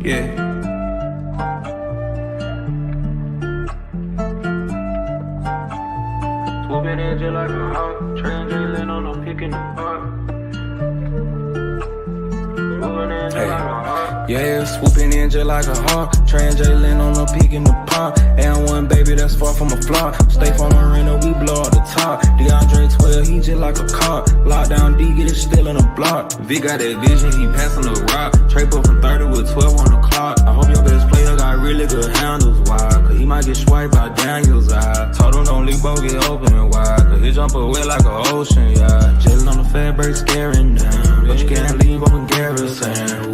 Yeah. Swooping in just like a hawk, translating on a pick in the park. Yeah, swooping in just like a hawk, translating on a peak in the pond. And one baby that's far from a flop. Stay from Marina, we blow out the top. DeAndre 12, he just like a cop. Lockdown D, get it still in the block. V got that vision, he passing the rock. Trade up from 30 with 12 on the clock. I hope your best player got really good handles, why? Cause he might get swiped by Daniel's eye. Told him don't leave, both get open wide. Cause he jump away like an ocean, yeah. Chillin' on the fat break, scaring down. But you can't leave on the garrison.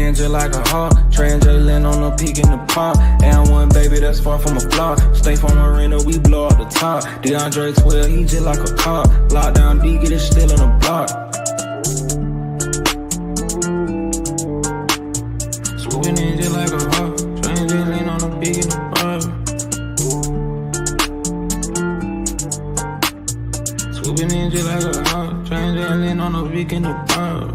Just like a hawk, translating on a peak in the pop. And one baby that's far from a flop. Stay from Marina, we blow out the top. DeAndre 12, he just like a cop. Lockdown D, get it still in the block. Swooping in just like a hawk, translating on a peak in the pop. Swooping in just like a hawk, translating on a peak in the pop.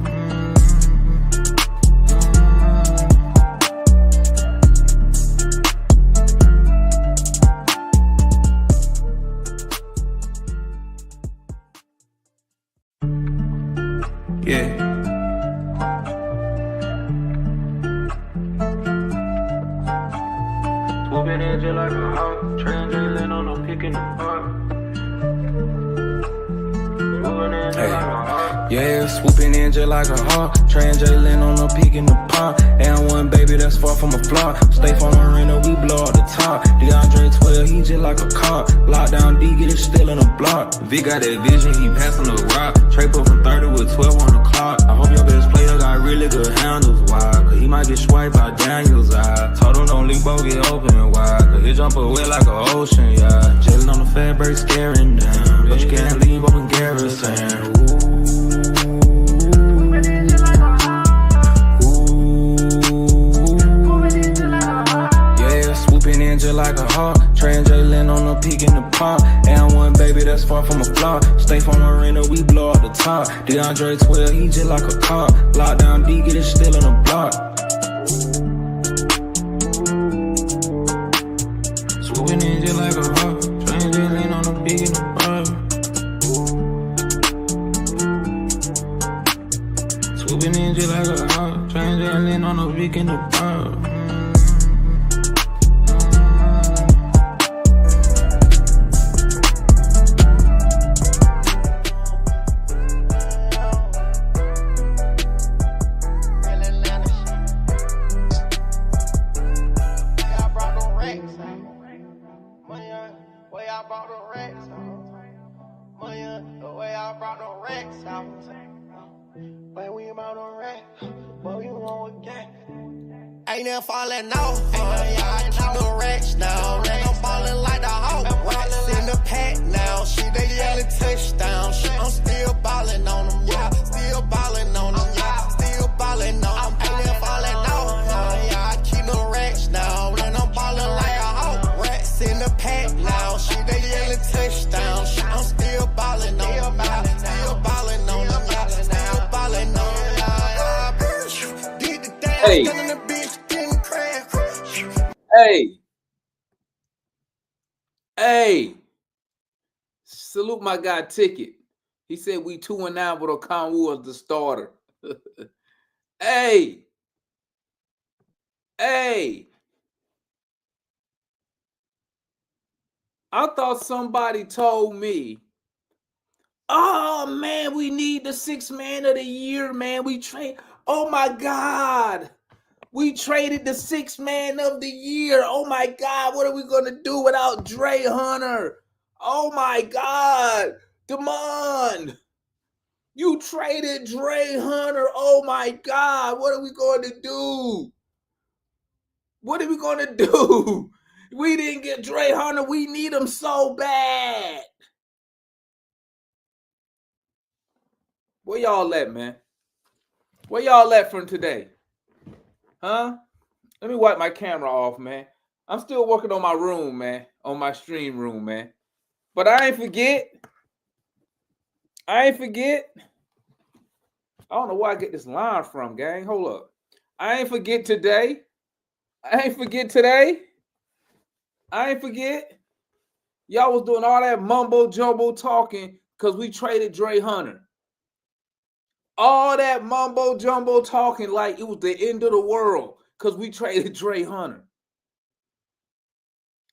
Yeah. Swooping in just like a hawk, translating on a pick in the park. Yeah, swooping in just like a hawk, translating on a peak in the pond. And one baby that's far from a flop. Stay from Marina, we blow out the top. DeAndre 12, he just like a cop. Lockdown D, get it still in the block. V got that vision, he passing the rock. Trade up from 30 with 12 on the clock. I hope your best player got really good handles, why? Cause he might get swiped by Daniel's eye. Told him don't leave, both get open wide. Cause he jump away like an ocean, yeah. Chillin' on the fat break, scaring down. But you can't leave open garrison. Just like a hawk, translating on a peak in the pop. And one baby that's far from a flop. Stay from Marina, we blow out the top. DeAndre 12, he just like a cop. Lockdown D, get it still in the block. Swooping in just like a hawk, translating on a peak in the pop. Swooping in just like a hawk, translating on a peak in the pop. Ain't never falling off, I keep the racks now. I'm ballin' like the Hawk, racks in the pack now. Shit, they yellin' touchdown. Shit, I'm still ballin' on them, yeah. Still ballin' on them, yeah. Still ballin' on them. Ain't never falling off, I keep the racks now. I'm ballin' like a Hawk, racks in the pack now. Shit, they yellin' touchdown. Shit, I'm still ballin' on them, yeah. Still ballin' on them, yeah. Still ballin' on them, yeah. Did the dance, Hey. Hey, salute my guy Ticket. He said we 2-9 with Okonwu as the starter. Hey, I thought somebody told me, oh man, we need the 6th man of the year, man. Oh my God. We traded the 6th man of the year. Oh my God, what are we gonna do without Dre Hunter? Oh my God, Damon, you traded Dre Hunter. Oh my God, what are we going to do? What are we gonna do? We didn't get Dre Hunter. We need him so bad. Where y'all at, man? Where y'all at from today? Huh? Let me wipe my camera off, man. I'm still working on my room, man. On my stream room, man. But I ain't forget. I ain't forget. I don't know where I get this line from, gang. Hold up. I ain't forget today. I ain't forget today. I ain't forget. Y'all was doing all that mumbo jumbo talking because we traded Dre Hunter. All that mumbo jumbo talking like it was the end of the world because we traded Dre Hunter.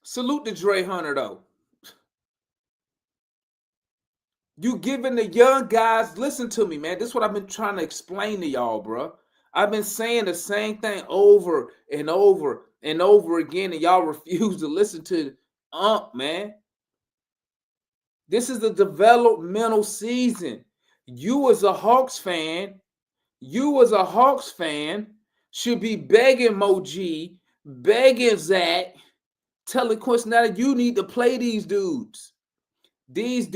Salute to Dre Hunter, though. You giving the young guys, listen to me, man. This is what I've been trying to explain to y'all, bro. I've been saying the same thing over and over and over again, and y'all refuse to listen to man. This is the developmental season. You as a Hawks fan, should be begging Moji, begging Zach, telling Quincy Snyder, you need to play these dudes. These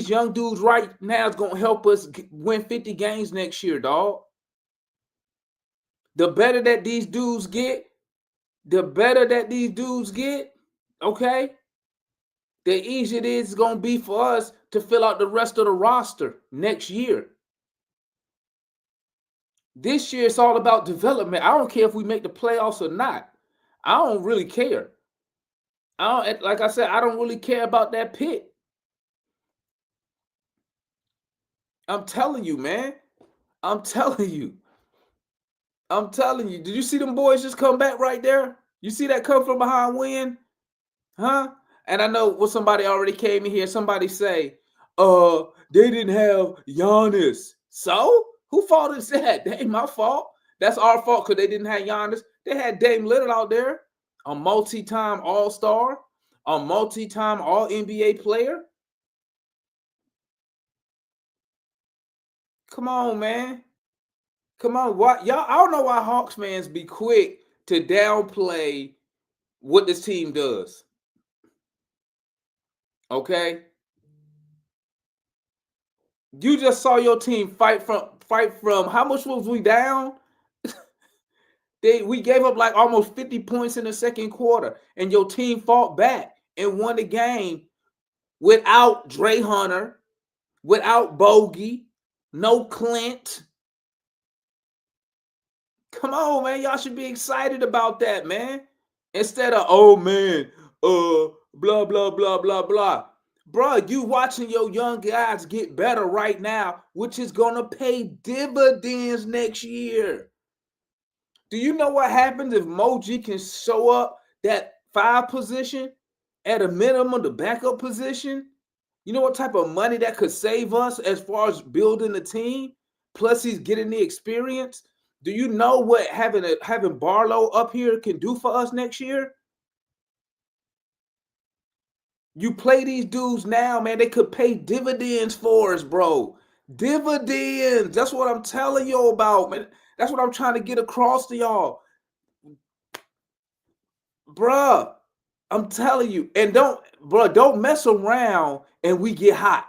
young dudes right now is going to help us win 50 games next year, dog. The better that these dudes get, okay, the easier it is going to be for us to fill out the rest of the roster next year. This year, it's all about development. I don't care if we make the playoffs or not. I don't really care. Like I said, I don't really care about that pick. I'm telling you, man. I'm telling you. Did you see them boys just come back right there? You see that come from behind win? Huh? And I know what somebody already came in here. Somebody say, they didn't have Giannis. So? Who fault is that? That ain't my fault. That's our fault because they didn't have Giannis. They had Dame Lillard out there, a multi-time All-Star, a multi-time All-NBA player. Come on, man. Come on. Y'all, I don't know why Hawks fans be quick to downplay what this team does. Okay? You just saw your team fight from how much was we down? We gave up like almost 50 points in the second quarter, and your team fought back and won the game without Dre Hunter, without Bogey, no Clint. Come on, man. Y'all should be excited about that, man. Instead of, oh, man, blah, blah, blah, blah, blah. Bro, you watching your young guys get better right now, which is going to pay dividends next year. Do you know what happens if Moji can show up that 5 position at a minimum, the backup position? You know what type of money that could save us as far as building the team? Plus, he's getting the experience. Do you know what having Barlow up here can do for us next year? You play these dudes now, man, they could pay dividends for us, bro. Dividends. That's what I'm telling you about, man. That's what I'm trying to get across to y'all. Bruh, I'm telling you. And don't mess around and we get hot.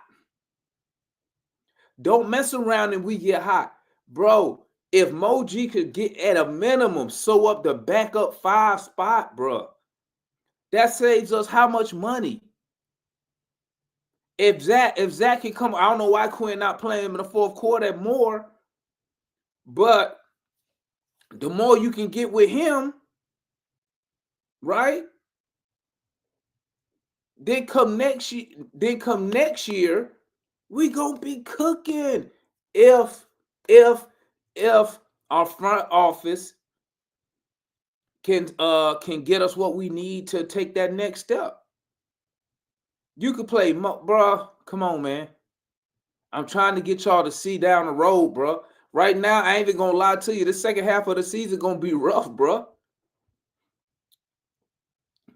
Don't mess around and we get hot. Bro, if Moji could get at a minimum, sew up the backup 5 spot, bro, that saves us how much money? If Zach can come, I don't know why Quinn not playing him in the fourth quarter more, but the more you can get with him, right? Then come next year, we gonna be cooking if our front office can get us what we need to take that next step. You could play, bro. Come on, man. I'm trying to get y'all to see down the road, bro. Right now, I ain't even gonna lie to you. The second half of the season gonna be rough, bro.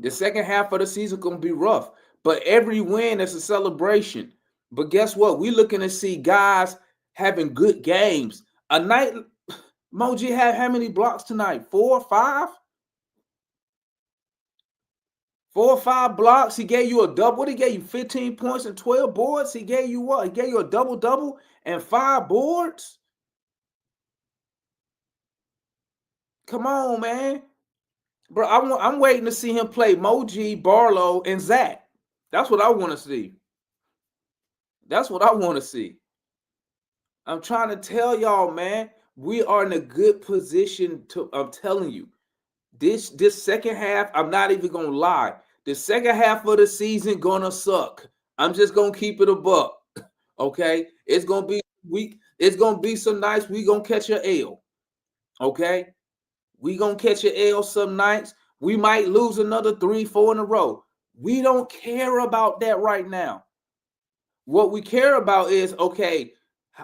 The second half of the season gonna be rough. But every win is a celebration. But guess what? We looking to see guys having good games. A night, Moji had how many blocks tonight? 4 or 5? 4 or 5 blocks. He gave you a double. What he gave you? 15 points and 12 boards. He gave you what? He gave you a double and 5 boards. Come on, man. Bro, I'm waiting to see him play Moji, Barlow, and Zach. That's what I want to see. That's what I want to see. I'm trying to tell y'all, man, we are in a good position to, I'm telling you, this second half, I'm not even gonna lie. The second half of the season gonna suck. I'm just gonna keep it a buck. Okay. It's gonna be weak. It's gonna be some nights we gonna catch an L. Okay. We gonna catch an L some nights. We might lose another 3-4 in a row. We don't care about that right now. What we care about is, okay,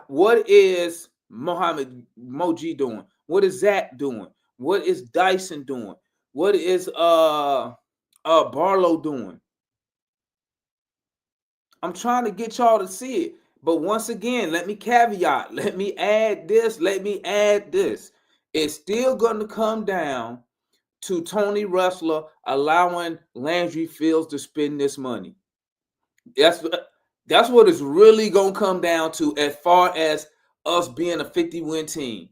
what is Mohamed Moji doing? What is Zach doing? What is Dyson doing? What is Barlow doing? I'm trying to get y'all to see it. But once again, let me caveat, let me add this, It's still going to come down to Tony Ressler allowing Landry Fields to spend this money. That's what it's really going to come down to as far as us being a 50-win team.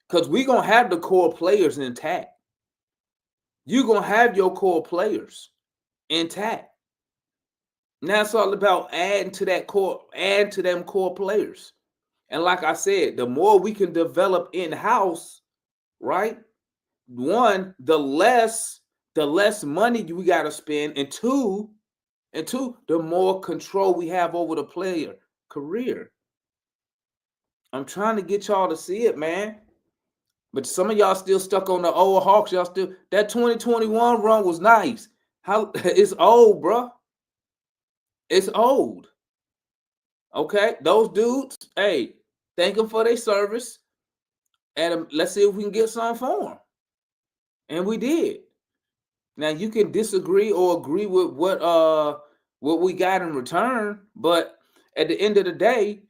Because we're going to have the core players intact. You're going to have your core players intact. Now it's all about adding to them core players. And like I said, the more we can develop in-house, right? One, the less money we got to spend, and two, the more control we have over the player career. I'm trying to get y'all to see it, man. But some of y'all still stuck on the old Hawks. Y'all still, that 2021 run was nice. It's old, bro. It's old. Okay, those dudes, hey, thank them for their service, and let's see if we can get something for them. And we did. Now you can disagree or agree with what we got in return, but at the end of the day,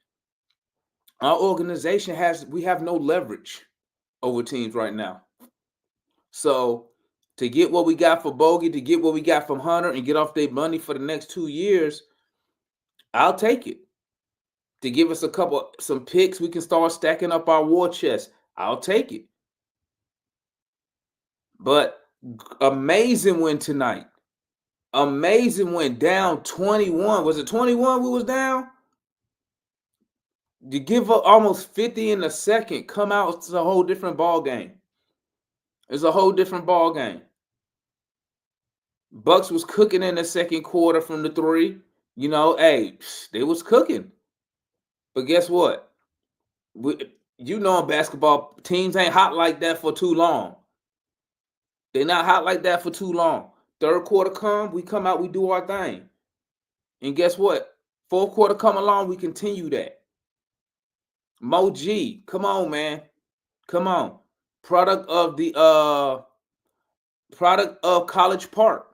our organization we have no leverage over teams right now. So to get what we got for Bogey, to get what we got from Hunter, and get off their money for the next 2 years, I'll take it. To give us some picks, we can start stacking up our war chest. I'll take it. But amazing win tonight. Amazing win, down 21. Was it 21 we was down? You give up almost 50 in a second, come out, it's a whole different ball game. It's a whole different ball game. Bucks was cooking in the second quarter from the 3. You know, hey, they was cooking. But guess what? In basketball, teams ain't hot like that for too long. They're not hot like that for too long. Third quarter come, we come out, we do our thing. And guess what? Fourth quarter come along, we continue that. Mo G, come on, man. Come on. Product of College Park.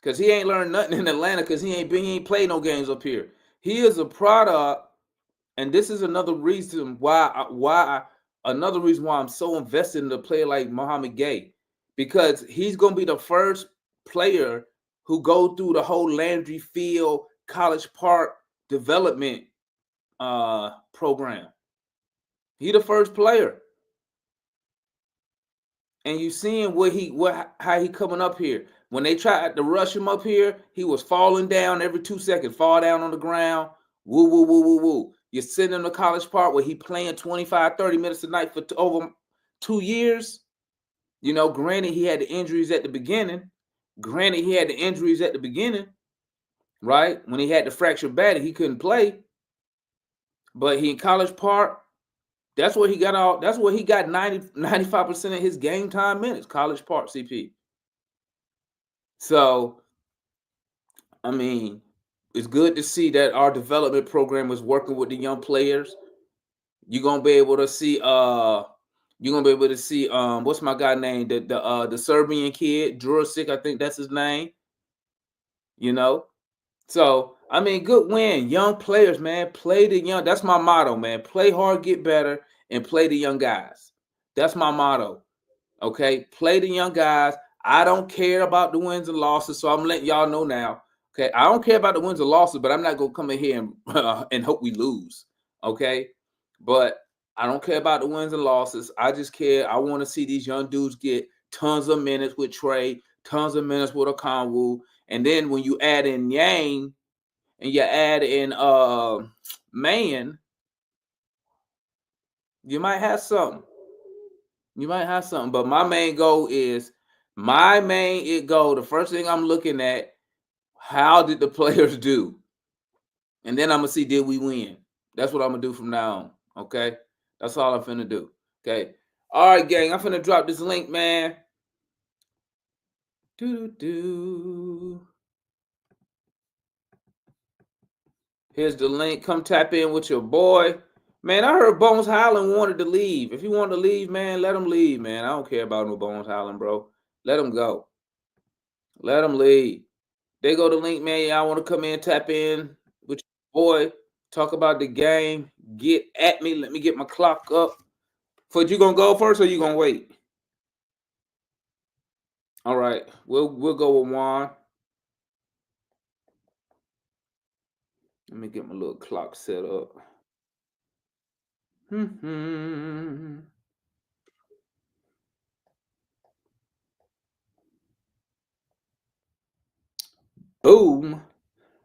Because he ain't learned nothing in Atlanta because he ain't played no games up here. He is a product, and this is another reason why I'm so invested in a player like Mohamed Gay, because he's going to be the first player who go through the whole Landry Field College Park development program. He the first player. And you seeing how he coming up here. When they tried to rush him up here, he was falling down every 2 seconds, fall down on the ground. Woo, woo, woo, woo, woo. You're sitting in the College Park where he playing 25, 30 minutes a night for over 2 years. You know, granted, he had the injuries at the beginning. Right? When he had the fractured back, he couldn't play. But he in College Park, that's where he got 95% of his game time minutes, College Park, CP. So, I mean, it's good to see that our development program is working with the young players. You're gonna be able to see what's my guy name? The Serbian kid, Jurisic, I think that's his name. You know? So, I mean, good win. Young players, man. Play the young. That's my motto, man. Play hard, get better, and play the young guys. That's my motto. Okay? Play the young guys. I don't care about the wins and losses, so I'm letting y'all know now. Okay? I don't care about the wins and losses, but I'm not going to come in here and hope we lose. Okay? But I don't care about the wins and losses. I just care. I want to see these young dudes get tons of minutes with Trey, tons of minutes with Okongwu. And then when you add in Yang, and you add in man, you might have something. You might have something. But my main goal is the first thing I'm looking at, how did the players do? And then I'm gonna see, did we win? That's what I'm gonna do from now on. Okay. That's all I'm finna do. Okay. All right, gang. I'm finna drop this link, man. Here's the link. Come tap in with your boy. Man, I heard Bones Highland wanted to leave. If he wanted to leave, man, let him leave, man. I don't care about no Bones Highland, bro. Let him go. Let him leave. They go to link, man. Y'all want to come in, tap in with your boy, talk about the game. Get at me. Let me get my clock up. But you gonna go first or you gonna wait? All right, we'll go with Juan. Let me get my little clock set up. Boom.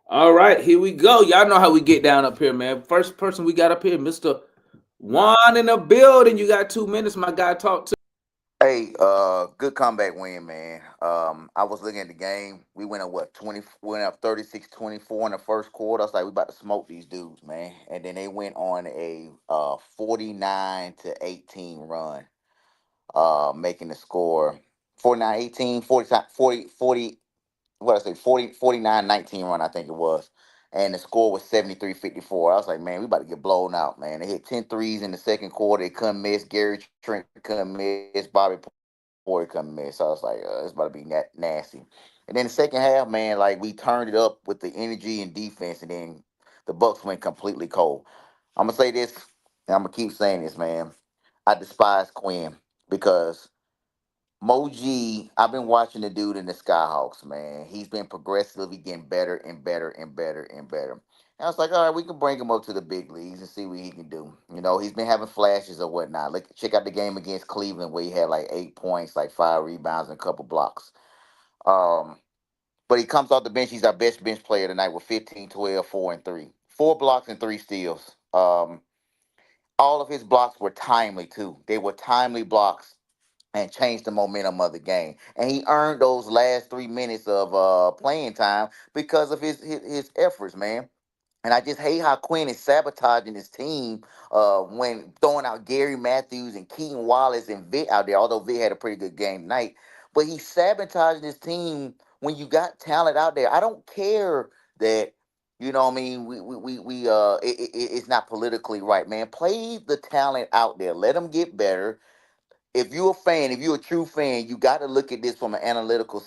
All right, here we go. Y'all know how we get down up here, man. First person we got up here, Mr. Juan in the building. You got 2 minutes, my guy. Talk to. Hey, good comeback win, man. I was looking at the game. We went up 36-24 in the first quarter. I was like, we about to smoke these dudes, man. And then they went on a 49-18 run, making the score 49-18, 40, what I say, 49-19 run, I think it was. And the score was 73-54. I was like, man, we about to get blown out, man. They hit 10 threes in the second quarter. They couldn't miss. Gary Trent couldn't miss. Bobby Porter couldn't miss. So I was like, it's about to be nasty. And then the second half, man, like we turned it up with the energy and defense, and then the Bucks went completely cold. I'm gonna say this, and I'm gonna keep saying this, man. I despise Quinn because Moji, I've been watching the dude in the Skyhawks, man. He's been progressively getting better and better and better and better. And I was like, all right, we can bring him up to the big leagues and see what he can do. You know, he's been having flashes or whatnot. Look, check out the game against Cleveland where he had like 8 points, like 5 rebounds, and a couple blocks. Um, but he comes off the bench. He's our best bench player tonight with 15, 12, 4, and 3. 4 blocks and 3 steals. All of his blocks were timely, too. They were timely blocks and changed the momentum of the game. And he earned those last 3 minutes of playing time because of his efforts, man. And I just hate how Quinn is sabotaging his team when throwing out Gary Matthews and Keaton Wallace and Vic out there, although Vic had a pretty good game tonight. But he's sabotaging his team when you got talent out there. I don't care that, you know what I mean, it's not politically right, man. Play the talent out there. Let them get better. If you're a fan, if you're a true fan, you got to look at this from an analytical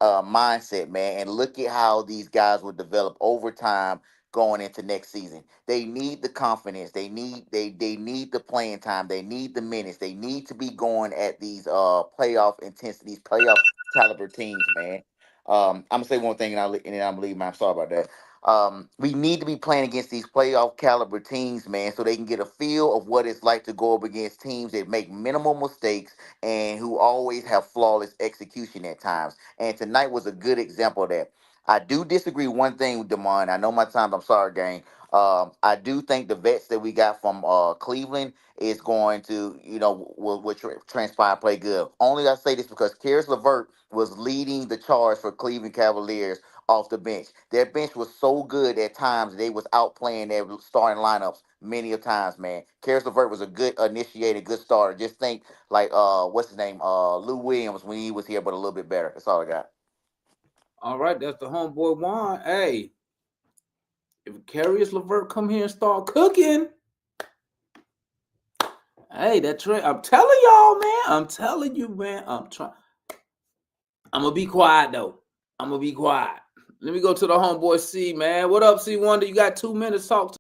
mindset, man, and look at how these guys will develop over time going into next season. They need the confidence. They need the playing time. They need the minutes. They need to be going at these playoff intensities, playoff caliber teams, man. I'm gonna say one thing and then I'm leaving. I'm sorry about that. We need to be playing against these playoff caliber teams, man, so they can get a feel of what it's like to go up against teams that make minimal mistakes and who always have flawless execution at times. And tonight was a good example of that. I do disagree one thing with Damon. I know my times. I'm sorry, gang. I do think the vets that we got from Cleveland is going to, transpire play good. Only I say this because Karis LeVert was leading the charge for Cleveland Cavaliers off the bench. Their bench was so good at times they was outplaying their starting lineups many of times, man. Karis LeVert was a good initiator, good starter. Just think like what's his name? Lou Williams when he was here, but a little bit better. That's all I got. All right, that's the homeboy Juan. Hey, if Caris LeVert come here and start cooking, hey, that Trey, I'm telling y'all, man. I'm telling you, man. I'm gonna be quiet though. I'm gonna be quiet. Let me go to the homeboy C, man. What up, C Wonder? You got 2 minutes. Talk to.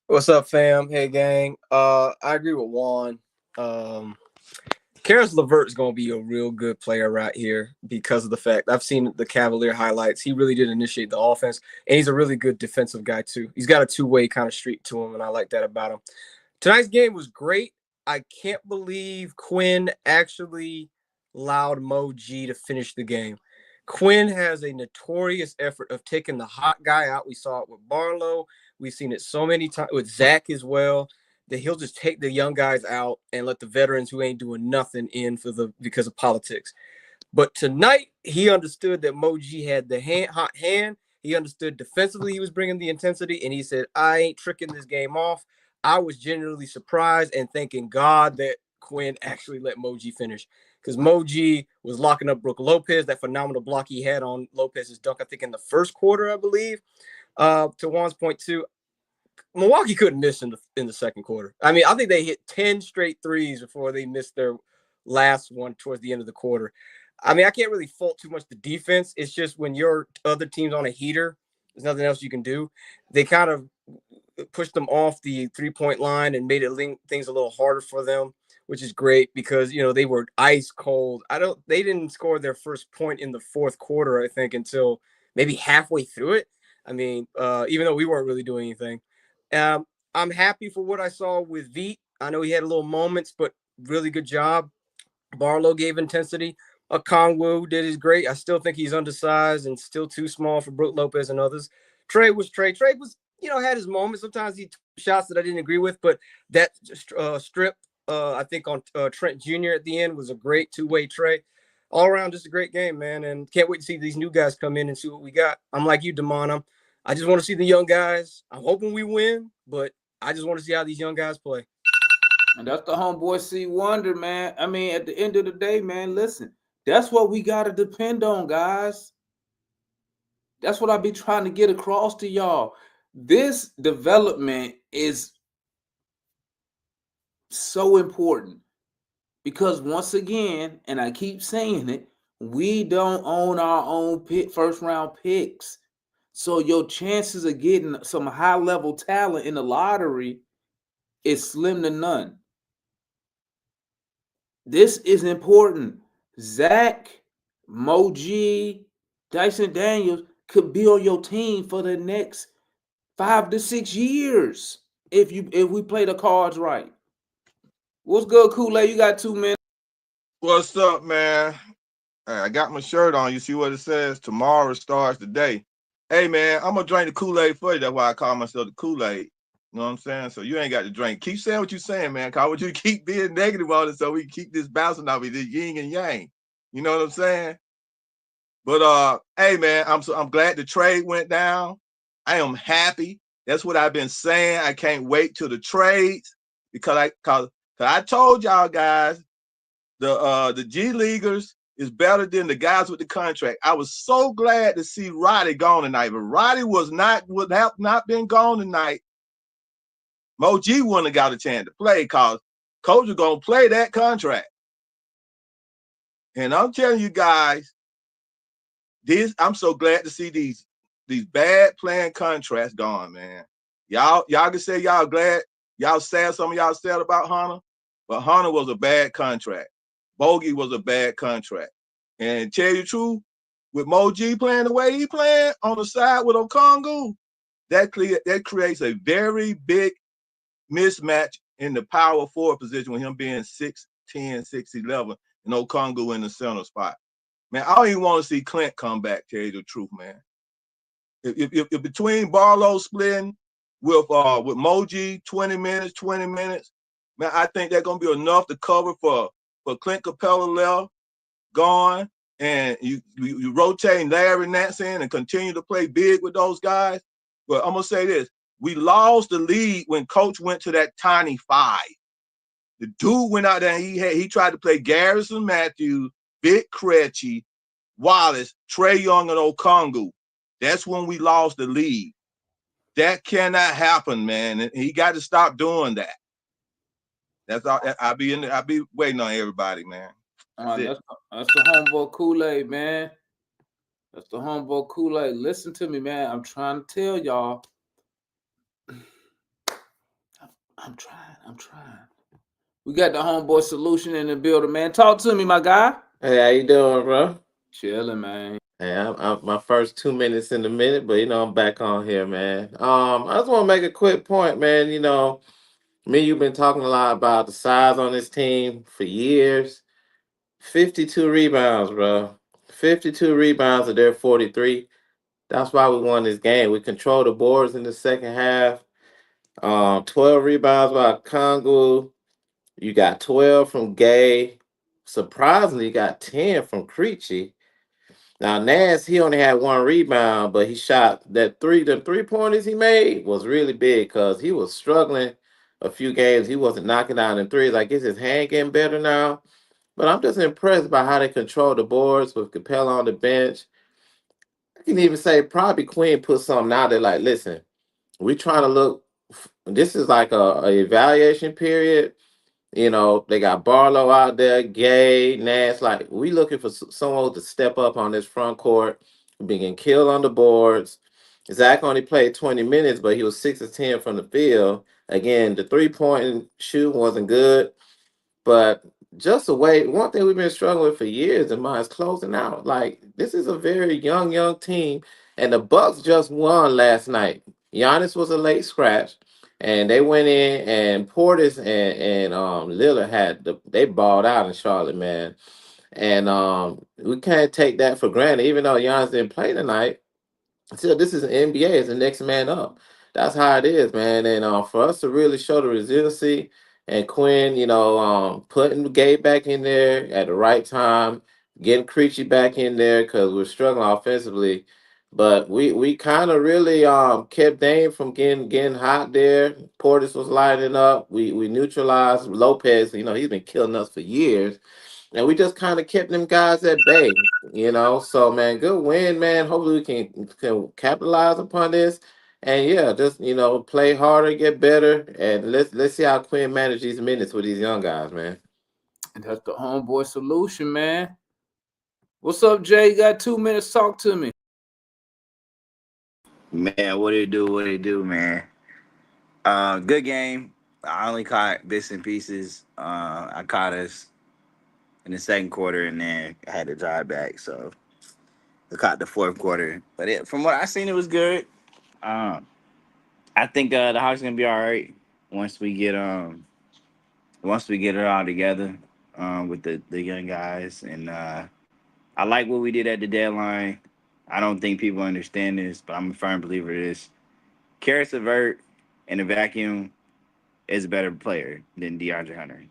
What's up, fam? Hey, gang. I agree with Juan. Karis LeVert's going to be a real good player right here because of the fact I've seen the Cavalier highlights. He really did initiate the offense, and he's a really good defensive guy, too. He's got a two-way kind of streak to him, and I like that about him. Tonight's game was great. I can't believe Quinn actually allowed Mo G to finish the game Quinn has a notorious effort of taking the hot guy out. We saw it with Barlow. We've seen it so many times with Zach as well, that he'll just take the young guys out and let the veterans who ain't doing nothing in because of politics. But tonight, he understood that Moji had the hot hand. He understood defensively he was bringing the intensity, and he said, I ain't tricking this game off. I was genuinely surprised and thanking God that Quinn actually let Moji finish, because Moji was locking up Brook Lopez, that phenomenal block he had on Lopez's dunk, I think in the first quarter, I believe. To Juan's point, too, Milwaukee couldn't miss in the second quarter. I mean, I think they hit 10 straight threes before they missed their last one towards the end of the quarter. I mean, I can't really fault too much the defense. It's just when your other team's on a heater, there's nothing else you can do. They kind of pushed them off the three-point line and made things a little harder for them, which is great because, they were ice cold. They didn't score their first point in the fourth quarter, I think, until maybe halfway through it. I mean, even though we weren't really doing anything. I'm happy for what I saw with Veet. I know he had a little moments, but really good job. Barlow gave intensity. Okongwu did his great. I still think he's undersized and still too small for Brook Lopez and others. Trey was, had his moments. Sometimes he took shots that I didn't agree with, but that strip, I think on Trent Jr. at the end was a great two-way Trey. All around, just a great game, man. And can't wait to see these new guys come in and see what we got. I'm like you, Damon. I just want to see the young guys. I'm hoping we win, but I just want to see how these young guys play. And that's the homeboy C Wonder, man. I mean, at the end of the day, man, listen, that's what we got to depend on, guys. That's what I be trying to get across to y'all. This development is so important because once again, and I keep saying it, we don't own our own first round picks. So your chances of getting some high level talent in the lottery is slim to none. This is important. Zach, Moji, Dyson Daniels could be on your team for the next 5 to 6 years if we play the cards right. What's good, Kool-Aid? You got 2 minutes. What's up, man? I got my shirt on. You see what it says? Tomorrow starts the day. Hey, man, I'm going to drink the Kool-Aid for you. That's why I call myself the Kool-Aid. You know what I'm saying? So you ain't got to drink. Keep saying what you're saying, man. I want you to keep being negative on it so we can keep this bouncing off of this yin and yang. You know what I'm saying? But hey, man, I'm glad the trade went down. I am happy. That's what I've been saying. I can't wait till the trades because I told y'all guys the G Leaguers is better than the guys with the contract. I was so glad to see Roddy gone tonight, but Roddy would have not been gone tonight. Moji wouldn't have got a chance to play because coach is gonna play that contract. And I'm telling you guys, I'm so glad to see these bad playing contracts gone, man. Y'all can say y'all glad, y'all sad some of y'all said about Hunter, but Hunter was a bad contract. Bogey was a bad contract. And tell you the truth, with Moji playing the way he playing on the side with Okongwu, that creates a very big mismatch in the power forward position with him being 6'10", 6'11", and Okongwu in the center spot. Man, I don't even want to see Clint come back, tell you the truth, man. If between Barlow splitting with Moji 20 minutes, man, I think that's going to be enough to cover for Clint Capella left, gone, and you rotate Larry Nance in and continue to play big with those guys. But I'm going to say this. We lost the lead when coach went to that tiny 5. The dude went out there and he tried to play Garrison Matthews, Vic Krejci, Wallace, Trae Young, and Okongwu. That's when we lost the lead. That cannot happen, man. And he got to stop doing that. That's all. I'll be waiting on everybody, man. That's the homeboy Kool-Aid, man. That's the homeboy Kool-Aid. Listen to me, man. I'm trying to tell y'all. I'm trying. We got the homeboy solution in the building, man. Talk to me, my guy. Hey, how you doing, bro? Chilling, man. Hey, I'm my first 2 minutes in the minute, but I'm back on here, man. I just want to make a quick point, man. You've been talking a lot about the size on this team for years. 52 rebounds, bro. 52 rebounds of their 43. That's why we won this game. We controlled the boards in the second half. 12 rebounds by Kongu. You got 12 from Gay. Surprisingly, you got 10 from Creechy. Now, Nance, he only had 1 rebound, but he shot that the 3-pointers he made was really big because he was struggling a few games. He wasn't knocking down them threes. I guess his hand getting better now. But I'm just impressed by how they control the boards with Capella on the bench. I can even say probably Quinn put something out there like, listen, we trying to look, this is like a evaluation period. You know, they got Barlow out there, Gay, Nash. Like, we looking for someone to step up on this front court, being killed on the boards. Zach only played 20 minutes, but he was 6 of 10 from the field. Again, the 3-point shooting wasn't good, but just the way, one thing we've been struggling with for years in mine is closing out. Like, this is a very young team, and the Bucks just won last night. Giannis was a late scratch, and they went in, and Portis and Lillard they balled out in Charlotte, man. And we can't take that for granted, even though Giannis didn't play tonight. Still, this is an NBA. It's the next man up. That's how it is, man. And for us to really show the resiliency and Quinn, putting Gabe back in there at the right time, getting Creechy back in there because we're struggling offensively. But we kind of really kept Dame from getting hot there. Portis was lighting up. We neutralized Lopez. He's been killing us for years. And we just kind of kept them guys at bay, So, man, good win, man. Hopefully we can capitalize upon this. And yeah, just play harder, get better, and let's see how Quinn manages these minutes with these young guys, man. That's the homeboy solution, man. What's up, Jay? You got 2 minutes. Talk to me. Man, what it do, man? Good game. I only caught bits and pieces. I caught us in the second quarter, and then I had to drive back. So I caught the fourth quarter. But from what I seen, it was good. I think the Hawks gonna be all right once we get it all together with the young guys. And I like what we did at the deadline. I don't think people understand this, but I'm a firm believer of this. Karis LeVert in a vacuum is a better player than DeAndre Hunter.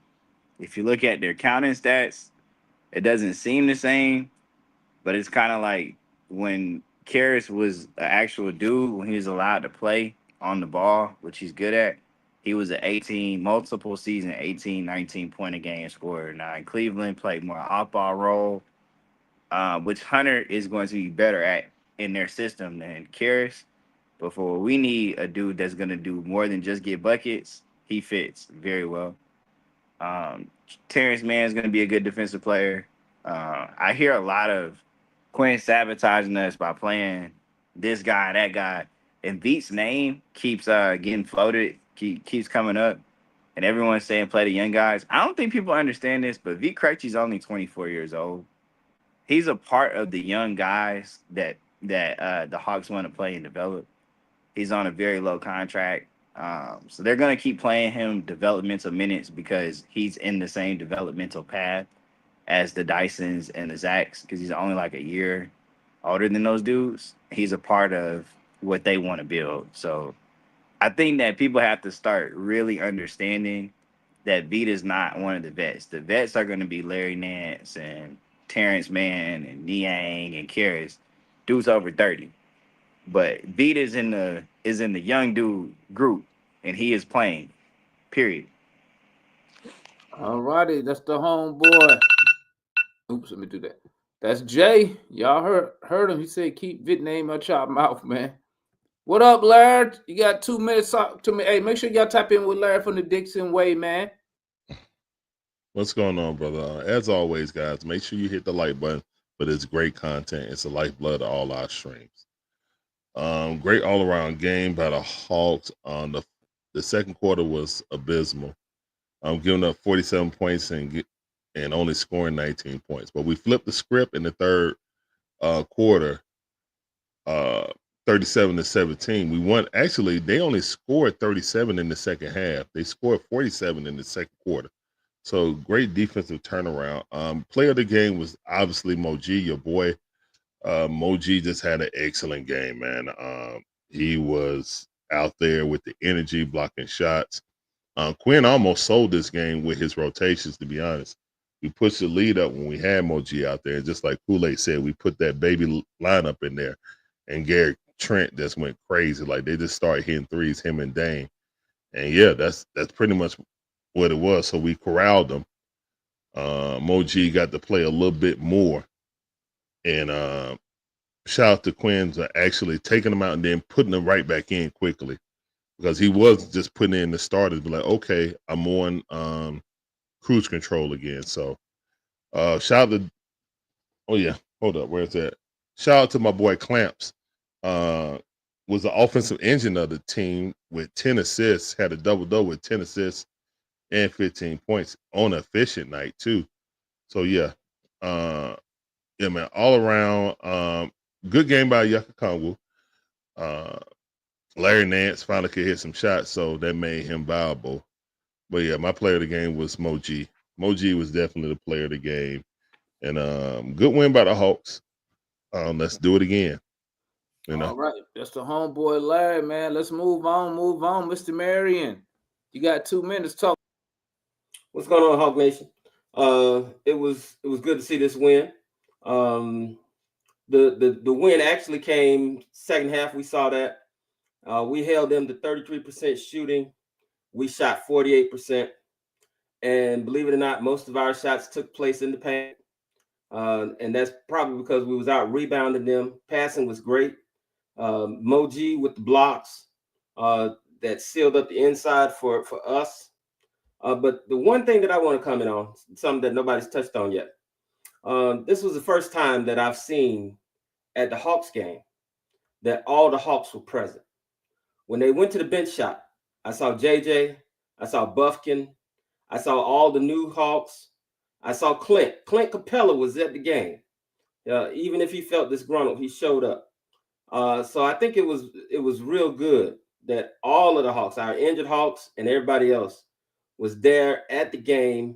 If you look at their counting stats, it doesn't seem the same, but it's kind of like when Karis was an actual dude, when he was allowed to play on the ball, which he's good at, he was an multiple season 18, 19 point a game scorer. Now in Cleveland, played more off-ball role, which Hunter is going to be better at in their system than Karis. But for what we need, a dude that's going to do more than just get buckets, he fits very well. Terrence Mann is going to be a good defensive player. I hear a lot of Quinn sabotaging us by playing this guy, that guy. And Veet's name keeps getting floated, keeps coming up. And everyone's saying play the young guys. I don't think people understand this, but Vit Krejci's only 24 years old. He's a part of the young guys that the Hawks want to play and develop. He's on a very low contract. So they're going to keep playing him developmental minutes because he's in the same developmental path as the Dysons and the Zachs because he's only like a year older than those dudes. He's a part of what they want to build. So I think that people have to start really understanding that Vita is not one of the vets. The vets are going to be Larry Nance and Terrence Mann and Niang and Karis, dudes over 30. But Vita is in the young dude group, and he is playing. Period. All righty, that's the homeboy. Oops, let me do that. That's Jay. Y'all heard him. He said, "Keep Vit name out your mouth, man." What up, Larry? You got 2 minutes. Talk to me. Hey, make sure y'all tap in with Larry from the Dixon Way, man. What's going on, brother? As always, guys, make sure you hit the like button for this great content. It's the lifeblood of all our streams. Great all-around game by the Hawks. The second quarter was abysmal. Giving up 47 points and only scoring 19 points. But we flipped the script in the third quarter, 37-17. We won. Actually, they only scored 37 in the second half. They scored 47 in the second quarter. So great defensive turnaround. Player of the game was obviously Moji, your boy. Moji just had an excellent game, man. He was out there with the energy, blocking shots. Quinn almost sold this game with his rotations, to be honest. We pushed the lead up when we had Moji out there. And just like Kool-Aid said, we put that baby lineup in there. And Gary Trent just went crazy. Like, they just started hitting threes, him and Dame. And, yeah, that's pretty much what it was. So we corralled them. Moji got to play a little bit more. And shout out to Quinn for actually taking them out and then putting them right back in quickly. Because he was just putting in the starters, be like, okay, I'm on cruise control again. So shout out to, oh yeah, hold up, where's that? Shout out to my boy Clamps. Was the offensive engine of the team with 10 assists, had a double-double with 10 assists and 15 points on an efficient night too. So yeah, man, all around, good game by Yucca Kongwu. Larry Nance finally could hit some shots, so that made him viable. But yeah, my player of the game was Moji. Moji was definitely the player of the game. And good win by the Hawks. Let's do it again. You know? All right. That's the homeboy Larry, man. Let's move on. Mr. Marion, you got 2 minutes. Talk. What's going on, Hawk Nation? It was good to see this win. The win actually came second half. We saw that. We held them to 33% shooting. We shot 48%. And believe it or not, most of our shots took place in the paint. And that's probably because we was out rebounding them. Passing was great. Moji with the blocks that sealed up the inside for us. But the one thing that I want to comment on, something that nobody's touched on yet. This was the first time that I've seen at the Hawks game that all the Hawks were present. When they went to the bench shot, I saw JJ, I saw Buffkin, I saw all the new Hawks, I saw Clint. Clint Capella was at the game. Even if he felt disgruntled, he showed up. So I think it was real good that all of the Hawks, our injured Hawks and everybody else, was there at the game,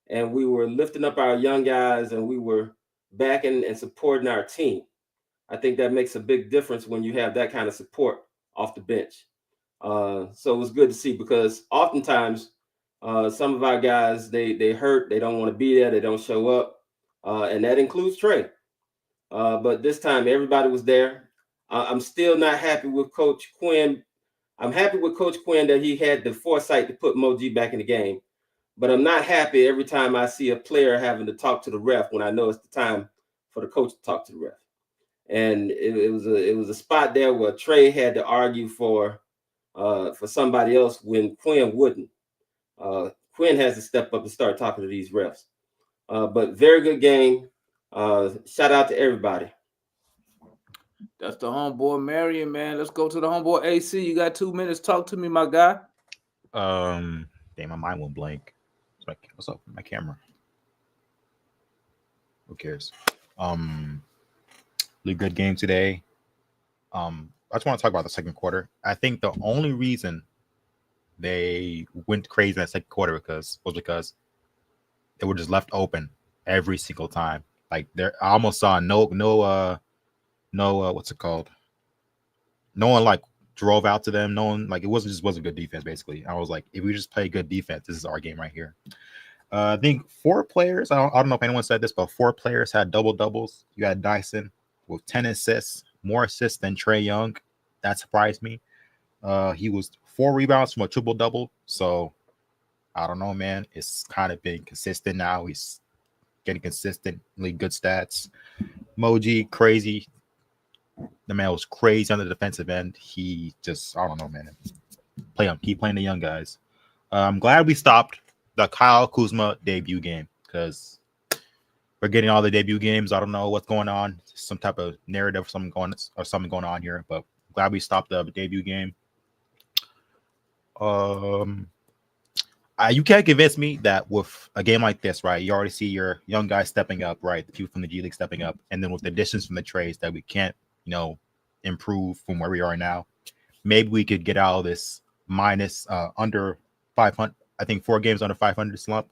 and we were lifting up our young guys and we were backing and supporting our team. I think that makes a big difference when you have that kind of support off the bench. So it was good to see, because oftentimes some of our guys, they hurt, they don't want to be there, they don't show up, and that includes Trey. But this time everybody was there. I'm still not happy with Coach Quinn. I'm happy with Coach Quinn that he had the foresight to put Moji back in the game, but I'm not happy every time I see a player having to talk to the ref when I know it's the time for the coach to talk to the ref. And it was a spot there where Trey had to argue for somebody else when Quinn wouldn't. Quinn has to step up and start talking to these refs. But very good game. Shout out to everybody. That's the homeboy Marion, man. Let's go to the homeboy AC. You got 2 minutes. Talk to me, my guy. Damn, my mind went blank. What's up with my camera? Who cares? Really good game today. I just want to talk about the second quarter. I think the only reason they went crazy in that second quarter was because they were just left open every single time. Like I almost saw no what's it called? No one like drove out to them. No one like it wasn't good defense. Basically, I was like, if we just play good defense, this is our game right here. I think 4 players. I don't know if anyone said this, but 4 players had double doubles. You had Dyson with 10 assists, more assists than Trey Young. That surprised me. He was 4 rebounds from a triple double. So I don't know, man. It's kind of been consistent now. He's getting consistently good stats. Moji, crazy. The man was crazy on the defensive end. He just, I don't know, man. Keep playing the young guys. I'm glad we stopped the Kyle Kuzma debut game, because we're getting all the debut games. I don't know what's going on. Some type of narrative, something going on here. But I'm glad we stopped the debut game. You can't convince me that with a game like this, right? You already see your young guys stepping up, right? The people from the G League stepping up, and then with the additions from the trades that we can't, improve from where we are now. Maybe we could get out of this minus under 500. I think 4 games under 500 slump.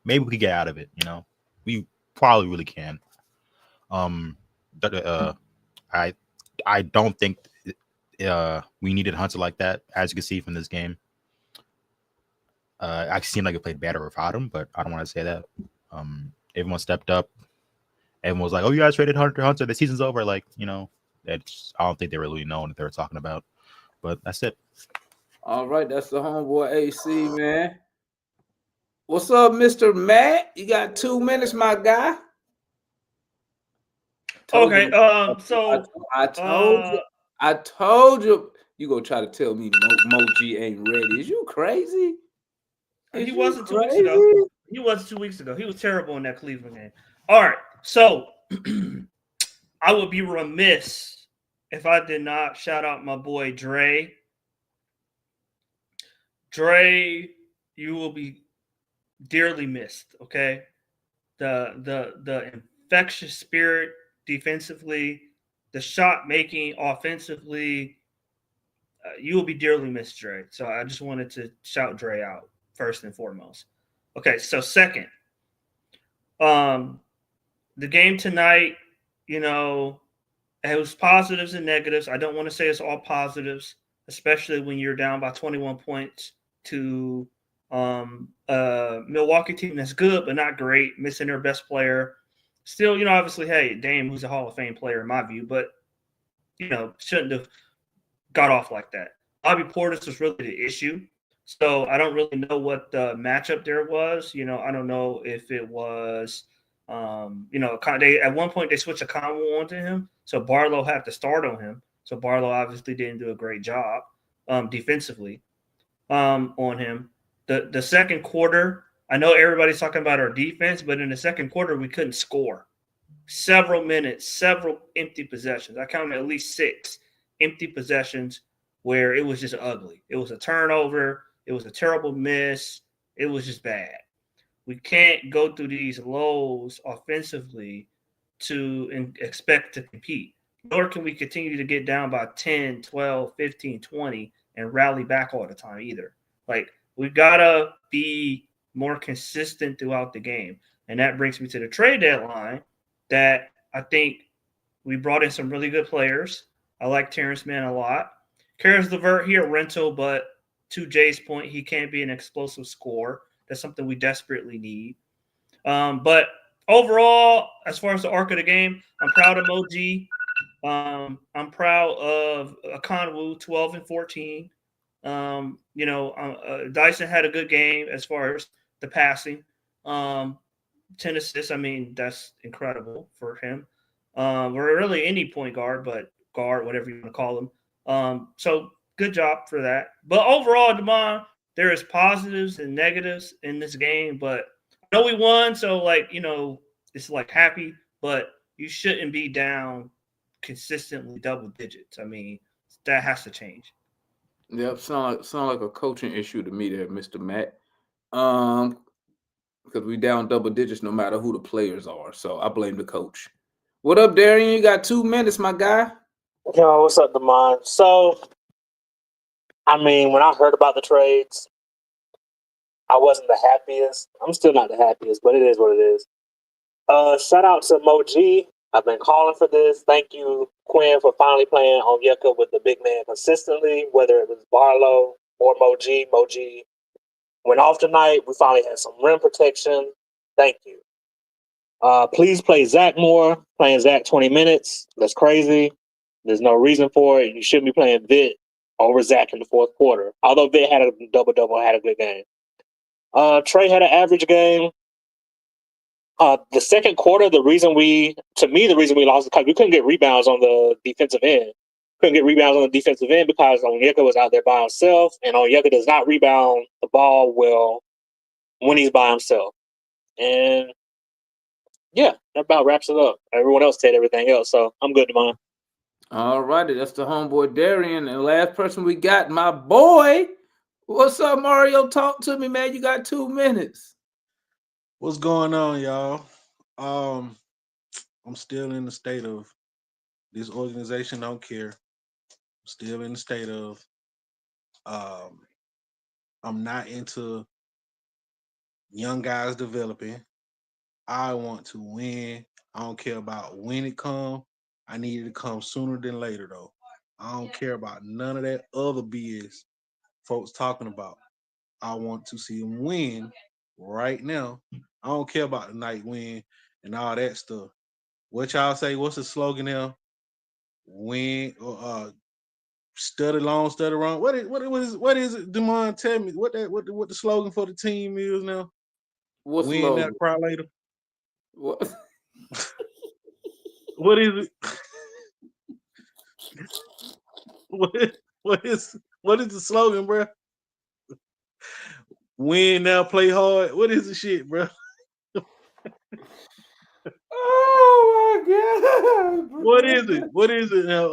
Maybe we could get out of it. We probably really can. I don't think we needed Hunter like that, as you can see from this game. I seemed like it played better without him, but I don't want to say that. Everyone stepped up. Everyone was like, "Oh, you guys traded Hunter. The season's over." Like, I don't think they really know what they were talking about. But that's it. All right, that's the homeboy AC, man. What's up, Mr. Matt? You got 2 minutes, my guy. Okay. I told you. You gonna try to tell me Moji ain't ready? Is you crazy? He wasn't 2 weeks ago. He was 2 weeks ago. He was terrible in that Cleveland game. All right. So I would be remiss if I did not shout out my boy Dre. Dre, you will be dearly missed. Okay. The infectious spirit defensively, the shot making offensively, you will be dearly missed, Dre. So I just wanted to shout Dre out first and foremost. Okay, so second, the game tonight, it was positives and negatives. I don't want to say it's all positives, especially when you're down by 21 points to a Milwaukee team that's good but not great, missing their best player. Still, obviously, hey, Dame, who's a Hall of Fame player in my view, but, shouldn't have got off like that. Bobby Portis was really the issue. So I don't really know what the matchup there was. I don't know if it was, at one point they switched a combo onto him. So Barlow had to start on him. So Barlow obviously didn't do a great job defensively on him. The second quarter, I know everybody's talking about our defense, but in the second quarter, we couldn't score. Several minutes, several empty possessions. I counted at least 6 empty possessions where it was just ugly. It was a turnover. It was a terrible miss. It was just bad. We can't go through these lows offensively to expect to compete. Nor can we continue to get down by 10, 12, 15, 20 and rally back all the time either. Like, we got to be more consistent throughout the game. And that brings me to the trade deadline that I think we brought in some really good players. I like Terrence Mann a lot. Karis LeVert here, rental, but to Jay's point, he can't be an explosive scorer. That's something we desperately need. But overall, as far as the arc of the game, I'm proud of Moji. I'm proud of Akonwu, 12 and 14. Dyson had a good game as far as the passing. 10 assists, that's incredible for him. Or really any point guard, but guard, whatever you want to call him. So good job for that. But overall, Damon, there is positives and negatives in this game. But I know we won, so it's like happy. But you shouldn't be down consistently double digits. That has to change. Yep, sound like a coaching issue to me there, Mr. Matt. Because we down double digits no matter who the players are. So I blame the coach. What up, Darian? You got 2 minutes, my guy. Yo, what's up, Damon? So, when I heard about the trades, I wasn't the happiest. I'm still not the happiest, but it is what it is. Shout out to Moji. I've been calling for this. Thank you, Quinn, for finally playing on Yucca with the big man consistently, whether it was Barlow or Moji. Moji went off tonight. We finally had some rim protection. Thank you. Please play Zach more. Playing Zach 20 minutes. That's crazy. There's no reason for it. You shouldn't be playing Vit over Zach in the fourth quarter. Although Vit had a double-double, had a good game. Trey had an average game. The second quarter, the reason we lost is because we couldn't get rebounds on the defensive end. Couldn't get rebounds on the defensive end because Onyeka was out there by himself, and Onyeka does not rebound the ball well when he's by himself. And yeah, that about wraps it up. Everyone else said everything else, so I'm good, Damon. All righty, that's the homeboy Darian. And the last person we got, my boy. What's up, Mario? Talk to me, man. You got 2 minutes. What's going on, y'all? I'm still in the state of this organization don't care. I'm still in the state of I'm not into young guys developing. I want to win. I don't care about when it comes. I need it to come sooner than later, though. I don't care about none of that other BS folks talking about. I want to see them win right now. I don't care about the night win and all that stuff. What y'all say? What's the slogan now? Win or study long, study wrong. What is it? Demond, tell me what the slogan for the team is now. What's Win slogan? that, cry later. What? What is it? What is the slogan, bro? Win now, play hard. What is the shit, bro? Oh my god! What is it? What is it now?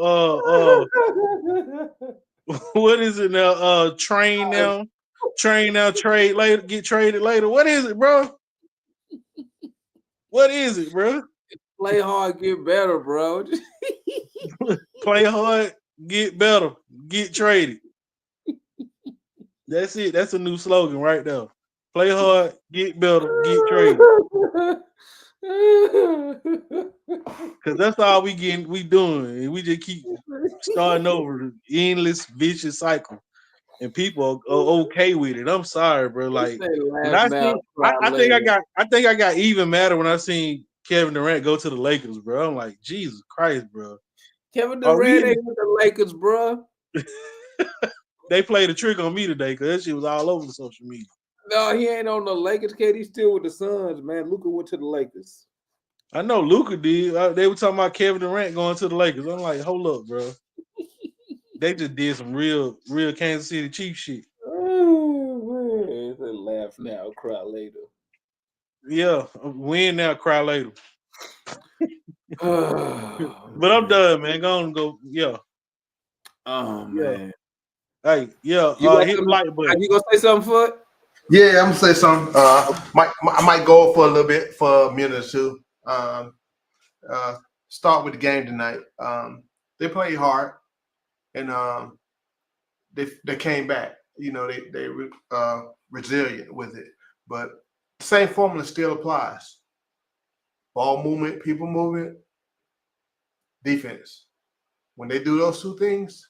What is it now? Train now, trade later, get traded later. What is it, bro? What is it, bro? Play hard, get better, bro. Play hard, get better, get traded. That's it. That's a new slogan right there. Play hard, get better, get traded. Cause that's all we doing. And we just keep starting over the endless vicious cycle. And people are okay with it. I'm sorry, bro. Like when I think I got even madder when I seen Kevin Durant go to the Lakers, bro. I'm like, Jesus Christ, bro. Kevin Durant ain't with the Lakers, bro. They played a trick on me today because that shit was all over the social media. No, he ain't on the Lakers, kid. He's still with the Suns, man. Luka went to the Lakers. I know Luka did. They were talking about Kevin Durant going to the Lakers. I'm like, hold up, bro. They just did some real Kansas City Chiefs shit. Oh, man. They laugh now, cry later. Yeah, win now, cry later. But I'm done, man. Go on, go. Yeah. Oh man. Hey, yeah. Hit the like button. You gonna say something, Foot? Yeah, I'm gonna say something. I might go for a little bit for a minute or two. Start with the game tonight. They played hard, and they came back. You know, they resilient with it. But the same formula still applies. Ball movement, people movement, defense. When they do those two things,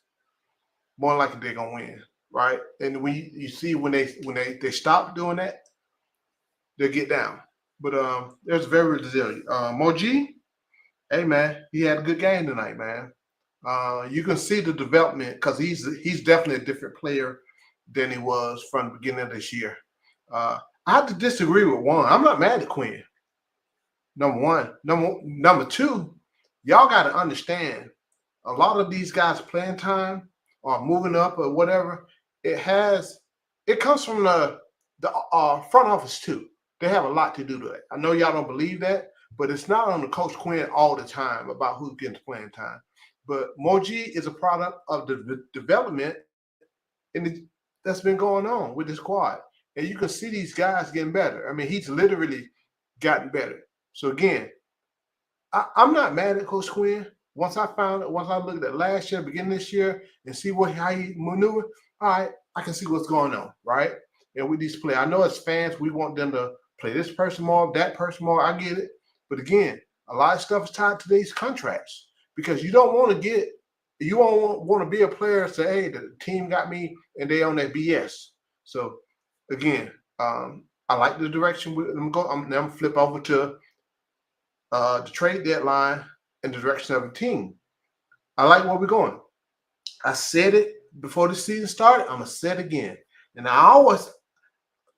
more likely they're gonna win, right? And when you see when they stop doing that, they'll get down. But there's very resilient. Moji, hey man, he had a good game tonight, man. You can see the development because he's definitely a different player than he was from the beginning of this year. I have to disagree with one. I'm not mad at Quinn. Number one. Number two, y'all got to understand a lot of these guys playing time or moving up or whatever, it comes from the front office too. They have a lot to do to it. I know y'all don't believe that, but it's not on the Coach Quinn all the time about who gets playing time. But Moji is a product of the development that's been going on with the squad. And you can see these guys getting better. I mean, he's literally gotten better. So again, I'm not mad at Coach Quinn. Once I looked at last year, beginning this year, and see how he maneuvered, all right, I can see what's going on, right? And with these players, I know as fans, we want them to play this person more, that person more. I get it. But again, a lot of stuff is tied to these contracts because you don't want to be a player and say, hey, the team got me and they on that BS. So again, I like the direction I'm going. I'm going to flip over to the trade deadline in the direction of a team. I like where we're going. I said it before the season started. I'm going to say it again. And I'm going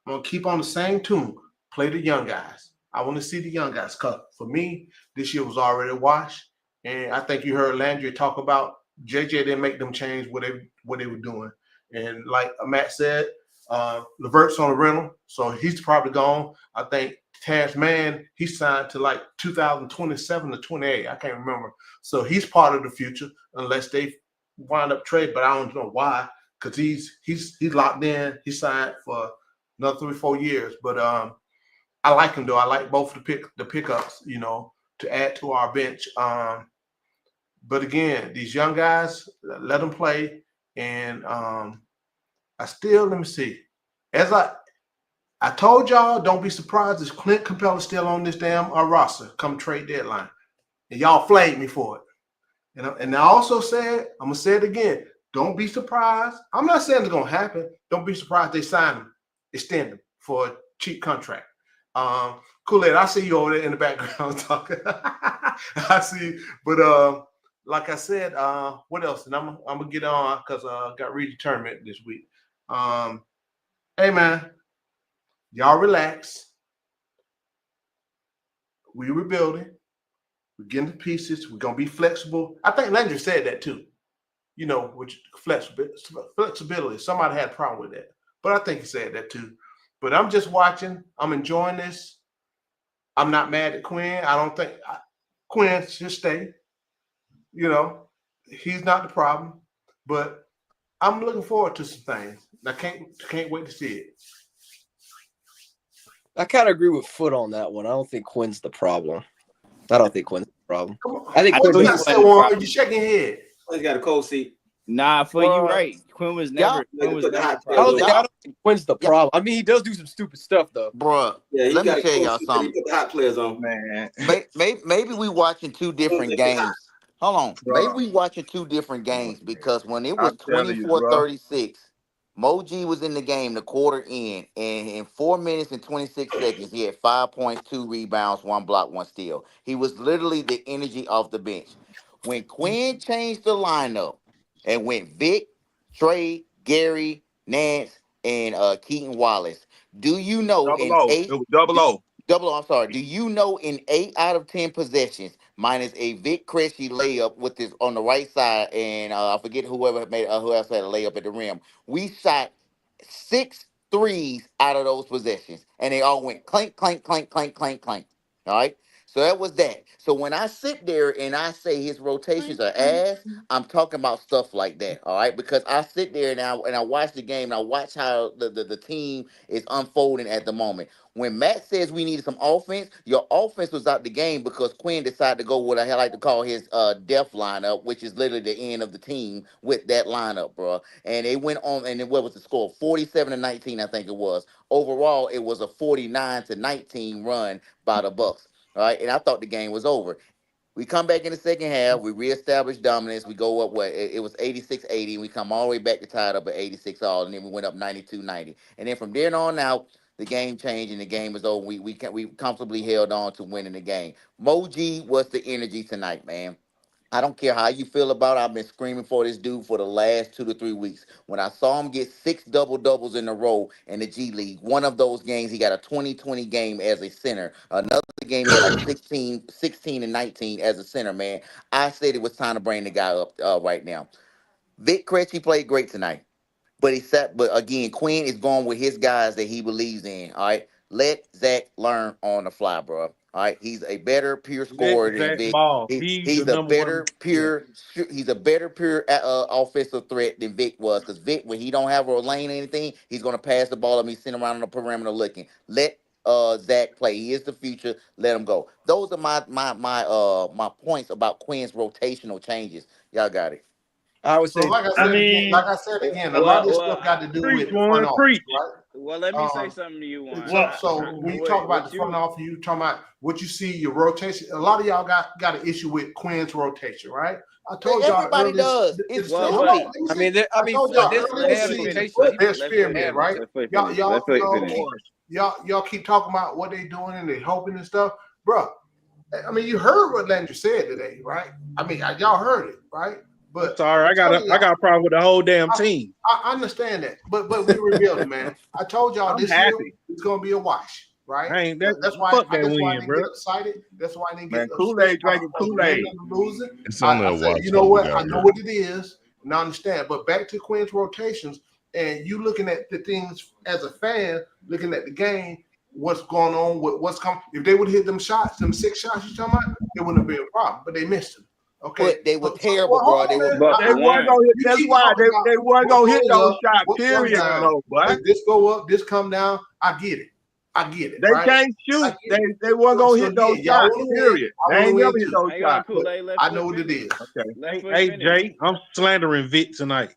to keep on the same tune. Play the young guys. I want to see the young guys. Because for me, this year was already a wash. And I think you heard Landry talk about JJ didn't make them change what they were doing. And like Matt said, Levert's on a rental, so he's probably gone. I think Terrence Mann, he signed to like 2027 or 28. I can't remember. So he's part of the future unless they wind up trade, but I don't know why, because he's locked in. He signed for another 3-4 years. But I like him though. I like both the pickups, you know, to add to our bench. But again, these young guys, let them play. And let me see. As I told y'all, don't be surprised if Clint Capella still on this damn roster come trade deadline. And y'all flagged me for it. And I also said, I'm gonna say it again. Don't be surprised. I'm not saying it's gonna happen. Don't be surprised they sign him, extend him for a cheap contract. Kool-Aid, I see you over there in the background talking. I see you. But like I said, what else? And I'm gonna get on because I got Reed tournament this week. Hey man, y'all relax. We rebuilding. We're getting to pieces. We're gonna be flexible. I think Landry said that too. You know, which flexibility. Somebody had a problem with that, but I think he said that too. But I'm just watching. I'm enjoying this. I'm not mad at Quinn. I don't think Quinn should stay. You know, he's not the problem. But I'm looking forward to some things. I can't wait to see it. I kind of agree with Foot on that one. I don't think Quinn's the problem. I think Quinn's the problem. Come on. I think you're shaking your head. Quinn's got a cold seat. Nah, for you right. Quinn was never. I don't think Quinn's the problem. I mean, he does do some stupid stuff though, Bruh. Yeah, Let me tell y'all something. He put the hot players on. Man. Maybe we watching two different games. Hold on. Maybe we watching two different games because when it was 24-36, Moji was in the game the quarter in, and in 4 minutes and 26 seconds, he had 5 points, 2 rebounds, 1 block, 1 steal. He was literally the energy off the bench. When Quinn changed the lineup and went Vic, Trey, Gary, Nance, and Keaton Wallace, do you know it was double O. I'm sorry. Do you know in 8 out of 10 possessions, minus a Vic Cressy layup with this on the right side, and I forget who else had a layup at the rim. We shot 6 threes out of those possessions, and they all went clank, clank, clank, clank, clank, clank. All right. So that was that. So when I sit there and I say his rotations are ass, I'm talking about stuff like that. All right, because I sit there and I watch the game and I watch how the team is unfolding at the moment. When Matt says we needed some offense, your offense was out the game because Quinn decided to go what I like to call his death lineup, which is literally the end of the team with that lineup, bro. And they went on, and then what was the score? 47-19, I think it was. Overall, it was a 49-19 run by the Bucks. All right, and I thought the game was over. We come back in the second half. We reestablish dominance. We go up, it was 86-80. And we come all the way back to tied up at 86 all, and then we went up 92-90. And then from there on out, the game changed and the game was over. We comfortably held on to winning the game. Moji was the energy tonight, man. I don't care how you feel about it. I've been screaming for this dude for the last 2 to 3 weeks. When I saw him get 6 double-doubles in a row in the G League, one of those games, he got a 20-20 game as a center. Another game, he had like 16 and 19 as a center, man. I said it was time to bring the guy up right now. Vic Cressy played great tonight. But again, Quinn is going with his guys that he believes in, all right? Let Zach learn on the fly, bro. All right, he's a better pure scorer than Vic. He's a better pure offensive threat than Vic was. Because Vic, when he don't have a lane or anything, he's gonna pass the ball and be sitting around on the perimeter looking. Let Zach play. He is the future. Let him go. Those are my points about Quinn's rotational changes. Y'all got it. I would say. So like I said again, a lot of this stuff got to do with front office, right? Well, let me say something to you, Juan. So when you talk about the front office, you talking about what you see, your rotation. A lot of y'all got an issue with Quinn's rotation, right? I told y'all everybody does. It's well, they're experiment, right? Y'all keep talking about what they doing and they helping and stuff, bro. I mean, you heard what Landry said today, right? I mean, y'all heard it, right? But sorry, I got a problem with the whole damn team. I understand that, but we rebuilding, man. I told y'all this year it's gonna be a wash, right? That's why I didn't get excited. That's why I didn't get Kool-Aid drinking Kool-Aid. Losing. It's only a wash. You know what? I know what it is, and I understand. But back to Quinn's rotations, and you looking at the things as a fan, looking at the game, what's going on, what's coming. If they would hit them 6 shots you talking about, it wouldn't have been a problem. But they missed them. Okay, but they were terrible, bro. They weren't gonna hit. That's why they weren't gonna hit those shots. Period. No, but this go up, this come down. I get it. They can't shoot. They weren't gonna hit those shots. Period. They ain't never hit those shots. I know what it is. Okay. Hey, Jay, I'm slandering Vic tonight.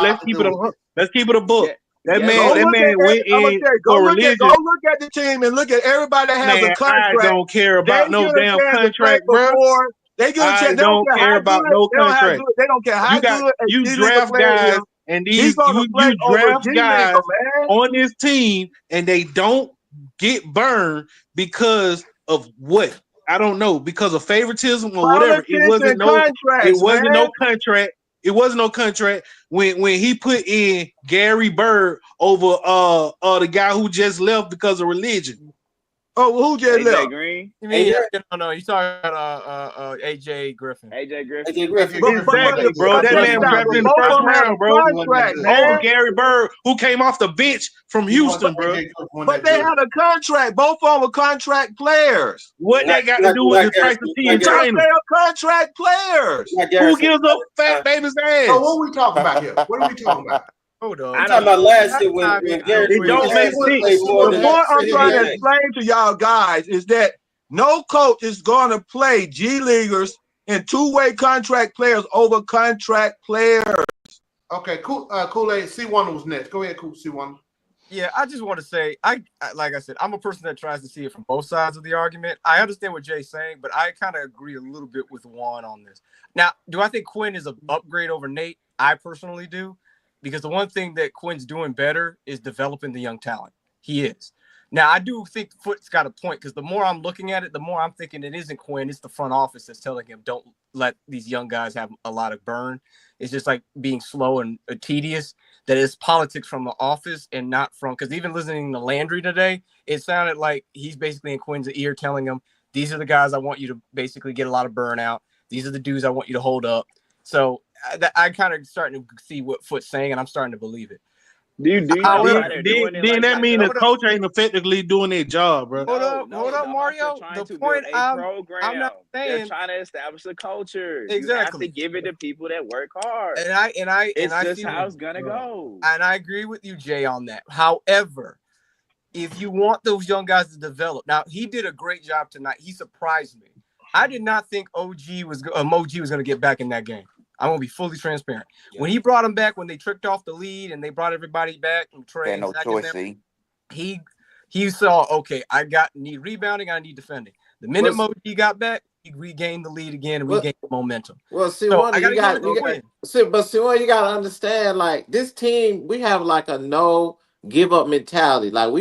Let's keep it a let's keep it a book. That Yes, man, they that do. man went in for religion. Go look at the team and look at everybody that has a Man, I contract. don't care They about no get a damn chance to play contract, bro. before. They get a chance. I They don't don't care care how about good. no They don't have contract. good. They don't care how good a You G League draft player is. guys, and He's these gonna play you over draft G guys League, man. on this team, and they don't get burned because of what? I don't know, because of favoritism or whatever. It Politics wasn't and no. It contracts, wasn't man. no contract. It wasn't no contract when he put in Gary Bird over the guy who just left because of religion. Oh, who just AJ left? Green. You mean no? You talking about AJ Griffin? AJ Griffin. AJ Griffin. Exactly, bro. That man was drafted in the first round, bro. Over Gary Bird, who came off the bench from Houston, bro. But they had a contract. Both of them were contract players. What they got to do with the type of team Because training? they are contract players. Who gives up fat baby's ass? So what are we talking about here? What are we talking about? Hold on. I'm talking about last year when Gary. It don't make sense. The point I'm trying to explain to y'all guys is that no coach is going to play G Leaguers and two-way contract players over contract players. Okay, cool. Kool-Aid C1 was next. Go ahead, Cool C1. Yeah, I just want to say, I like I said, I'm a person that tries to see it from both sides of the argument. I understand what Jay's saying, but I kind of agree a little bit with Juan on this. Now, do I think Quinn is an upgrade over Nate? I personally do, because the one thing that Quinn's doing better is developing the young talent. He is. Now, I do think Foot's got a point, because the more I'm looking at it, the more I'm thinking it isn't Quinn. It's the front office that's telling him, don't let these young guys have a lot of burn. It's just like being slow and tedious. That is politics from the office and not from, because even listening to Landry today, it sounded like he's basically in Quinn's ear telling him, these are the guys I want you to basically get a lot of burnout. These are the dudes I want you to hold up. So I kind of starting to see what Foot's saying, and I'm starting to believe it. Then that means the coach ain't effectively doing their job, bro. Hold up, Mario. The point I'm not saying, they're trying to establish a culture. Exactly. You have to give it to people that work hard. It's just how it's gonna go. And I agree with you, Jay, on that. However, if you want those young guys to develop, now he did a great job tonight. He surprised me. I did not think Moji was going to get back in that game. I'm going to be fully transparent. Yeah. When he brought him back, when they tricked off the lead and they brought everybody back, and Trey, no choice, he saw, okay, need rebounding, I need defending. The minute Moji got back, he regained the lead again and regained the momentum. Well, see, so you got to understand, like, this team, we have like a no give up mentality. Like,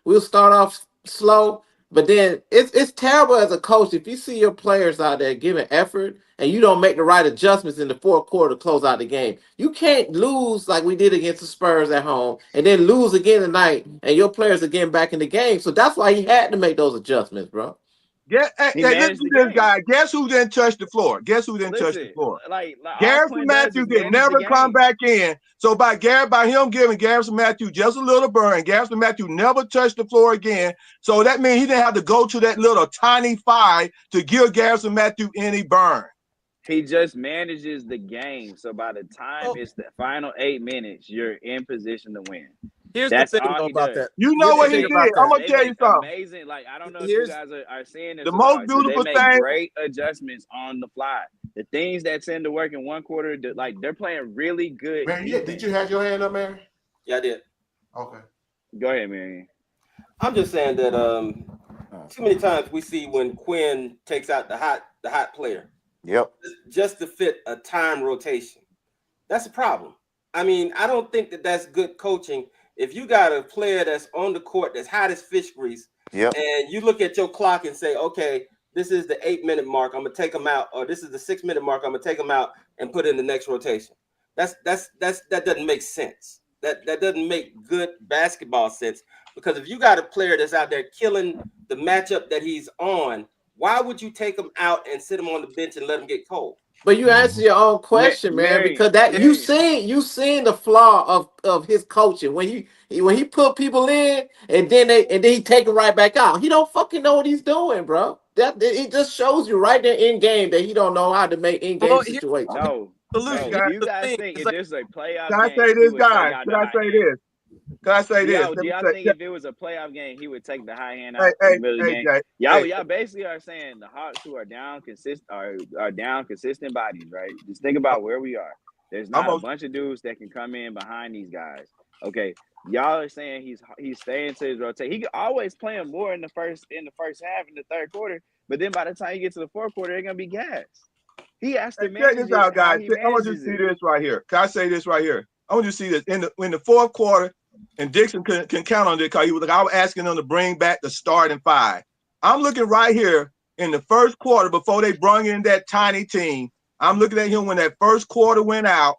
we'll start off slow, but then it's terrible as a coach if you see your players out there giving effort and you don't make the right adjustments in the fourth quarter to close out the game. You can't lose like we did against the Spurs at home and then lose again tonight and your players are getting back in the game. So that's why he had to make those adjustments, bro. Listen to this guy. Guess who didn't touch the floor? Guess who didn't touch the floor? Garrison Matthews did never come back in. So by him giving Garrison Matthews just a little burn, Garrison Matthews never touched the floor again. So that means he didn't have to go to that little tiny 5 to give Garrison Matthews any burn. He just manages the game. So by the time it's the final 8 minutes, you're in position to win. That's the thing about that. You know what he did? I'm gonna tell you something. Amazing. Like, I don't know if you guys are seeing this. The most beautiful they thing. Make great adjustments on the fly. The things that seem to work in one quarter, like they're playing really good. Man, did you have your hand up, man? Yeah, I did. Okay. Go ahead, man. I'm just saying that too many times we see when Quinn takes out the hot player. Yep. Just to fit a time rotation. That's a problem. I mean, I don't think that's good coaching. If you got a player that's on the court that's hot as fish grease, and you look at your clock and say, okay, this is the 8-minute mark, I'm gonna take him out, or this is the 6-minute mark, I'm gonna take him out and put in the next rotation. That doesn't make sense. That doesn't make good basketball sense, because if you got a player that's out there killing the matchup that he's on, why would you take him out and sit him on the bench and let him get cold? But you answer your own question, man, because you seen the flaw of his coaching when he put people in and then he take them right back out. He don't fucking know what he's doing, bro. That it just shows you right there in game that he don't know how to make in game situations. No, you guys think if there's a playoff Can I game, say this, guys? Can I say this? Can I say this? Do y'all think if it was a playoff game, he would take the high hand out in the middle of the game? Y'all basically are saying the Hawks who are down consistent bodies, right? Just think about where we are. There's not a bunch of dudes that can come in behind these guys. Okay, y'all are saying he's staying to his rotation. He always playing more in the first half in the third quarter, but then by the time you get to the fourth quarter, they're gonna be gassed. He has to Check manage this out, it how guys. he I want you to manages see it. this right here. Can I say this right here? I want you to see this in the fourth quarter, and Dixon can count on it because I was asking them to bring back the starting five. I'm looking right here in the first quarter before they brought in that tiny team. I'm looking at him when that first quarter went out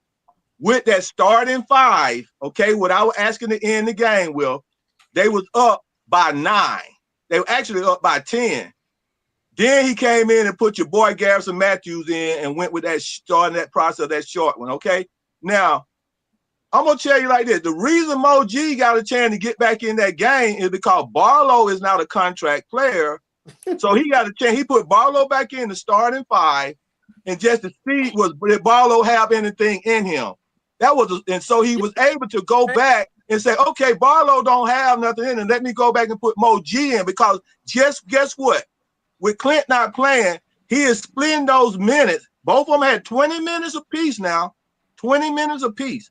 with that starting five. Okay, what I was asking to end the game with, they was up by 9. They were actually up by 10. Then he came in and put your boy Garrison Matthews in and went with that starting that process, that short one. Okay. Now, I'm gonna tell you like this: the reason Mo G got a chance to get back in that game is because Barlow is not a contract player. So he got a chance. He put Barlow back in the starting five, and just to see did Barlow have anything in him. And so he was able to go back and say, okay, Barlow don't have nothing in him. Let me go back and put Mo G in, because guess what? With Clint not playing, he is splitting those minutes. Both of them had 20 minutes apiece now, 20 minutes apiece.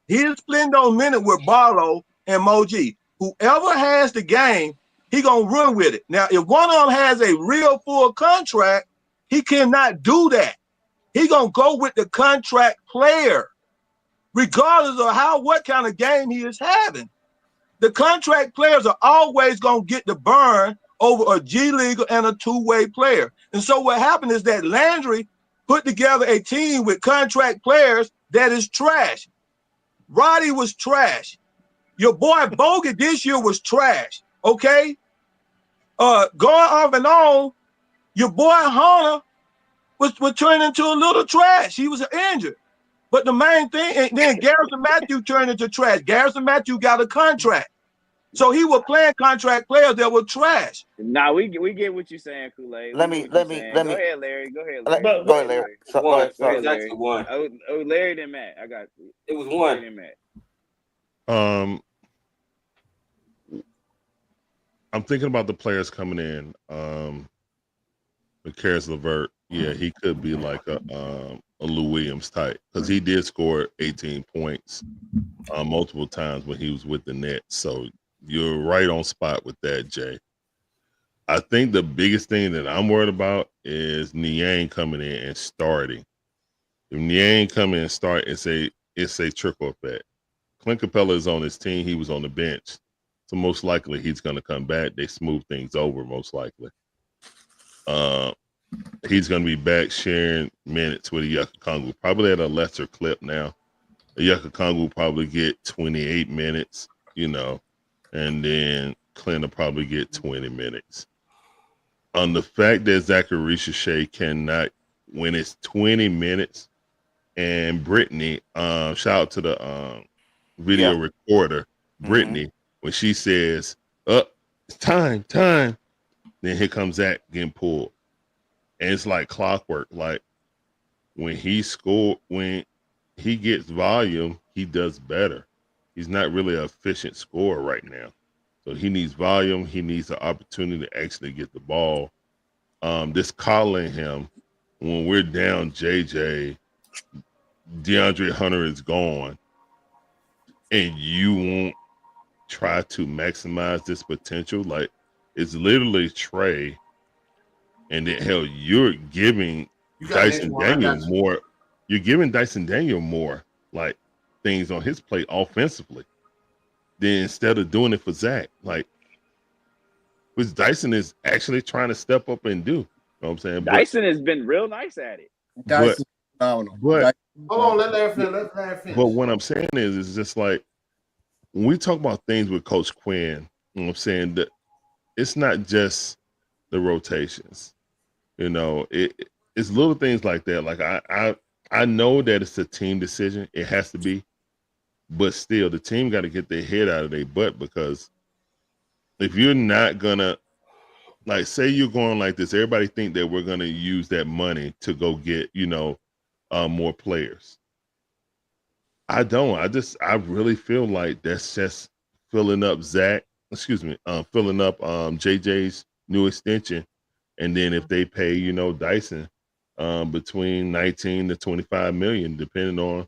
He is splitting those minutes with Barlow and Mo G. Whoever has the game, he going to run with it. Now, if one of them has a real full contract, he cannot do that. He going to go with the contract player, regardless of what kind of game he is having. The contract players are always going to get the burn over a G Leaguer and a two-way player. And so what happened is that Landry put together a team with contract players that is trash. Roddy was trash. Your boy Bogut this year was trash, okay? Going off and on, your boy Hunter was turning into a little trash. He was injured. But the main thing, and then Garrison Matthews turned into trash. Garrison Matthews got a contract. So he was playing contract players that were trash. Nah, we get what you're saying, Kool-Aid. Let me. Go ahead, Larry. Go ahead, Larry. Go ahead, Larry. Go ahead, Larry. One. Oh, Larry then Matt. I got you. It was one. Larry then Matt. I'm thinking about the players coming in. Caris LeVert, yeah, he could be like a Lou Williams type, because he did score 18 points multiple times when he was with the Nets. So you're right on spot with that, Jay. I think the biggest thing that I'm worried about is Niang coming in and starting. If Niang come in and start, it's a trickle effect. Clint Capella is on his team. He was on the bench. So most likely he's going to come back. They smooth things over most likely. He's going to be back sharing minutes with Yucca Kongu, probably at a lesser clip now. Yucca Kongu will probably get 28 minutes, and then Clint will probably get 20 minutes. On the fact that Zachary Ricochet cannot, when it's 20 minutes, and Brittany, shout out to the video recorder, Brittany, when she says, it's time, then here comes Zach getting pulled. And it's like clockwork. Like when he gets volume, he does better. He's not really an efficient scorer right now. So he needs volume. He needs the opportunity to actually get the ball. This calling him when we're down JJ, DeAndre Hunter is gone, and you won't try to maximize this potential. Like, it's literally Trey, and then hell, you're giving Dyson Daniel more. You're giving Dyson Daniel more like things on his plate offensively, then instead of doing it for Zach, like, which Dyson is actually trying to step up and do. You know what I'm saying? Dyson has been real nice at it. Dyson, but hold on, let Larry finish. But what I'm saying is it's just like when we talk about things with Coach Quinn, you know what I'm saying, that it's not just the rotations. It's little things like that. Like I know that it's a team decision. It has to be. But still, the team got to get their head out of their butt, because if you're not going to, like, say you're going like this, everybody think that we're going to use that money to go get, more players. I don't. I really feel like that's just filling up filling up JJ's new extension. And then if they pay, Dyson between 19 to 25 million, depending on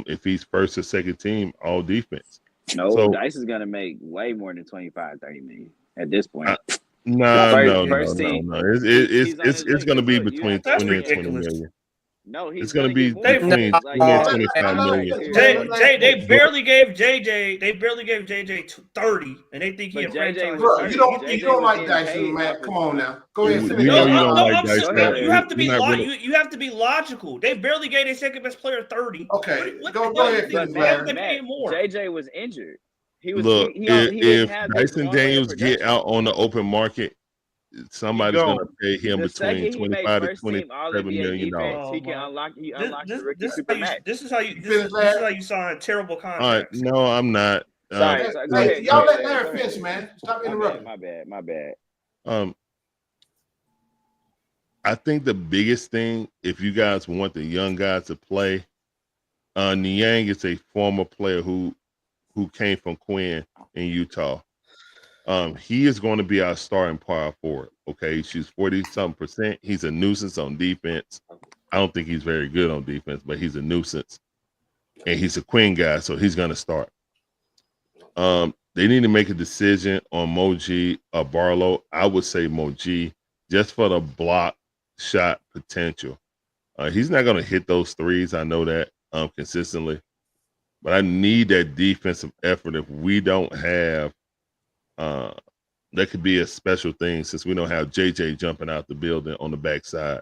if he's first or second team all defense. No, So Dice is gonna make way more than 25, 30 million at this point. no, First team, It's going to be Look, between That's 20 and 20 ridiculous. million. No, he's It's going to gonna be get more than between that. Like 20 and his 25 million. contract period. They barely gave JJ 30, and they think he a But JJ franchise. was Bro, hurt. you don't JJ was like getting Dyson, paid man. off Come of. on now. Go ahead and We finish. know you No, don't no, like I'm Dice. saying Go you have to be You're not really. you have to be logical. They barely gave their second best player 30. Okay, What go the hell ahead, you finish, think? But Why would Larry. they pay more? JJ was injured. He was Look, he if didn't have this Dyson runway of Daniels get production. out on the open market, somebody's going to gone. pay him The between second he made 25 to first team All 27 NBA million dollars. defense, he can unlock This the rookie this super max. this is how you You this finish, this is how Larry? you sign terrible All right, contracts. no, I'm not. Sorry, Hey, go ahead, y'all let Larry. Larry Go finish, ahead. man. Stop My interrupting. bad. Um, I think the biggest thing, if you guys want the young guys to play, Niang is a former player who came from Quinn in Utah. He is going to be our starting power forward. Okay, he shoots 40-something%. He's a nuisance on defense. I don't think he's very good on defense, but he's a nuisance, and he's a Quinn guy, so he's going to start. They need to make a decision on Moji or Barlow. I would say Moji, just for the block shot potential. He's not going to hit those threes. I know that consistently, but I need that defensive effort. If we don't have, that could be a special thing since we don't have JJ jumping out the building on the backside.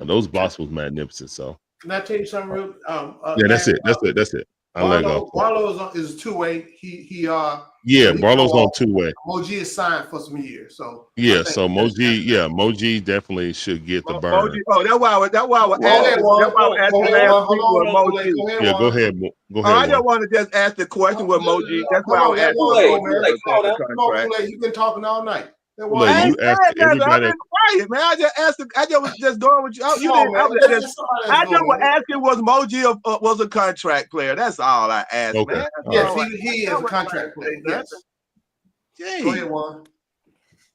Those blocks was magnificent. So Can I tell you something real? yeah, that's Larry, it. That's it. I'll let go. Barlow is two-way. Yeah, Barlow's on two-way. Moji is signed for some years, so Yeah, so Moji definitely should get the burn. Moji, that's why I was asking last week with Moji. Yeah, go ahead. I just want to just ask the question with Moji. That's why I was asking the contract. You've been talking all night. I ain't saying nothing. I've been quiet, man. I just asked. I just was just going with you. I just was asking, was Moji was a contract player? That's all I asked, Okay. man. Yes, he is a contract player. Yes. Go ahead, Juan.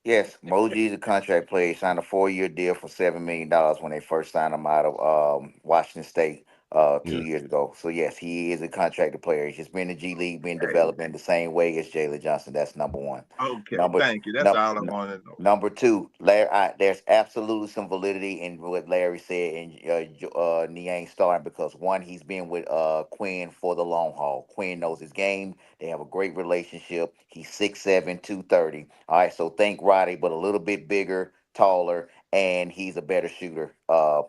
Yes, Moji is a contract player. He signed a 4-year deal for $7 million when they first signed him out of Washington State 2 years ago. So yes, he is a contracted player. He's just been in the G League, been developing the same way as Jalen Johnson. That's number one. Okay, thank you. That's all I wanted to know. Number two, Larry, there's absolutely some validity in what Larry said and Niang starting because one, he's been with Quinn for the long haul. Quinn knows his game. They have a great relationship. He's 6'7", 230. All right, so think Roddy, but a little bit bigger, taller, and he's a better shooter. A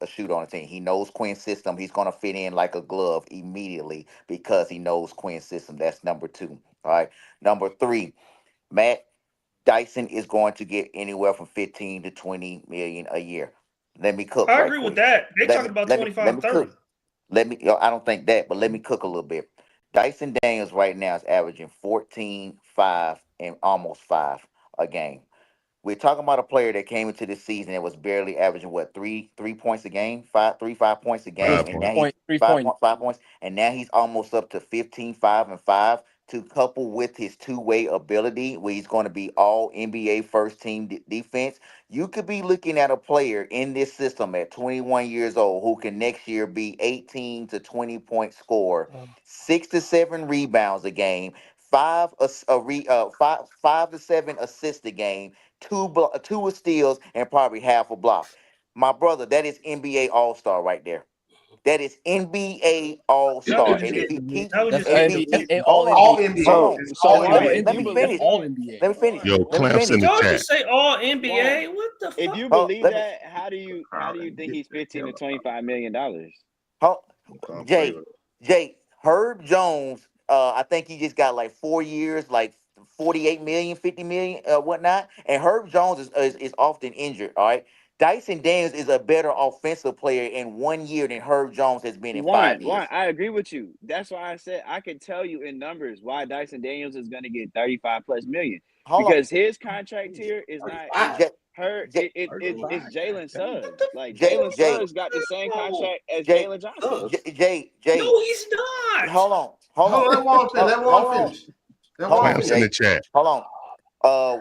shooter on the team. He knows Quinn's system. He's going to fit in like a glove immediately because he knows Quinn's system. That's number two. All right. Number three, Matt Dyson is going to get anywhere from 15 to 20 million a year. Let me cook. I agree with that. They're talking about 25, 30. I don't think that, but let me cook a little bit. Dyson Daniels right now is averaging 14, 5, and almost 5 a game. We're talking about a player that came into this season and was barely averaging what 3 points a game, 5 points a game, and now he's 5 points, and now he's almost up to 15, 5, and 5. To couple with his two-way ability, where he's going to be all NBA first team defense, you could be looking at a player in this system at 21 years old who can next year be 18 to 20 point scorer, 6 to 7 rebounds a game, 5 to 7 assists a game, 2 steals, and probably half a block. My brother, that is NBA All-Star right there. That is NBA All-Star. And if he keeps all NBA. Let me finish. Yo, Clamps in the Don't chat. just say all NBA. What the fuck? If you believe that, how do you think he's 15 to 25 million dollars? Jay, Herb Jones, I think he just got like 4 years, like 48 million, 50 million, whatnot. And Herb Jones is often injured. All right. Dyson Daniels is a better offensive player in 1 year than Herb Jones has been in 5 years. I agree with you. That's why I said I can tell you in numbers why Dyson Daniels is going to get 35 plus million. Because his contract here is not it's Jalen Suggs. Like Jalen Suggs got the same contract as Jalen Johnson. No, he's not. Hold on. Let Juan finish. Clamps in the chat. Hold on.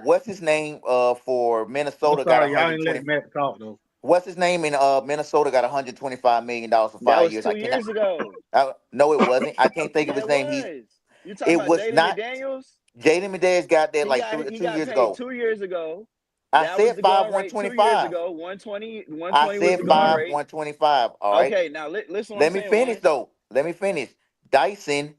What's his name for Minnesota? Sorry, y'all ain't let Matt talk though. What's his name in Minnesota? Got $125 million for 5 years. That was 2 years ago. No, it wasn't. I can't think of his name. You talking It about was Jaden not. McDaniels? Jaden McDaniels got that He like got 2 he got years paid ago. 2 years ago. I That was said the 5, going rate 2 years 125. ago. 120 I 120 was said the going 5, rate. 125. All right. Okay, now listen what I'm Let me saying, finish Juan. though. Let me finish. Dyson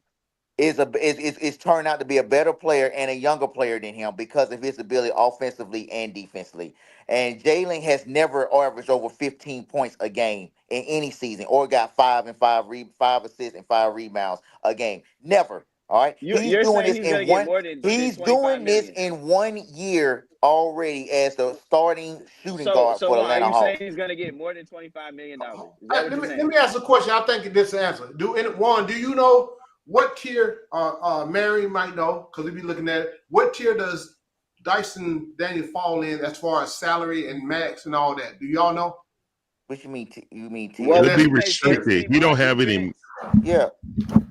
is turned out to be a better player and a younger player than him because of his ability offensively and defensively. And Jalen has never averaged over 15 points a game in any season, or got 5 assists and 5 rebounds a game. Never. All right. He's You're doing saying this he's gonna in get one. more than He's 25 doing this million. in 1 year already as the starting shooting So guard for the Juan, are Atlanta you saying Hawks. he's gonna get more than $25 million? Is that what you're Let saying? me ask a question. I think this answer. Do you know what tier Mary might know, because we be looking at it, what tier does Dyson Daniel fall in as far as salary and max and all that? Do y'all know? What you mean? You mean Well, It'll when be he makes first restricted. team He don't on have any. defense, Yeah.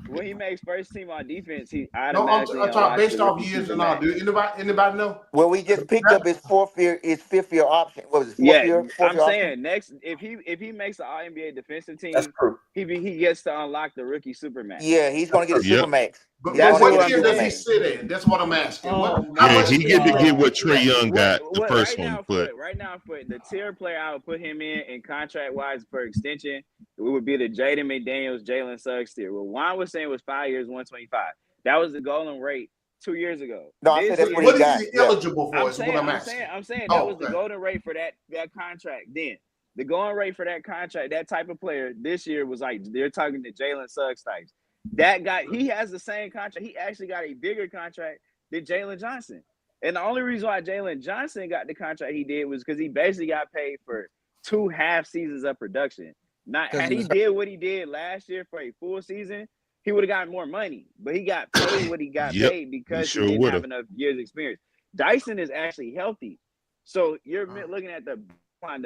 when he makes first team on defense, he No, automatically I'm talking unlocks based the off rookie years super and all. max. Do anybody know? Well, we just picked up his fifth year option. What was it? Fourth Yeah, year I'm option? saying next if he makes the All NBA defensive That's team, true. he gets to unlock the rookie super max. Yeah, he's gonna get a super Yep. max. But He's That's gonna what get a what I'm tier super does he saying. max. sit in? That's what I'm asking. Oh How Yeah, much he tier get to does get he what sit Trey at? Young got the What first right one, now but for the tier player I would put him in contract wise for extension, it would be the Jaden McDaniels, Jalen Suggs tier. What Juan was saying was 5 years, 125. That was the going rate 2 years ago. No, I said This that's what year, he What is got. he Yeah. eligible for? Is what I'm asking. I'm saying that Oh, was the okay. golden rate for that contract then. The going rate for that contract, that type of player this year was like they're talking to Jalen Suggs types. That guy, he has the same contract. He actually got a bigger contract than Jalen Johnson. And the only reason why Jalen Johnson got the contract he did was because he basically got paid for 2 half seasons of production. Not because had he he was did what he did last year for a full season, he would have gotten more money. But he got paid what he got yep, paid he because he sure didn't would have have. enough years experience. Dyson is actually healthy. So you're looking at the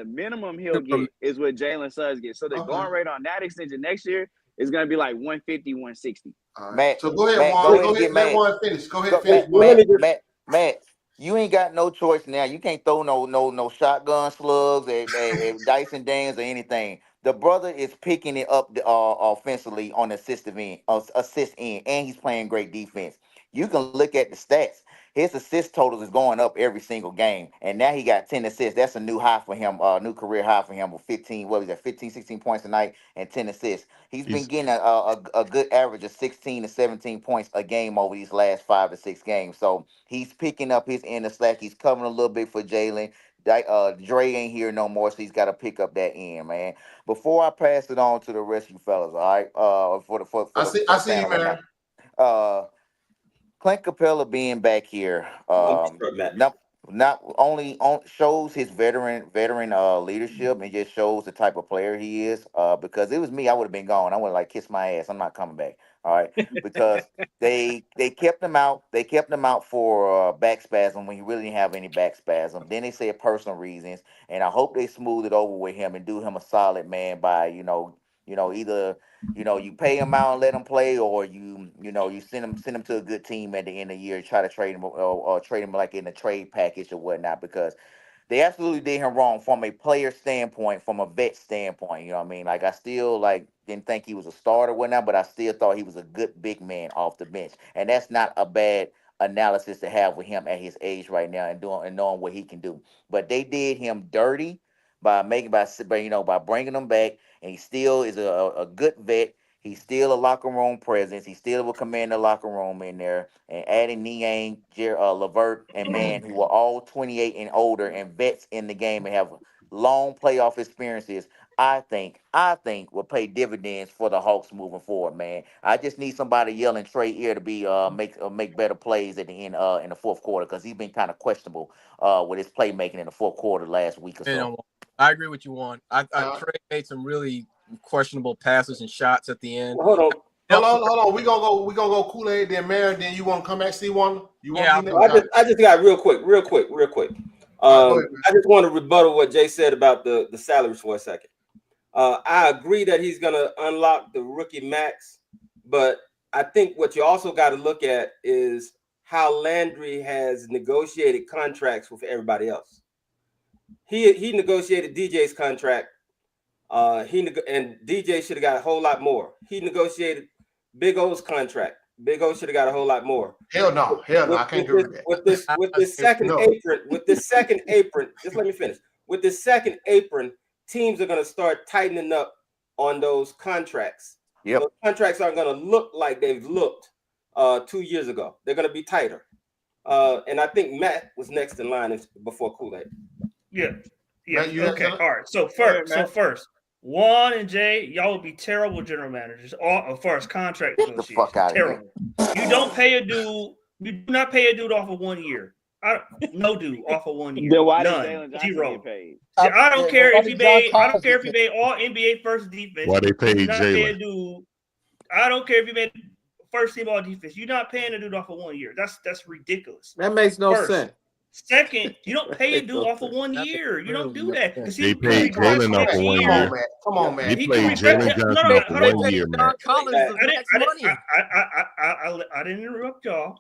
minimum he'll hurt. get is what Jalen Suggs gets. So the Okay. going rate on that extension next year is going to be like 150, 160. All right. Matt, So go ahead, Matt, Juan. go ahead and get Let Matt. Juan finish. Go ahead, Go, finish, Well, Juan. let me just Matt, you ain't got no choice now. You can't throw no shotgun slugs at Dyson Daniels or anything. The brother is picking it up offensively on the assist end, and he's playing great defense. You can look at the stats. His assist totals is going up every single game, and now he got 10 assists. That's a new high for him, new career high for him with 15. What was that? 15, 16 points a night and 10 assists. He's been He's getting a good average of 16 to 17 points a game over these last 5 to 6 games. So he's picking up his end of slack. He's covering a little bit for Jalen. Dre ain't here no more, so he's got to pick up that end, man. Before I pass it on to the rest of you fellas, all right? For I the see you, panel right man. now. Clint Capella being back here, Matt. not only shows his veteran leadership and just shows the type of player he is. Because it was me, I would have been gone. I would have like kissed my ass. I'm not coming back. All right, because they kept him out. They kept him out for back spasm when he really didn't have any back spasm. Then they said personal reasons, and I hope they smooth it over with him and do him a solid, man, by either you pay him out and let him play, or you send him to a good team at the end of the year, try to trade him or trade him like in a trade package or whatnot, because they absolutely did him wrong from a player standpoint, from a vet standpoint. You know what I mean? Like I still didn't think he was a starter or whatnot, but I still thought he was a good big man off the bench, and that's not a bad analysis to have with him at his age right now and knowing what he can do. But they did him dirty by bringing him back, and he still is a good vet. He's still a locker room presence. He still will command the locker room in there. And adding Niang, Levert, and Mann, who are all 28 and older and vets in the game and have long playoff experiences, I think will pay dividends for the Hawks moving forward, man. I just need somebody yelling Trey ear to be make better plays at the end in the fourth quarter, because he's been kind of questionable with his playmaking in the fourth quarter last week or so. I agree with you, Juan. Trey made some really questionable passes and shots at the end. Hold on. Hold on. We gonna go Kool-Aid, then Mary, then you want to come back, see one? I just got real quick. I just want to rebuttal what Jay said about the salaries for a second. I agree that he's going to unlock the rookie max, but I think what you also got to look at is how Landry has negotiated contracts with everybody else. He negotiated DJ's contract. And DJ should have got a whole lot more. He negotiated Big O's contract. Big O should have got a whole lot more. Hell no, I can't agree with that. With this second apron, just let me finish. With this second apron, teams are going to start tightening up on those contracts. Yep. Those contracts aren't going to look like they've looked 2 years ago. They're going to be tighter. And I think Matt was next in line before Kool-Aid. Yeah. Matt, you Okay. have All right. So first, Juan and Jay, y'all would be terrible general managers. As far as contract Get the fuck out of here. You don't pay a dude. You do not pay a dude off of 1 year. No dude off of 1 year. Then why did None. Jalen Johnson Zero. get paid? I don't care if he made. I don't care if he made all NBA first defense. Why they paid You not pay a Jalen? dude. I don't care if he made first team all defense. You're not paying a dude off of 1 year. That's ridiculous. That makes no First. sense. Second, you don't pay a dude off of 1 year. You don't do that. They paid Jalen off for 1 year. Come on, man. He played Jalen Johnson off for 1 year, man. I didn't interrupt y'all.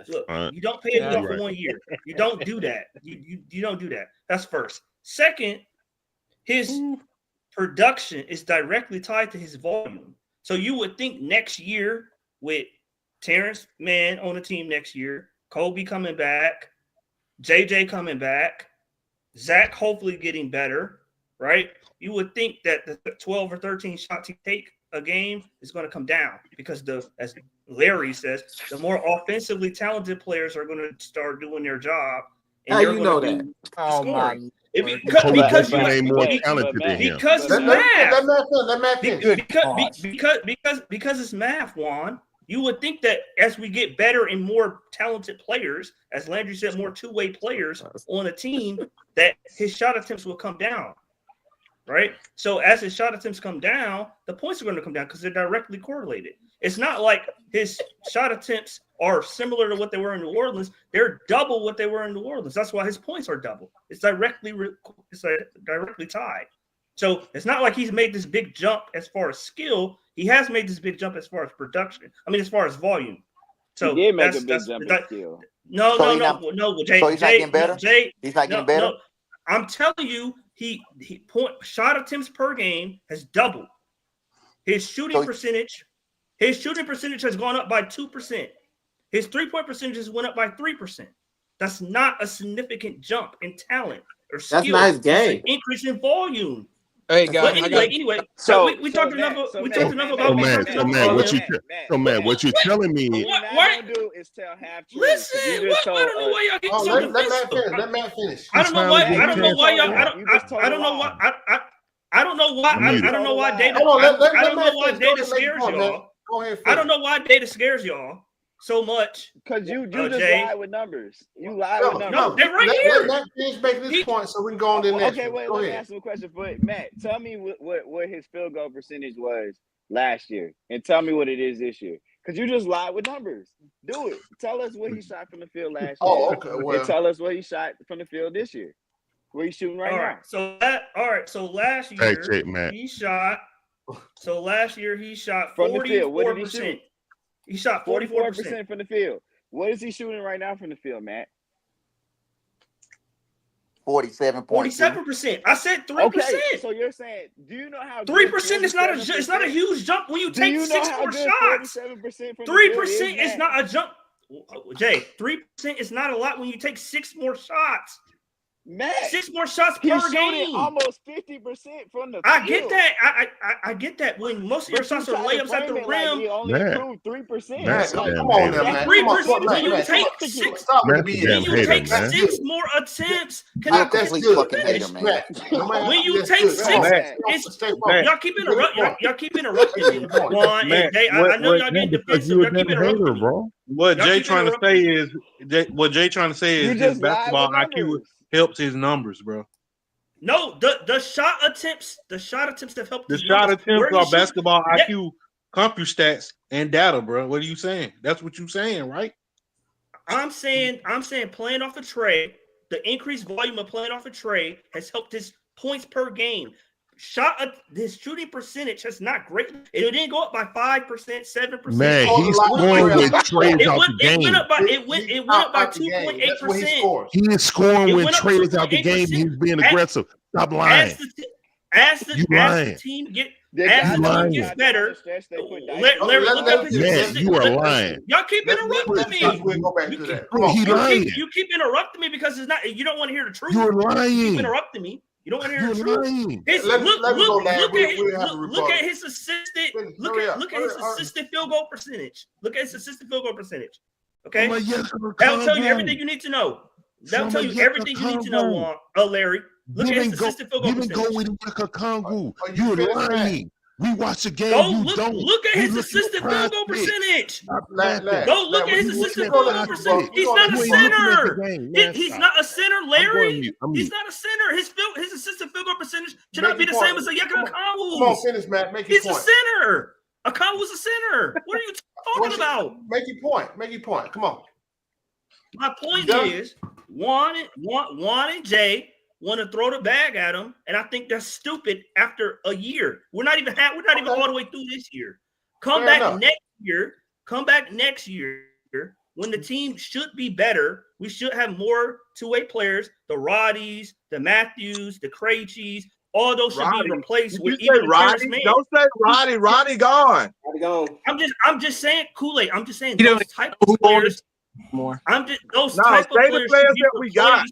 Look, All right. you don't pay a dude Yeah, off right. for 1 year. You don't do that. You don't do that. That's first. Second, his production is directly tied to his volume. So you would think next year with Terrence Mann on the team next year, Kobe coming back, JJ coming back, Zach hopefully getting better, right? You would think that the 12 or 13 shots he take a game is going to come down because as Larry says, the more offensively talented players are going to start doing their job. How they're you gonna know do that? the Oh my! scoring. Kobe Because Bryant ain't more talented than him. because it's Let math. Matt finish. Because it's math, Juan. You would think that as we get better and more talented players, as Landry said, more two-way players on a team, that his shot attempts will come down, right? So as his shot attempts come down, the points are going to come down because they're directly correlated. It's not like his shot attempts are similar to what they were in New Orleans. They're double what they were in New Orleans. That's why his points are double. It's directly tied. So it's not like he's made this big jump as far as skill. He has made this big jump as far as production. I mean, as far as volume. So He did make that's a big jump in skill. No. Jay, So he's not getting better? Jay, He's not getting better? No. I'm telling you, he shot attempts per game has doubled. His shooting percentage has gone up by 2%. His 3-point percentages went up by 3%. That's not a significant jump in talent or skill. That's not his game. It's an increase in volume. Hey guys, But anyway, we talked enough about. Matt, what you're telling me? What we're not gonna do is tell half truth. Listen, You just I told don't know why y'all get Oh, so let Matt defensive. finish. Let Matt finish. I don't know why y'all. I don't know why. You just told I don't know a why. lie. I don't know why. I don't know why data. Hold on, I don't know why Matt finish. data scares Go ahead, Matt. y'all. Go ahead. I don't know why data scares y'all so much. Because you just Jay. lied with numbers. You lied No, with numbers. No, they're right let here. Matt finish making this point so we can go on to the next Okay, one. wait, Go let me ahead. ask you a question for Matt. Tell me what his field goal percentage was last year, and tell me what it is this year. Because you just lied with numbers. Do it. Tell us what he shot from the field last year. Oh, okay. Well, And tell us what he shot from the field this year. Where he's shooting right All now. right. So last Hey, year Jake, Matt. he shot. So last year he shot From the field, what did he 44%. shoot? He shot 44%. 44% from the field. What is he shooting right now from the field, Matt? 47.2. 47%. I said 3%. Okay, so you're saying, do you know how 3% is not it's not a huge jump when you Do take you know 6 how more good shots. 47% from the 3% field is Matt? not a jump. Jay, 3% is not a lot when you take 6 more shots. Matt, 6 more shots he's per shooting game. almost 50% from the I field. get that. I get that. When most of your But you shots are try to layups at the frame it like rim. he only Matt. improved 3%. Matt, come damn on hater. now, man. 3% Matt, when you Matt, take stop 6. Stop with the Matt's a BS. damn When you hater, take man. 6 more attempts, can Matt, I that's Complete good. fucking finish? hater, man. Matt, no matter When how you that's take good. 6, Come on, it's stay focused. y'all keep interrupting. Y'all keep interrupting me. Juan and Matt, Jay, I know y'all getting Because defensive. you a Y'all keep damn hater, interrupting me. bro. What Y'all Jay keep trying to say interrupting is what Jay trying to say You is his just lied basketball with IQ numbers. helps his numbers, bro. No, the shot attempts have helped The his shot numbers. attempts Where he are shoot- basketball Yeah. IQ, CompuStats, and data, bro. What are you saying? That's what you saying, right? I'm saying playing off a trade, the increased volume of playing off a trade has helped his points per game. His shooting percentage has not great. It didn't go up by 5%, 7%. Man, Oh, he's like- scoring with trades It out went, the it went game. up by it went up by 2.8%. That's what he scores. He is scoring It with went up trades out the game. 2.8%. He's being As- aggressive. Stop lying. As the You as the lying. team get As the team gets better, Larry, look up his assistant. You are lying. Y'all keep interrupting me. We'll go back to that. Come on. You keep interrupting me because it's not. You don't want to hear the truth. You're lying. You keep interrupting me. You don't want to hear the truth. Look at his assistant. Look at his assistant field goal percentage. Look at his assistant field goal percentage. Okay, that'll tell you everything you need to know. That'll tell you everything you need to know, Larry. Look at his assistant field goal percentage. You didn't go with Yaka Kongu. You're lying. We watch the game. Look at his assistant field goal percentage. Go look at his assistant field goal percentage. He's not a center. He's not a center, Larry. He's not a center. His assistant field goal percentage should not be the same as a Yaka Kongu. Come on, finish, Matt. Make your point. He's a center. Kongu's a center. What are you talking about? Make your point. Make your point. Come on. My point is, Juan and Jay want to throw the bag at him, and I think that's stupid. After a year, we're not even all the way through this year. Come back next year when the team should be better. We should have more two-way players. The Roddies, the Matthews, the Krejcis, all those should be replaced with even Roddy. Don't say Roddy. Roddy gone. I'm just saying Kool-Aid. I'm just saying those type of players. More. I'm just those type of players that we got.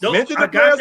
I got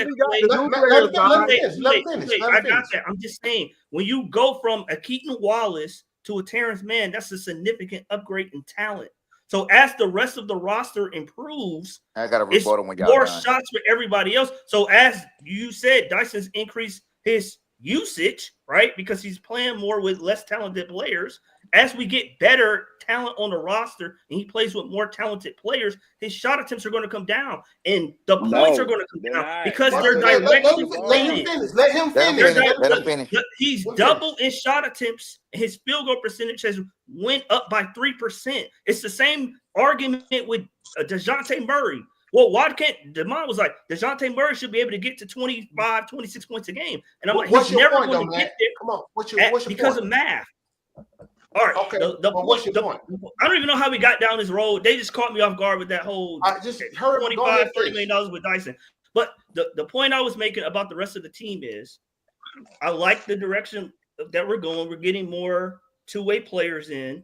that. I'm just saying, when you go from a Keaton Wallace to a Terrence Mann, that's a significant upgrade in talent. So as the rest of the roster improves, I got a rebuttal when y'all more done. shots for everybody else. So as you said, Dyson's increased his usage, right? Because he's playing more with less talented players. As we get better talent on the roster and he plays with more talented players, his shot attempts are going to come down and the points are going to come down because they're directly related. Let him finish. He's double in shot attempts. His field goal percentage has went up by 3%. It's the same argument with DeJounte Murray. Well, why can't Demond was like DeJounte Murray should be able to get to 25, 26 points a game. And I'm like, he's never going to get there. Come on, what's your because point? of math. All right. Okay. What's your point? I don't even know how we got down this road. They just caught me off guard with that whole $25, $30 million with Dyson. But the point I was making about the rest of the team is I like the direction that we're going. We're getting more two-way players in.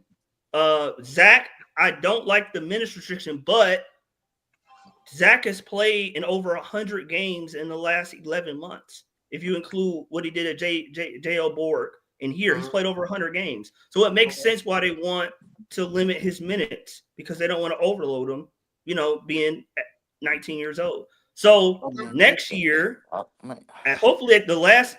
Zach, I don't like the minutes restriction, but Zach has played in over 100 games in the last 11 months. If you include what he did at JL Borg. And here he's played over 100 games. So it makes sense why they want to limit his minutes because they don't want to overload him, being 19 years old. So next year, and hopefully at the last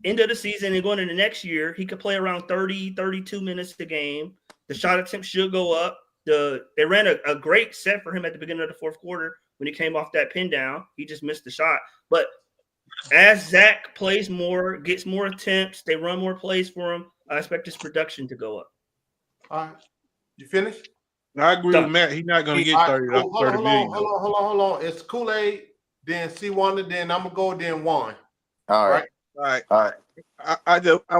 end of the season and going into next year, he could play around 30, 32 minutes a game. The shot attempt should go up. They ran a great set for him at the beginning of the fourth quarter when he came off that pin down. He just missed the shot. But as Zach plays more, gets more attempts, they run more plays for him, I expect his production to go up. All right. You finished? I agree with Matt. He's not going to get 30 million. Hold on. It's Kool-Aid, then C1, then I'm going to go, then Juan. All right. I'm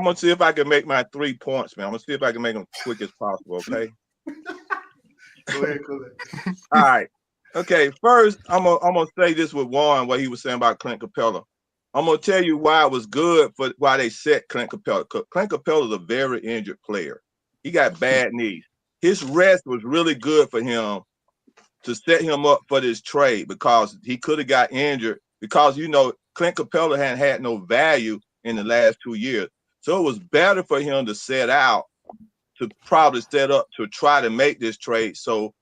going to see if I can make my 3 points, man. I'm going to see if I can make them quick as possible, okay? Go ahead, Kool-Aid. All right. Okay, first, I'm gonna say this with Juan, what he was saying about Clint Capella. I'm gonna tell you why it was good for why they set Clint Capella. Clint Capella is a very injured player. He got bad knees. His rest was really good for him to set him up for this trade because he could have got injured because Clint Capella hadn't had no value in the last 2 years. So it was better for him to set out to probably set up to try to make this trade so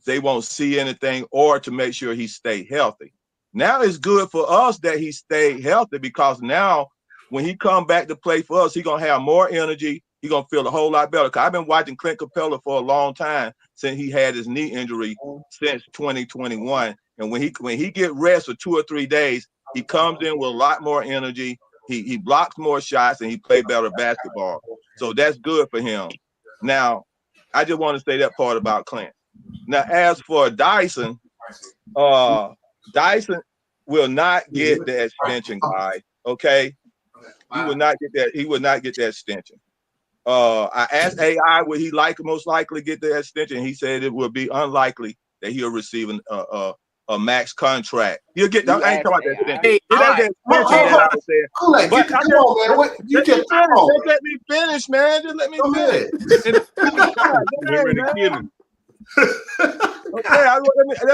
they won't see anything or to make sure he stay healthy. Now it's good for us that he stayed healthy because now when he come back to play for us, he's going to have more energy. He's going to feel a whole lot better. Because I've been watching Clint Capella for a long time since he had his knee injury since 2021. And when he get rest for 2 or 3 days, he comes in with a lot more energy. He blocks more shots and he plays better basketball. So that's good for him. Now, I just want to say that part about Clint. Now, as for Dyson, Dyson will not get the extension, guys. Okay, he will not get that. He will not get that extension. I asked AI, would he most likely get the extension? He said it would be unlikely that he'll receive a a max contract. He'll get. You I ain't talking about asked that. AI. It ain't the extension that I was saying. Kool-Aid, But come on, man. What, you just come on. Just let me finish, man. Just let me Go finish. ahead. Get ready to kill him. Okay,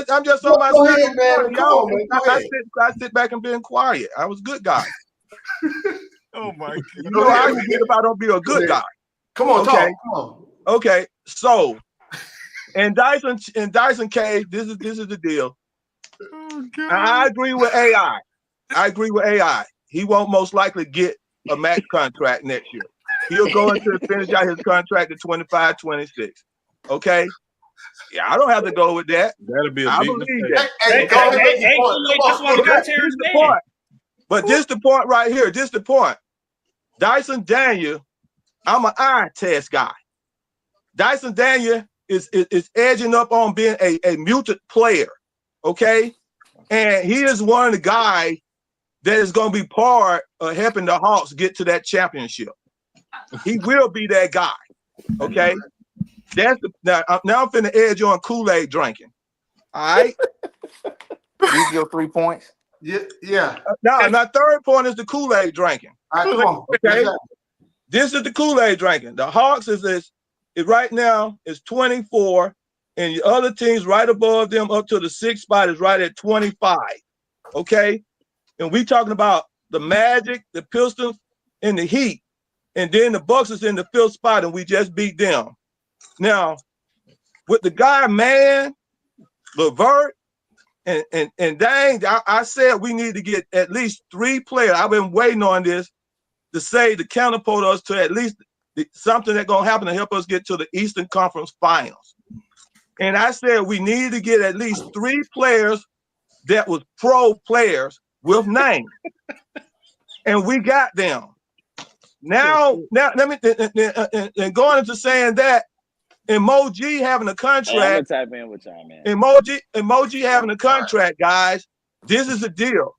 I'm just on my Go second ahead, man. point. Come on, man. Go ahead. I sit back and being quiet. I was a good guy. Oh my God. You know how you get if I don't be a good guy. Come on, Okay. talk. Come on. Okay, so in Dyson case, this is the deal. I agree with AI. I agree with AI. He won't most likely get a max contract next year. He'll go into finish out his contract at 25, 26. Okay? Yeah, I don't have to go with that. That'll be a I big believe mistake. that. Hey, Kool-Aid, that's why we got Terrence Mann. But this the point right here. This the point. Dyson Daniel, I'm an eye test guy. Dyson Daniel is edging up on being a mutant player. Okay? And he is one of the guys that is going to be part of helping the Hawks get to that championship. He will be that guy. Okay? That's now I'm finna edge on Kool-Aid drinking. All right? These your 3 points? Yeah. Now, my third point is the Kool-Aid drinking. All right, come on. Okay? This is the Kool-Aid drinking. The Hawks is right now is 24, and the other teams right above them up to the 6th spot is right at 25. Okay? And we talking about the Magic, the Pistons, and the Heat. And then the Bucks is in the 5th spot, and we just beat them. Now, with the guy, man, LeVert, and dang, I said we need to get at least 3 players. I've been waiting on this to say to counterpart us to at least something that's going to happen to help us get to the Eastern Conference Finals. And I said we need to get at least 3 players that was pro players with names. And we got them. Now let me and going into saying that Emoji having a contract. Hey, I'm gonna type in with y'all, man. Emoji having a contract, guys. This is the deal.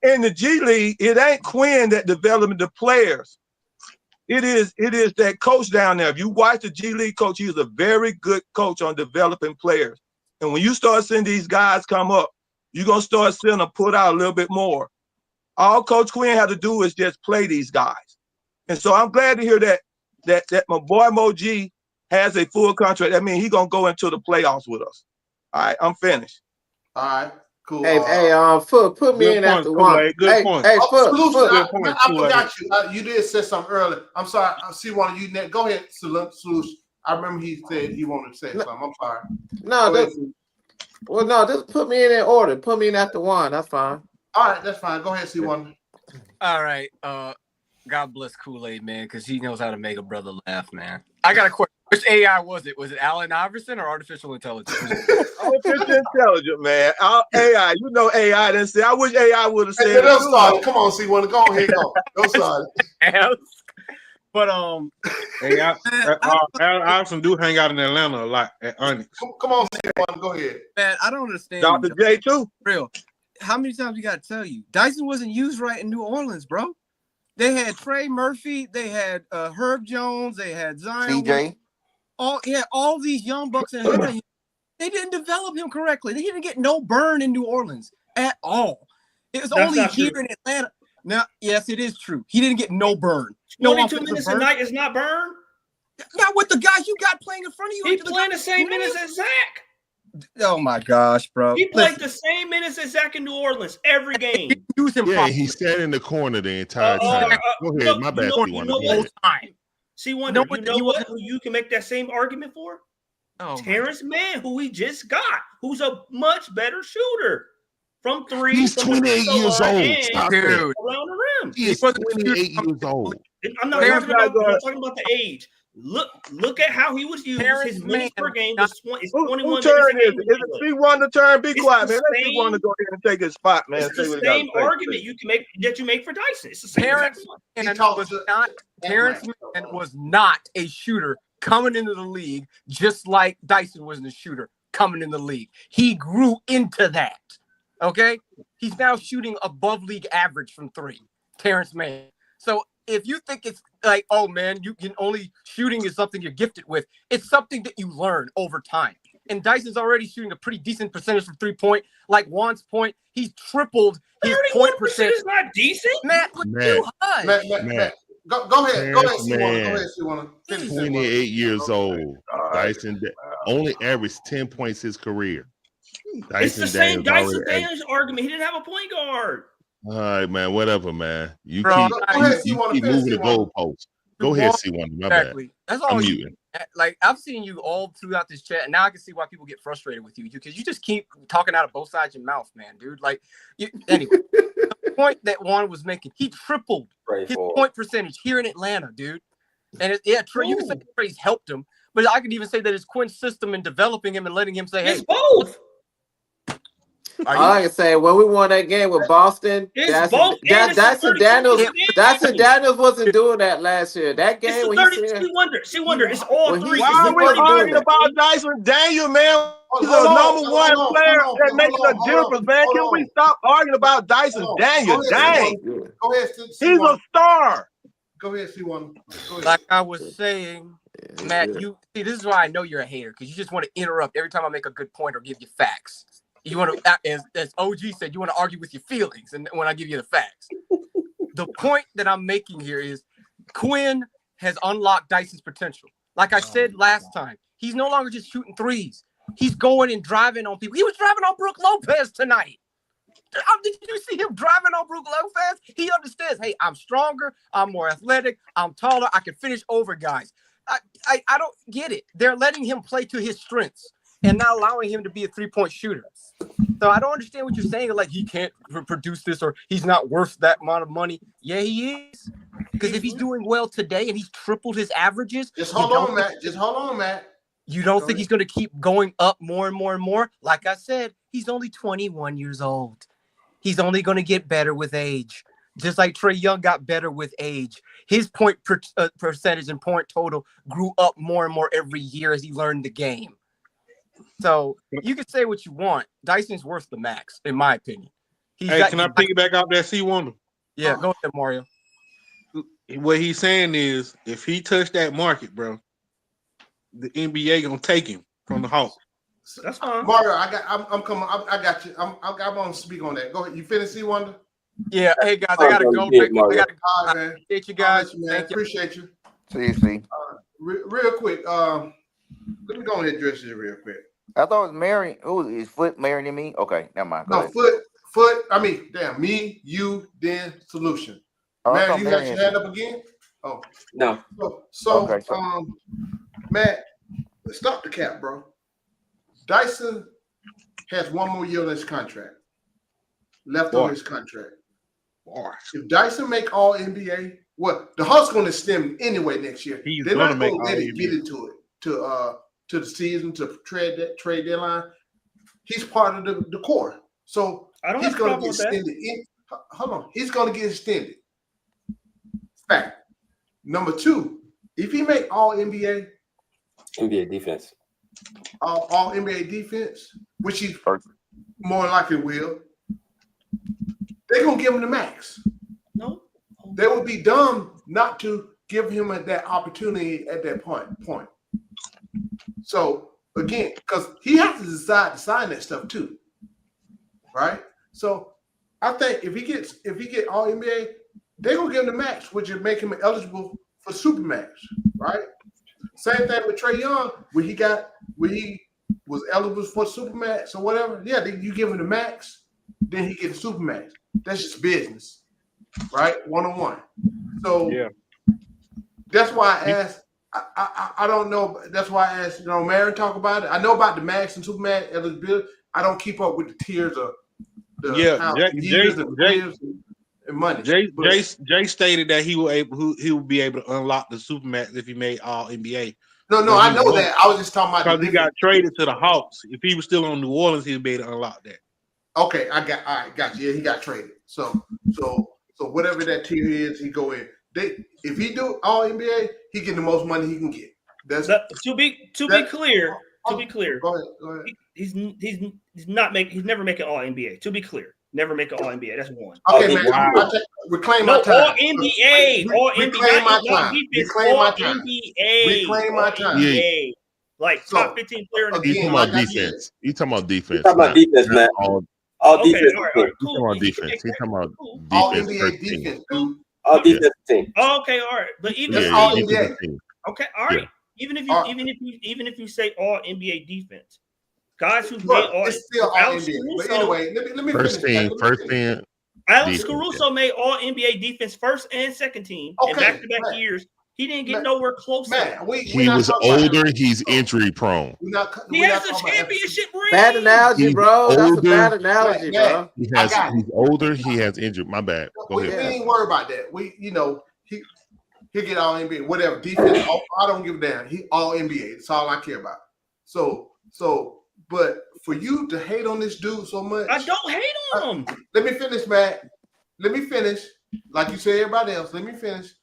In the G League, it ain't Quinn that developing the players. It is that coach down there. If you watch the G League coach, he's a very good coach on developing players. And when you start seeing these guys come up, you're gonna start seeing them put out a little bit more. All Coach Quinn had to do is just play these guys. And so I'm glad to hear that my boy Emoji has a full contract. That means he's gonna go into the playoffs with us. All right, I'm finished. All right, cool. Hey, put me in after one. Good point. Hey, I forgot you. You did say something earlier. I'm sorry. I see one of you next. Go ahead, Salute. I remember he said he wanted to say something. I'm sorry. No, just put me in order. Put me in after one. That's fine. All right, that's fine. Go ahead, C1. All right. God bless Kool-Aid, man, because he knows how to make a brother laugh, man. I got a question. Which AI was it? Was it Allen Iverson or artificial intelligence? Artificial intelligence, man. AI, you know AI didn't say. I wish AI would have said. Hey, don't start. Come on, C1. Go ahead. Don't start. But hey, Allen Iverson do hang out in Atlanta a lot at Onyx. Come on, C1. Go ahead. Man, I don't understand. Dr. J too. Real. How many times you got to tell you? Dyson wasn't used right in New Orleans, bro. They had Trey Murphy, they had Herb Jones, they had Zion. CJ. All these young bucks and they didn't develop him correctly. He didn't get no burn in New Orleans at all. It was only here in Atlanta. Now, yes, it is true. He didn't get no burn. 22 minutes a night is not burn. Not with the guys you got playing in front of you. He playing the same minutes as Zach. Oh my gosh, bro! He played the same minutes as Zach in New Orleans every game. Yeah, he sat in the corner the entire time. Go ahead, my bad. You know what? See, you know what? Who you can make that same argument for? Terrence Mann, who we just got, who's a much better shooter from 3. He's 28 years old. Stop it. Around the rim. He's 28 years old. I'm not talking about the age. Look at how he was used. His minutes per game was 21 Who turn is minutes. it? Is it C1 to turn? Be quiet, man. Let C1 to go ahead and take his spot, man. It's the same argument you can make that you make for Dyson. It's the same. Terrence Mann was not a shooter coming into the league, just like Dyson wasn't a shooter coming in the league. He grew into that. Okay, he's now shooting above league average from 3. Terrence Mann. So if you think it's like, oh man, you can only shooting is something you're gifted with, it's something that you learn over time. and Dyson's already shooting a pretty decent percentage from 3-point. Like Juan's point, he's tripled his point percentage. Is not decent. Matt, too high. Matt. Go ahead. Go ahead, C1. 28 years old. Dyson only averaged 10 points his career. It's the same Dyson Daniels argument. He didn't have a point guard. All right, man. Whatever, man. You Bro, keep moving the goalposts. Go ahead, C1. My Exactly. That's all I'm you. muting. Like I've seen you all throughout this chat, and now I can see why people get frustrated with you because you just keep talking out of both sides of your mouth, man, dude. Like, anyway, the point that Juan was making, he tripled his point percentage here in Atlanta, dude. And Trey, you can say Trey's helped him, but I could even say that it's Quinn's system in developing him and letting him say, "Hey, it's both." I can say when we won that game with Boston, Dyson Daniels wasn't doing that last year. That game, See Wonder, it's all three. Why are we arguing about Dyson Daniel, man? He's a number one player that makes a difference, man. Can we stop arguing about Dyson Daniel? Dang, Go ahead, he's a star. Go ahead, C1. Like I was saying, Matt, you see, this is why I know you're a hater because you just want to interrupt every time I make a good point or give you facts. You want to, as OG said, you want to argue with your feelings, and when I give you the facts. The point that I'm making here is Quinn has unlocked Dyson's potential. Like I said last time, he's no longer just shooting threes. He's going and driving on people. He was driving on Brook Lopez tonight. Did you see him driving on Brook Lopez? He understands, hey, I'm stronger, I'm more athletic, I'm taller, I can finish over guys. I don't get it. They're letting him play to his strengths and not allowing him to be a three-point shooter. So I don't understand what you're saying, like he can't produce this or he's not worth that amount of money. Yeah, he is. Because if he's doing well today and he's tripled his averages. Just hold on, Matt. You don't think he's going to keep going up more and more and more? Like I said, he's only 21 years old. He's only going to get better with age. Just like Trae Young got better with age. His point percentage and point total grew up more and more every year as he learned the game. So you can say what you want. Dyson's worth the max, in my opinion. Can I piggyback off that C1? Yeah, go ahead, Mario. What he's saying is, if he touched that market, bro, the NBA gonna take him from the Hawks. That's fine, Mario. I'm coming. I got you. I'm gonna speak on that. Go ahead. You finished, C1? Yeah. Hey guys, I gotta go. I appreciate you guys. Thank you. Appreciate you. See. Real quick. Let me go ahead and address this real quick. I thought it was Mary. Oh, is Foot marrying me? Okay, never mind. No, Foot. I mean, damn, me, you, then Solution. Mary, you got your hand up again? Oh no. So Matt, stop the cap, bro. Dyson has one more year on his contract left on his contract. If Dyson make All NBA, the Hawks going to extend him anyway next year. They're not going to let it get into it to the season to trade deadline. He's part of the core, so he's going to get extended. Hold on, he's going to get extended. Fact. Number two, if he make All NBA defense, all NBA defense, which he more likely will, they're gonna give him the max. No, they would be dumb not to give him that opportunity at that point. So again, because he has to decide to sign that stuff too, right? So I think if he get All NBA, they're gonna give him the max, which would make him eligible for Supermax, right? Same thing with Trae Young, when he was eligible for Supermax or whatever. Yeah, you give him the max, then he gets Supermax. That's just business, right? 1-on-1. So yeah, that's why I asked. I don't know. That's why I asked. Mary talk about it. I know about the max and Supermax eligibility. I don't keep up with the tiers of the and money. Jay stated that he will be able to unlock the Supermax if he made All NBA. No, I know that. I was just talking about because he got traded to the Hawks. If he was still on New Orleans, he'd be able to unlock that. Okay, got you. Yeah, he got traded. So whatever that tier is, he go in. If he do All NBA, he get the most money he can get. To be clear. Go ahead. He's never making All NBA. To be clear, never make an All NBA. That's one. Okay, man. Wow. Reclaim my time. All NBA. All Reclaim my time. Reclaim my time. Reclaim my time. NBA. like top 15 player in the You game. talking about defense? You talking about defense? You talking about defense, not man. All Okay, defense. all right, You cool. talking about defense? He talking about All defense. NBA first team. defense, dude. All defense team. Oh, okay, all right. But even That's Yeah, all yeah, NBA. defensive team. okay, all right. Yeah. Even if All- even if you say all NBA defense, guys who've Bro, made all it's still all Alex NBA. But Caruso, anyway, let me First finish. team, Let me first finish. team. Alex defense, Caruso made all NBA defense first and second team in Okay, back-to-back Matt. years. He didn't get Matt, nowhere close to Man, that. we're He not was talking about older. him. He's injury prone. He We're has not a talking about championship ring. Bad analogy, He's bro. That's a bad older. analogy, Matt, bro. He I has. got it. He's older. He has injury. My bad. Go We ahead. ain't worried about that. He'll get all NBA, whatever defense. I don't give a damn. He all NBA. That's all I care about. So, but for you to hate on this dude so much, I don't hate on him. let me finish, Matt. Let me finish. Like you say, everybody else. Let me finish.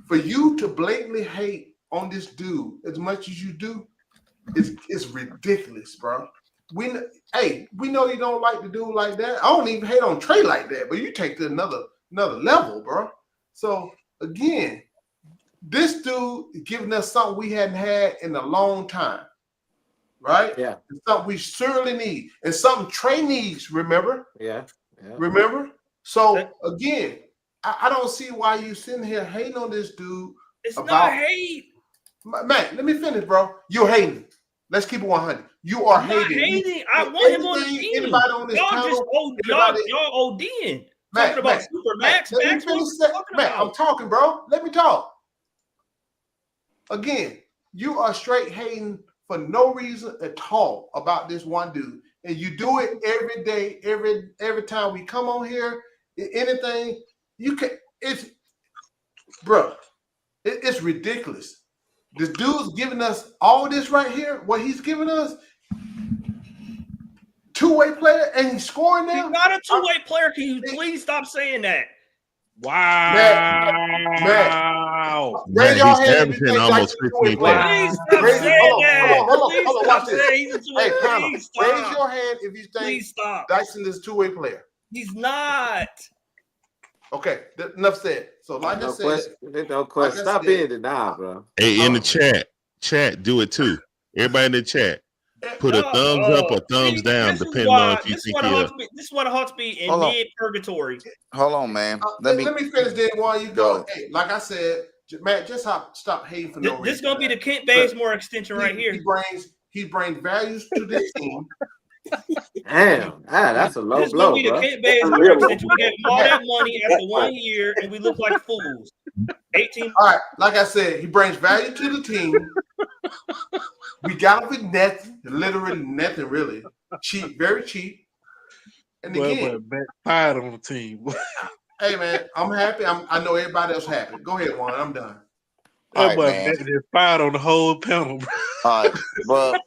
For you to blatantly hate on this dude as much as you do, it's ridiculous, bro. We know you don't like the dude like that. I don't even hate on Trey like that, but you take to another level, bro. So again, this dude is giving us something we hadn't had in a long time, right? Yeah. It's something we surely need, and something Trey needs. Remember? Yeah. Remember? So again, I don't see why you sitting here hating on this dude. It's about not hate. Man, let me finish, bro. You're hating. Let's keep it 100. You are I'm not hating. hating. I want him on the Everything- team. Anybody on this Y'all panel? just y'all ODing. Talking about super max. Let me Max, what finish you that. talking Matt, about? I'm talking, bro. Let me talk. Again, you are straight hating for no reason at all about this one dude, and you do it every day, every time we come on here. Anything you can, it's, bro, it's ridiculous. This dude's giving us all this right here. What he's giving us, two-way player, and he's scoring now. He's not a two-way player. Can you please stop saying that? Wow. Raise your He's hand if you averaging think almost Dyson is a two-way 15 player. Please stop Raise- saying that. Hold on, Please watch stop this. saying he's a two-way Hey, player. panel, Please raise stop. your hand if you think Please stop. Dyson is a two-way player. He's not. Okay, enough said. So like I said, There's no question. like I Stop said- being denied, bro. Hey, in the chat, do it too. Everybody in the chat, put a thumbs up or thumbs down, depending on if you think you're. This is what Hawks be in Hold on. mid-purgatory. Hold on, man. let me finish then while you go. Go. Hey, like I said, Matt, just stop hating for no reason. This is gonna be the Kent Bazemore extension right here. He brings values to this team. Damn, that's a low This is blow, gonna be the bro. Kent Bazemore extension. We gave him all that money after 1 year, and we look like fools. 18. All right, like I said, he brings value to the team. We got him with nothing, literally nothing, really cheap, very cheap. And again, but tired on the team. hey man, I'm happy. I know everybody else happy. Go ahead, Juan. I'm done. All That right, boy man. just fired on the whole panel, bro. All right, but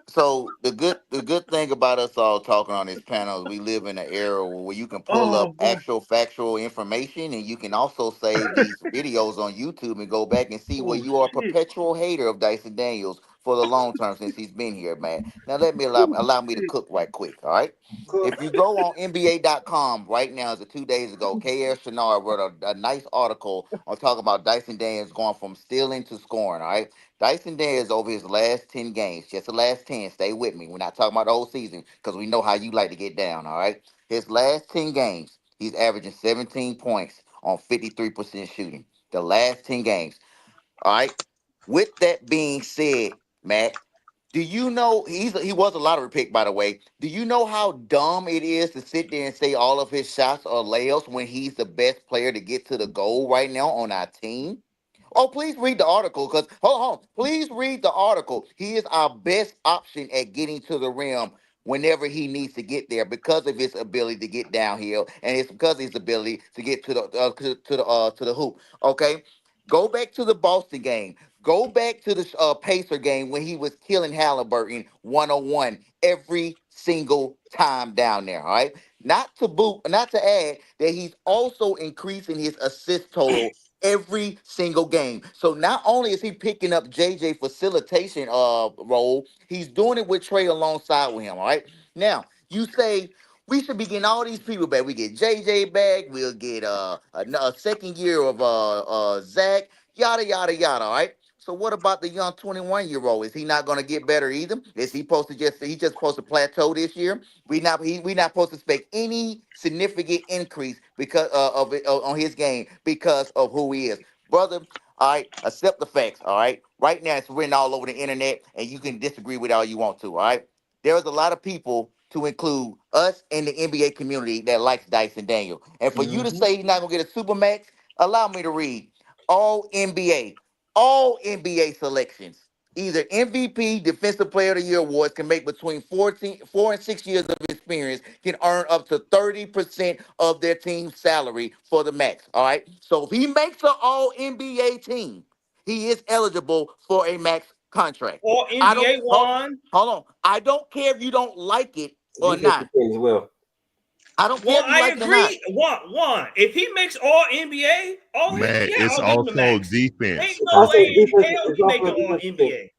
so the good thing about us all talking on this panel is we live in an era where you can pull up actual factual information, and you can also save these videos on YouTube and go back and see where you are a perpetual hater of Dyson Daniels for the long term since he's been here, man. Now let me allow me to cook right quick, all right? If you go on NBA.com right now, as of 2 days ago, K.R. Chenard wrote a nice article on talking about Dyson Daniels going from stealing to scoring, all right? Dyson Daniels over his last 10 games, just the last 10, stay with me. We're not talking about the whole season because we know how you like to get down, all right? His last 10 games, he's averaging 17 points on 53% shooting. The last 10 games, all right? With that being said, Matt, do you know he was a lottery pick, by the way? Do you know how dumb it is to sit there and say all of his shots are layups when he's the best player to get to the goal right now on our team? Oh, please read the article, because hold on. Please read the article. He is our best option at getting to the rim whenever he needs to get there because of his ability to get downhill, and it's because of his ability to get to the hoop. Okay, go back to the Boston game. Go back to the Pacer game when he was killing Halliburton 1-on-1 every single time down there. All right, not to add that he's also increasing his assist total every single game. So not only is he picking up JJ facilitation role, he's doing it with Trey alongside with him. All right. Now you say we should be getting all these people back. We get JJ back. We'll get a second year of Zach. Yada yada yada. All right. So what about the young 21-year-old? Is he not going to get better either? Is he supposed to just supposed to plateau this year? We not supposed to expect any significant increase because of it on his game because of who he is, brother. All right, accept the facts. All right, right now it's written all over the internet, and you can disagree with it all you want to. All right, there's a lot of people, to include us in the NBA community, that likes Dyson Daniel, and for you to Mhm. say he's not gonna get a supermax, allow me to read all NBA selections. Either MVP, Defensive Player of the Year awards can make between 4 and 6 years of experience can earn up to 30% of their team's salary for the max. All right. So if he makes an all NBA team, he is eligible for a max contract. Or I don't NBA one. hold on. I don't care if you don't like it or Defensive not. team as well. I don't care Well, if you I like it or not. agree. One. If he makes all NBA, Man, yeah, it's I'll give him the also max. defense. Ain't no I say way in defense. hell It's he also making all defensive team. NBA.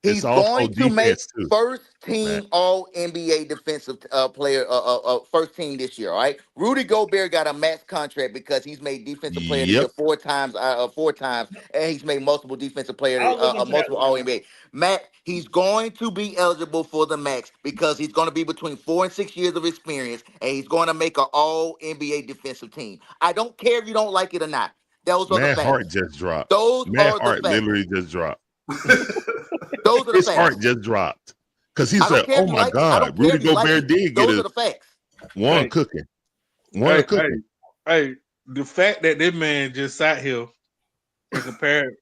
He's It's also going to make defense too, first man. team All NBA defensive player, first team this year. All right, Rudy Gobert got a max contract because he's made defensive player of the year Yep. 4 times, and he's made multiple defensive player, I'll look into that multiple All later on. NBA. Matt, he's going to be eligible for the max because he's going to be between 4 and 6 years of experience, and he's going to make an All NBA defensive team. I don't care if you don't like it or not. Those are the Man, heart facts. just dropped. Those Man, are the heart facts. literally just dropped. Those are the His facts. heart just dropped because he I don't said, care "Oh if you my like it. I don't God, care Rudy if you like Gobert it. did get Those his are the facts. one Hey, cooking, hey, cooking." hey, the fact that this man just sat here and compared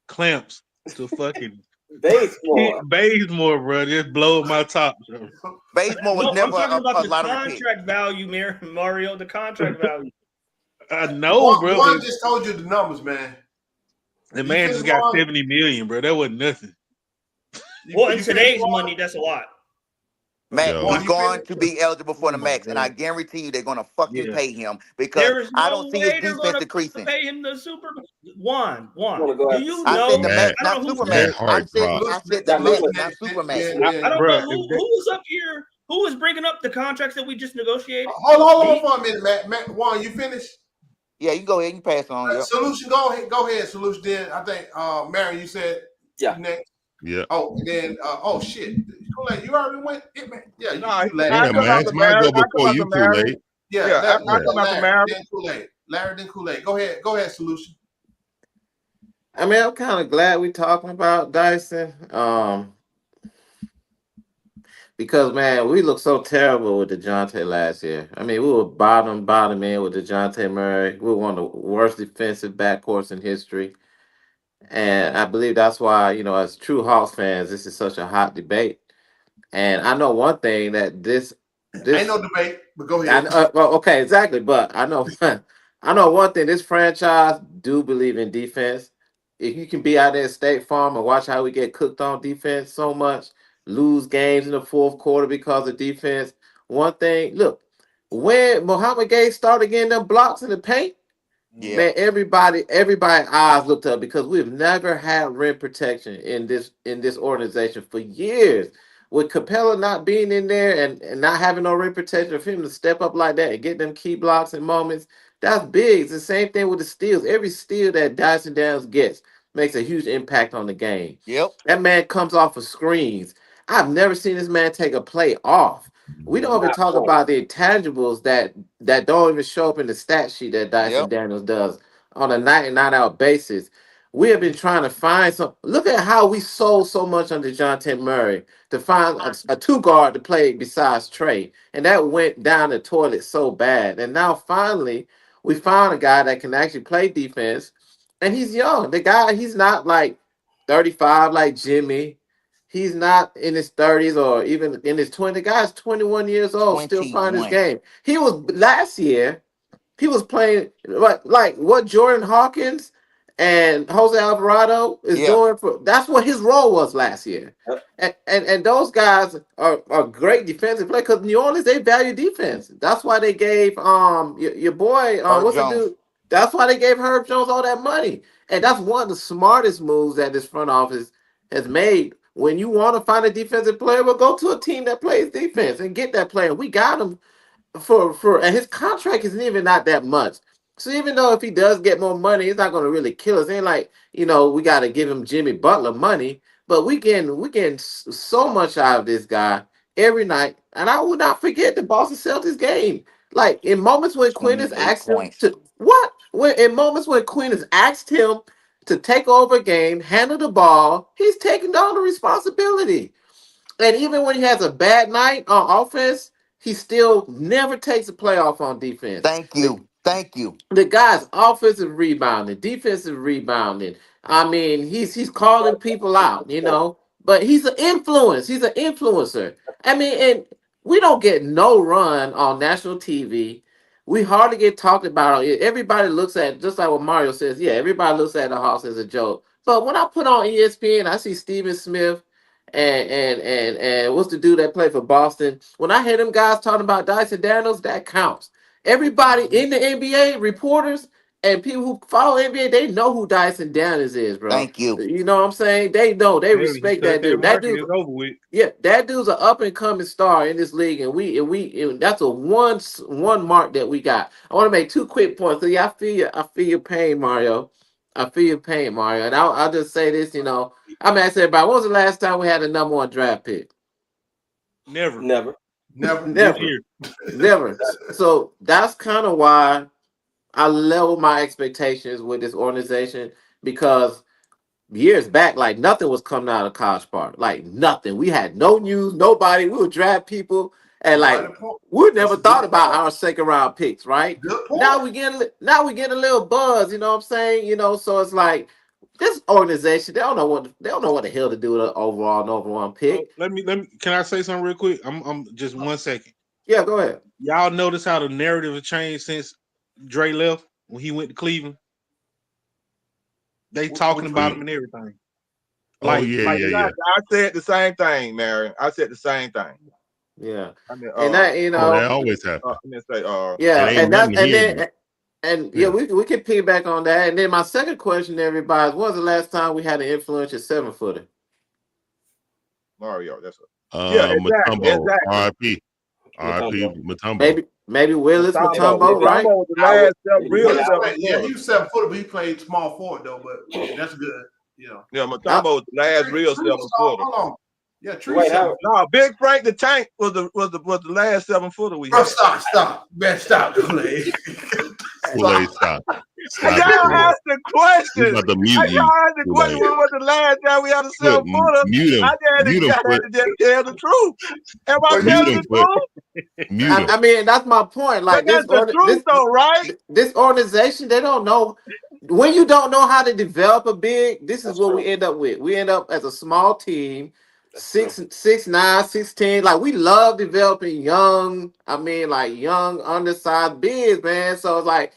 clamps to fucking Bazemore, bro, just blow my top, bro. Bazemore was No, I'm never talking about a the lottery pick. contract value, Mario. The contract value. I know, bro. Juan But just told you the numbers, man. the You man finish just got Juan? 70 million, bro. That wasn't nothing. Well, in You finish today's Juan? money, that's a lot. Matt, Yo, Juan, he's you going finished? to be eligible for Oh the my max, and I God. guarantee you they're going to fucking Yeah. pay him because There is I no don't see his way they're defense going to decreasing. pay him the super one. Wanna go Do after you I know? said the I man, max, don't know not who's super man, max. saying. heart dropped. I said the Got max, Lillard. not super max. Yeah, I don't bro. know who was up here. Who was bringing up the contracts that we just negotiated? Hold on Me? for a minute, Matt. Juan, you finished? Yeah, you can go ahead and pass on. Yep. Solution, go ahead. Solution. Then I think, Marion, you said Yeah. next. Yeah, Oh, and then oh shit, Kool-Aid, you already went. Yeah, man. Yeah, Nah, you last. I yeah, come man. out It's the mine marriage. go I come before out you, the marriage. Kool-Aid. Yeah, Yeah, after I Yeah. come out the Larry, marriage. then Kool-Aid. Larry, then Kool-Aid. Go ahead, Solution. I mean, I'm kind of glad we're talking about Dyson. Because man, we looked so terrible with DeJounte last year. I mean, we were bottom in with DeJounte Murray. We were one of the worst defensive backcourts in history. And I believe that's why, as true Hawks fans, this is such a hot debate. And I know one thing that Ain't no debate, but go ahead. well, okay, exactly. But I know I know one thing, this franchise do believe in defense. If you can be out there at State Farm and watch how we get cooked on defense so much, lose games in the fourth quarter because of defense. One thing, look, when Mohamed Gay started getting them blocks in the paint, Yeah. man, everybody eyes looked up because we've never had rim protection in this organization for years. With Capella not being in there and not having no rim protection, for him to step up like that and get them key blocks and moments, that's big. It's the same thing with the steals. Every steal that Dyson Downs gets makes a huge impact on the game. Yep. That man comes off of screens. I've never seen this man take a play off. We don't even talk about the intangibles that don't even show up in the stat sheet that Dyson Yep. Daniels does on a night and night out basis. We have been trying to find some. Look at how we sold so much on DeJounte Murray to find a two guard to play besides Trey, and that went down the toilet so bad. And now finally, we found a guy that can actually play defense, and he's young. The guy, he's not like 35 like Jimmy. He's not in his 30s or even in his 20s. The guy's 21 years old, still finding his 21. game. He was last year, he was playing like what Jordan Hawkins and Jose Alvarado is Yeah. doing for. That's what his role was last year. And those guys are great defensive players because New Orleans, they value defense. That's why they gave your boy Herb what's the Jones. dude? That's why they gave Herb Jones all that money. And that's one of the smartest moves that this front office has made. When you want to find a defensive player, well, go to a team that plays defense and get that player. We got him for and his contract isn't even not that much. So even though if he does get more money, it's not going to really kill us. It ain't like, we got to give him Jimmy Butler money, but we getting so much out of this guy every night. And I will not forget the Boston Celtics game. Like in moments when Quinn has 28 asked him points. to what? In moments when Quinn has asked him to take over a game, handle the ball, he's taking on the responsibility. And even when he has a bad night on offense, he still never takes a playoff on defense. Thank you. Thank you. The guy's offensive rebounding, defensive rebounding. I mean, he's calling people out, but he's an influence. He's an influencer. I mean, and we don't get no run on national TV. We hardly get talked about on it. Everybody looks at, just like what Mario says, yeah, everybody looks at the Hawks as a joke. But when I put on ESPN, I see Stephen Smith and what's the dude that played for Boston? When I hear them guys talking about Dyson Daniels, that counts. Everybody in the NBA, reporters and people who follow NBA, they know who Dyson Daniels is, bro. Thank you. You know what I'm saying? They know. They respect that dude. That dude is over with. Yeah, that dude's an up and coming star in this league, and that's a one mark that we got. I want to make 2 quick points. So yeah, I feel your pain, Mario. I feel your pain, Mario. And I'll just say this, I'm gonna ask everybody, when was the last time we had a number 1 draft pick? Never. Never. Never. So that's kind of why I level my expectations with this organization, because years back, like nothing was coming out of College Park, like nothing. We had no news, nobody. We would draft people, and like we never thought about our second round picks, right? Now we get a little buzz. You know what I'm saying? So it's like this organization, they don't know what the hell to do with an overall number 1 pick. Let me. Can I say something real quick? I'm just 1 second. Yeah, go ahead. Y'all notice how the narrative has changed since Dre left when he went to Cleveland? They talking about him and everything. Yeah. I said the same thing, Marion. I said the same thing. Yeah, I mean, and that that always happens. We can piggyback on that. And then my second question to everybody is, when was the last time we had an influential 7-footer? Mario, that's Mutombo, R.I.P. Mutombo. Maybe Willis Mutombo, right? Was the last real he was 7-footer, but he played small forward though. But that's good, Yeah, Mutombo was the last real 7-footer. Hold on. Yeah, Tree. No, Big Frank the Tank was the last 7-footer we had. Stop, man, stop, Kool-Aid. Kool-Aid, stop. Y'all asked the question. About to mute you. Y'all asked the question. When was the last time we had a 7-footer? Mute him. I had to tell the truth. Am I telling the truth? I mean, that's my point. Like that's the truth, though, right? This organization, they don't know. When you don't know how to develop a big, this is what we end up with. We end up as a small team, 6'9", 6'10". Like we love developing young undersized bigs, man. So it's like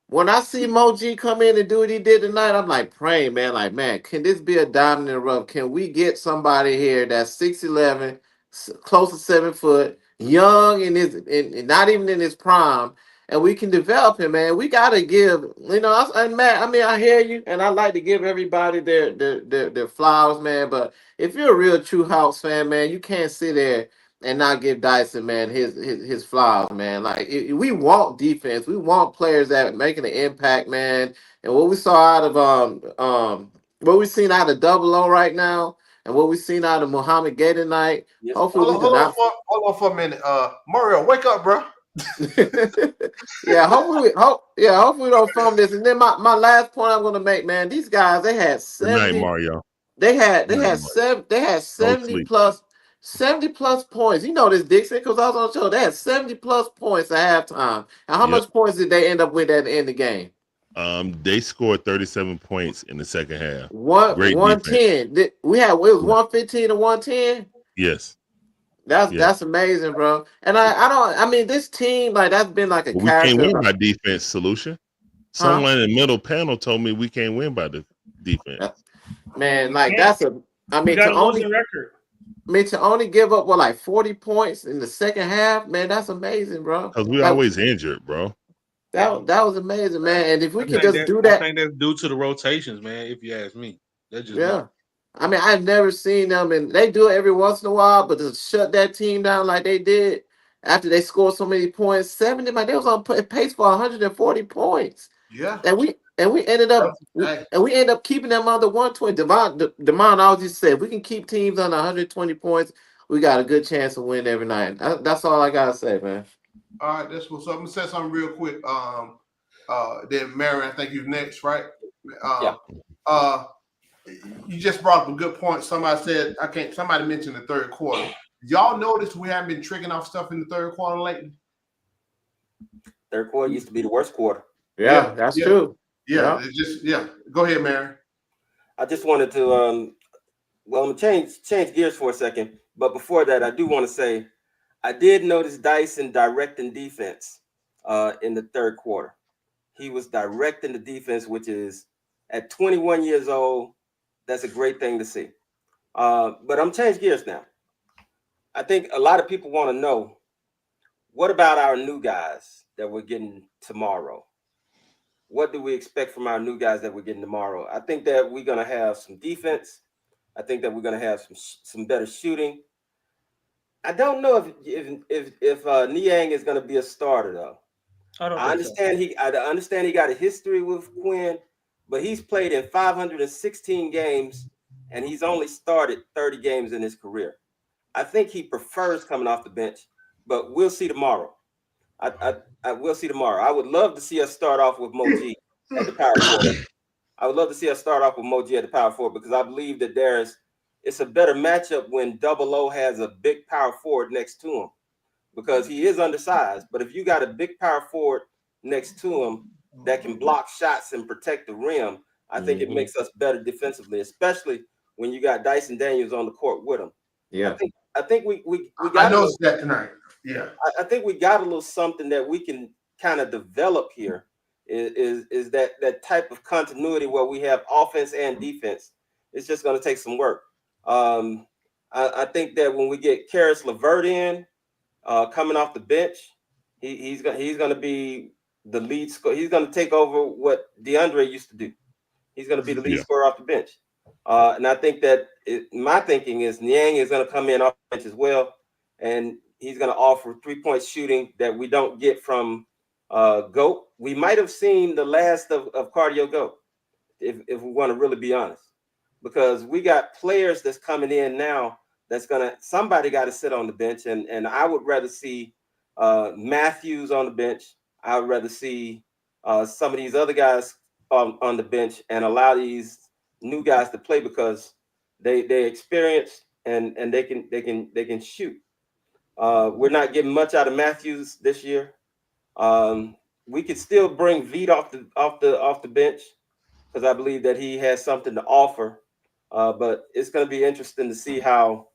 when I see Moji come in and do what he did tonight, I'm like praying, man. Like, man, can this be a diamond in the rough? Can we get somebody here that's 6'11", close to 7 foot, young and not even in his prime, and we can develop him, man. We gotta give, and Matt, I mean, I hear you, and I like to give everybody their flowers, man. But if you're a real true Hawks fan, man, you can't sit there and not give Dyson, man, his flowers, man. Like we want defense, we want players that are making an impact, man. And what we saw out of what we seen out of Double O right now, and what we seen out of Muhammad Gay tonight. Yes. Hopefully, hold on for a minute. Mario, wake up, bro. Hopefully we don't film this. And then my last point I'm gonna make, man, these guys, they had 70. Night, Mario. They had 70 plus points. You know this, Dixon, because I was on the show. They had 70 plus points at halftime. And how much points did they end up with at the end of the game? They scored 37 points in the second half. 110. We had, it was 115 to 110. Yes. That's amazing, bro. And I mean this team, like, that's been like a we can't win by defense, Solution. Someone in the middle panel told me we can't win by the defense. Man, like to only give up 40 points in the second half, man, that's amazing, bro. Because we always injured, bro. That was amazing, man. And if we can just do that, I think that's due to the rotations, man. If you ask me, that's just I mean, I've never seen them, and they do it every once in a while, but to shut that team down like they did, after they scored so many points, 70. Man, they was on pace for 140 points. Yeah. And we ended up keeping them under 120. Demond always said, if we can keep teams under 120 points, we got a good chance to win every night. That's all I gotta say, man. All right, that's what's up. I'm gonna say something real quick. Then Marion, I think you're next, right? You just brought up a good point. Somebody mentioned the third quarter. Y'all notice we haven't been tricking off stuff in the third quarter lately? Third quarter used to be the worst quarter. Yeah, that's true. Yeah, it's just Go ahead, Marion. I just wanted to I'm gonna change gears for a second. But before that, I do want to say I did notice Dyson directing defense in the third quarter. He was directing the defense, which is at 21 years old. That's a great thing to see. But I'm changing gears now. I think a lot of people want to know, what about our new guys that we're getting tomorrow? What do we expect from our new guys that we're getting tomorrow? I think that we're going to have some defense. I think that we're going to have some better shooting. I don't know if Niang is going to be a starter though. I understand he got a history with Quinn, but he's played in 516 games and he's only started 30 games in his career. I think he prefers coming off the bench, but we'll see tomorrow. I will see tomorrow. I would love to see us start off with Moji at the power forward. I would love to see us start off with Moji at the power forward because I believe that it's a better matchup when Double O has a big power forward next to him because he is undersized. But if you got a big power forward next to him that can block shots and protect the rim, I think it makes us better defensively, especially when you got Dyson Daniels on the court with him. Yeah. I think we got. I noticed that tonight. Yeah. I think we got a little something that we can kind of develop here. Is that type of continuity where we have offense and defense? It's just going to take some work. I think that when we get Karis LeVert in, coming off the bench, he's going to be the lead scorer. He's going to take over what DeAndre used to do. He's going to be the lead scorer off the bench. And I think that my thinking is Niang is going to come in off the bench as well, and he's going to offer 3-point shooting that we don't get from Goat. We might have seen the last of Cardio Goat, if we want to really be honest, because we got players that's coming in now somebody got to sit on the bench, and I would rather see Matthews on the bench. I would rather see some of these other guys on the bench and allow these new guys to play because they experienced and they can shoot. We're not getting much out of Matthews this year. We could still bring Veet off the bench because I believe that he has something to offer. But it's going to be interesting to see how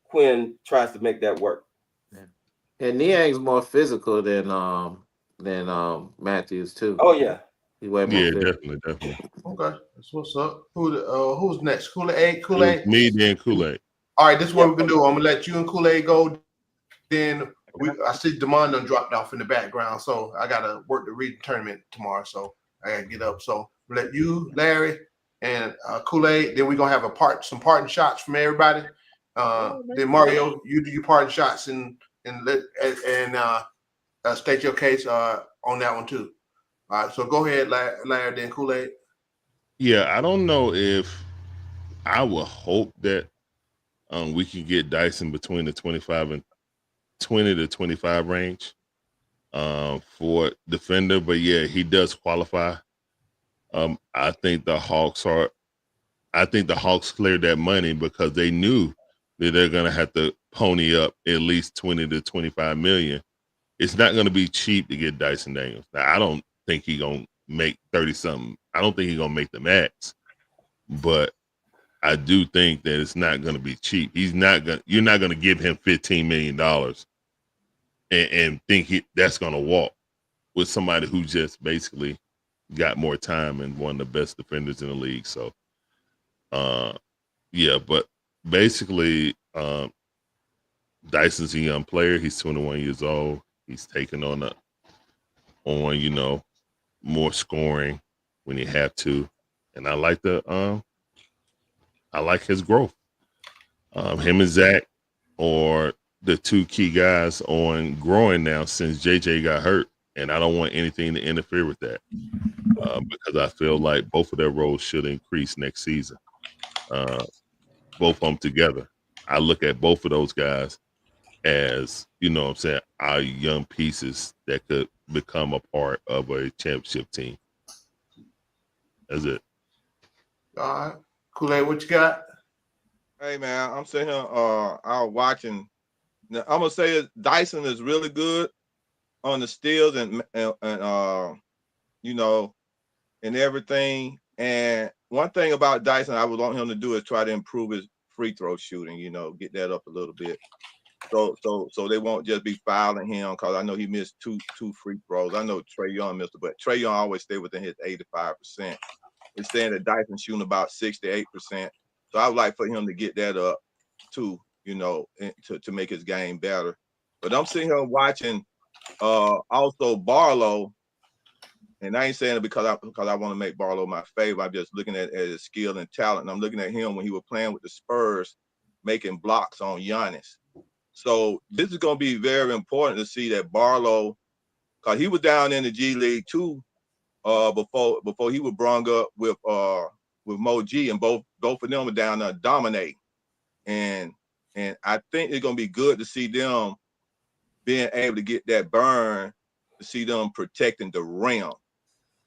Quinn tries to make that work. And Niang's more physical than Matthews too. Oh yeah. He's way more physical. Definitely. Okay, that's what's up. Who's next? Kool-Aid. Me, then Kool-Aid. All right, this is what we're gonna do. I'm gonna let you and Kool-Aid go. Then I see Demond done dropped off in the background, so I gotta work the reading tournament tomorrow. So I gotta get up. So we'll let you, Larry, and Kool-Aid. Then we're gonna have some parting shots from everybody. Then Mario, you do your parting shots and state your case on that one too. All right, so go ahead, Larry, then Kool-Aid. Yeah, I don't know if I would hope that we can get Dyson between the 20 to 25 range for defender, but yeah, he does qualify. I think the Hawks cleared that money because they knew that they're gonna have to pony up at least 20 to 25 million. It's not gonna be cheap to get Dyson Daniels. Now, I don't think he's gonna make 30 something. I don't think he's gonna make the max, but I do think that it's not gonna be cheap. You're not gonna give him $15 million and think that's gonna walk with somebody who just basically got more time and one of the best defenders in the league. So but basically Dyson's a young player. He's 21 years old. He's taking on more scoring when you have to, and I like his growth. Him and Zach, or the two key guys on growing now since JJ got hurt, and I don't want anything to interfere with that because I feel like both of their roles should increase next season. Both of them together. I look at both of those guys as, you know what I'm saying, our young pieces that could become a part of a championship team. That's it. All right. Kool-Aid, what you got? Hey, man, I'm sitting here I was watching. Now, I'm going to say Dyson is really good on the steals and you know, and everything. And one thing about Dyson I would want him to do is try to improve his free throw shooting, you know, get that up a little bit. So they won't just be fouling him, because I know he missed two free throws. I know Trae Young missed it, but Trae Young always stay within his 85%. They're saying that Dyson shooting about 68%. So I would like for him to get that up too, you know, to make his game better. But I'm sitting here watching also Barlow, and I ain't saying it because I want to make Barlow my favorite. I'm just looking at his skill and talent. And I'm looking at him when he was playing with the Spurs, making blocks on Giannis. So this is going to be very important to see that Barlow, because he was down in the G League too before he was brung up with Mo G, and both of them were down there dominating. And I think it's going to be good to see them being able to get that burn, to see them protecting the rim.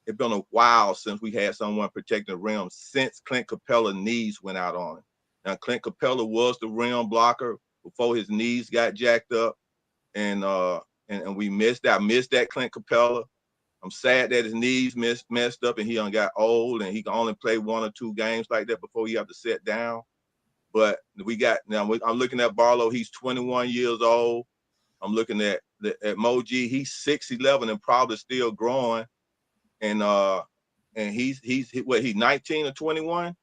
It's been a while since we had someone protecting the rim since Clint Capella's knees went out on him. Now, Clint Capella was the rim blocker before his knees got jacked up, and we missed that. I missed that Clint Capella. I'm sad that his knees messed up and he got old and he can only play 1 or 2 games like that before he have to sit down. But I'm looking at Barlow. He's 21 years old. I'm looking at Mo G. He's 6'11" and probably still growing. And he's 19 or 21.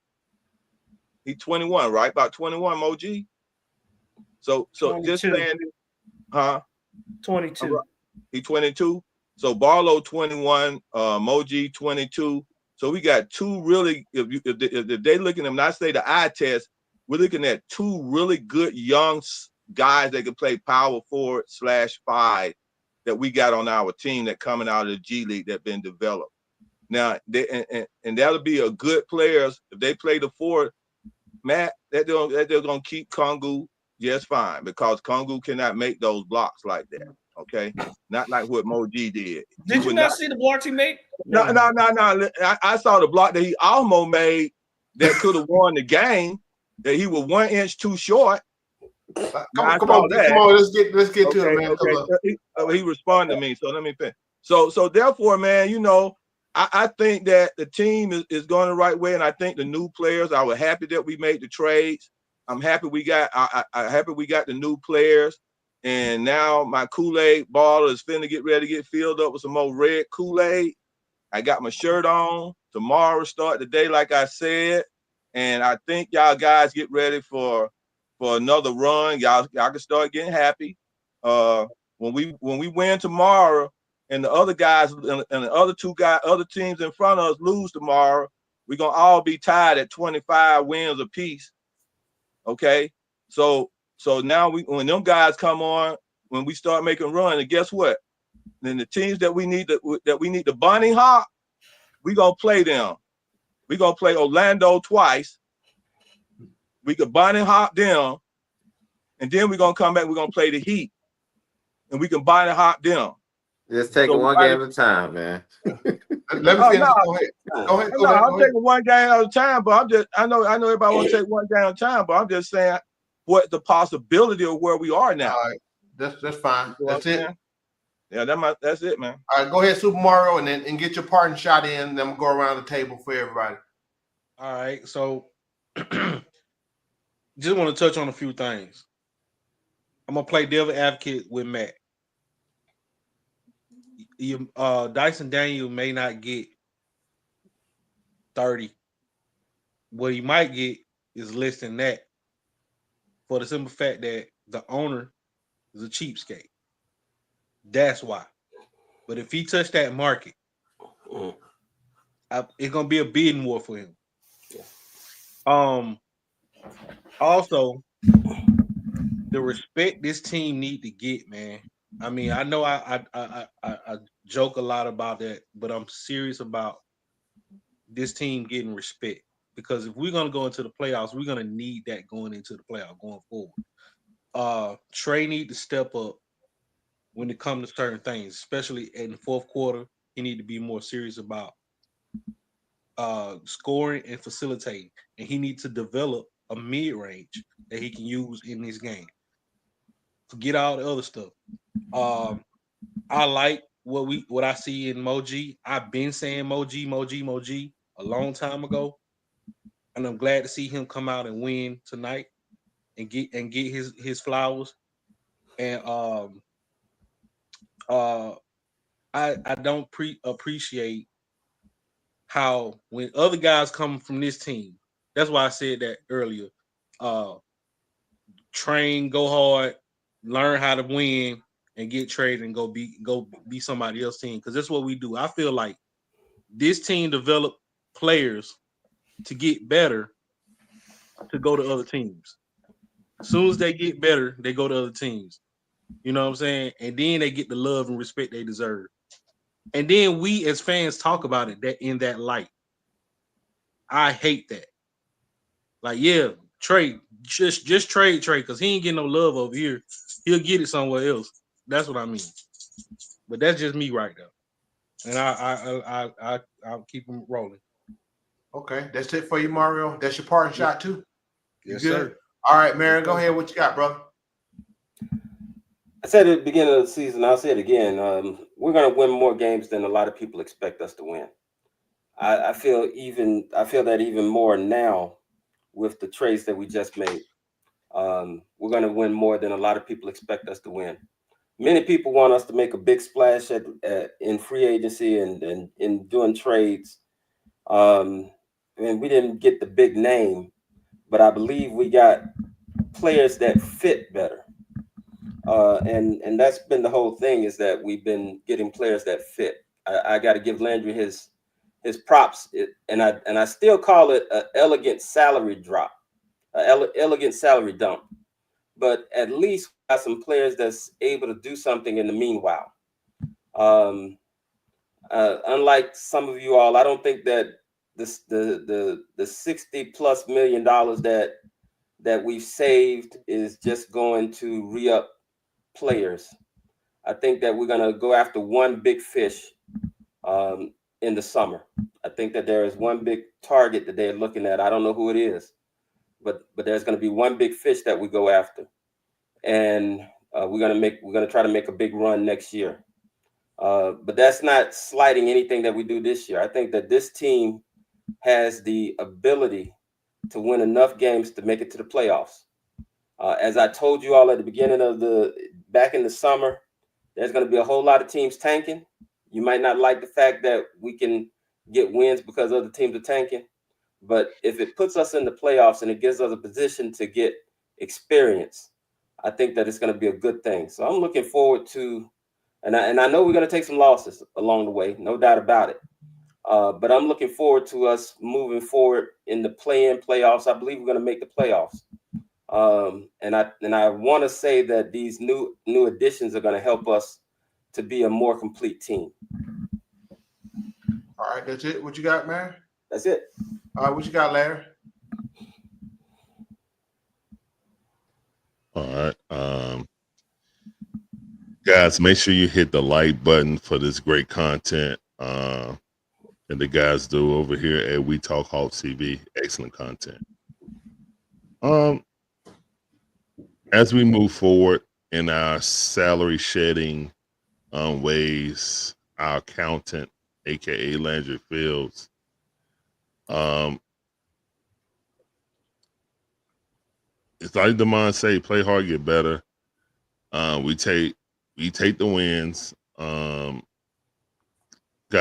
He's 21, right? About 21, Mo G. So 22. Just saying, huh? 22. He 22. So Barlow 21, Mo G 22. So we got two really. If they looking at them, not say the eye test, we're looking at two really good young guys that can play power forward /5 that we got on our team that coming out of the G League that been developed. Now and that'll be a good players if they play the forward. Matt, that they're gonna keep Kongu just fine, because Kongu cannot make those blocks like that. Okay, not like what Mo G did. Did you not see the blocks he made? No. I saw the block that he almost made that could have won the game. That he was 1 inch too short. Come on, let's get to it, man. Okay. He responded to me, so let me finish. So therefore, man, you know, I think that the team is going the right way, and I think the new players. I was happy that we made the trades. I'm happy we got. I'm happy we got the new players, and now my Kool-Aid bottle is finna get ready to get filled up with some more red Kool-Aid. I got my shirt on. Tomorrow start the day, like I said, and I think y'all guys get ready for another run. Y'all can start getting happy. When we win tomorrow, and the other guys and the other teams in front of us lose tomorrow, we're gonna all be tied at 25 wins apiece. Okay, so now when them guys come on, when we start making run, and guess what? Then the teams that we need to bunny hop, we gonna play them. We gonna play Orlando twice. We could bunny hop them, and then we're gonna come back. We're gonna play the Heat, and we can bunny hop them. Just take it one game at a time, man. Let me finish. Go ahead. I'm taking one game at a time, but I know everybody want to take one game at a time, but I'm just saying what the possibility of where we are now. All right, that's fine. That's it. Yeah, that's it, man. All right, go ahead, Super Mario, and get your parting shot in. Then we'll go around the table for everybody. All right, so just want to touch on a few things. I'm gonna play devil advocate with Matt. Dyson Daniel may not get 30. What he might get is less than that, for the simple fact that the owner is a cheapskate. That's why. But if he touched that market, it's gonna be a bidding war for him. Also, the respect this team need to get, man. I mean, I know I joke a lot about that, but I'm serious about this team getting respect, because if we're gonna go into the playoffs, we're gonna need that going into the playoff going forward. Trey need to step up when it comes to certain things, especially in the fourth quarter. He need to be more serious about scoring and facilitating, and he needs to develop a mid-range that he can use in this game. Forget all the other stuff. I like what I see in Moji. I've been saying Moji a long time ago, and I'm glad to see him come out and win tonight and get his flowers. And I don't appreciate how when other guys come from this team. That's why I said that earlier. Train, go hard, learn how to win, and get traded and go be somebody else's team, because that's what we do. I feel like this team developed players to get better to go to other teams. As soon as they get better, they go to other teams. You know what I'm saying? And then they get the love and respect they deserve. And then we as fans talk about it in that light. I hate that. Like, yeah, trade. Just trade Trey, because he ain't getting no love over here. He'll get it somewhere else. That's what I mean. But that's just me right now. And I'll keep them rolling. Okay, that's it for you, Mario. That's your parting shot too. Yes, good? Sir. All right, Marion, go ahead. What you got, brother? I said at the beginning of the season, I'll say it again. We're going to win more games than a lot of people expect us to win. I feel that even more now with the trades that we just made. We're going to win more than a lot of people expect us to win. Many people want us to make a big splash in free agency and in doing trades. And we didn't get the big name, but I believe we got players that fit better. And that's been the whole thing, is that we've been getting players that fit. I got to give Landry his props, and I still call it an elegant salary drop, elegant salary dump. But at least we got some players that's able to do something in the meanwhile. Unlike some of you all, I don't think that the $60+ million that we've saved is just going to re-up players. I think that we're going to go after one big fish in the summer. I think that there is one big target that they're looking at. I don't know who it is, but there's going to be one big fish that we go after, and we're going to try to make a big run next year. But that's not slighting anything that we do this year. I think that this team has the ability to win enough games to make it to the playoffs. As I told you all at the beginning back in the summer, there's going to be a whole lot of teams tanking. You might not like the fact that we can get wins because other teams are tanking, but if it puts us in the playoffs and it gives us a position to get experience, I think that it's going to be a good thing. So I'm looking forward to, and I know we're going to take some losses along the way, no doubt about it. But I'm looking forward to us moving forward in the play-in playoffs. I believe we're going to make the playoffs. And I want to say that these new additions are going to help us to be a more complete team. All right, that's it. What you got, man? That's it. All right, what you got, Larry? All right. Guys, make sure you hit the like button for this great content. And the guys do over here at We Talk Hawks TV. Excellent content. As we move forward in our salary shedding ways, our accountant, aka Landry Fields, it's like Damon say, play hard, get better. We take the wins. Got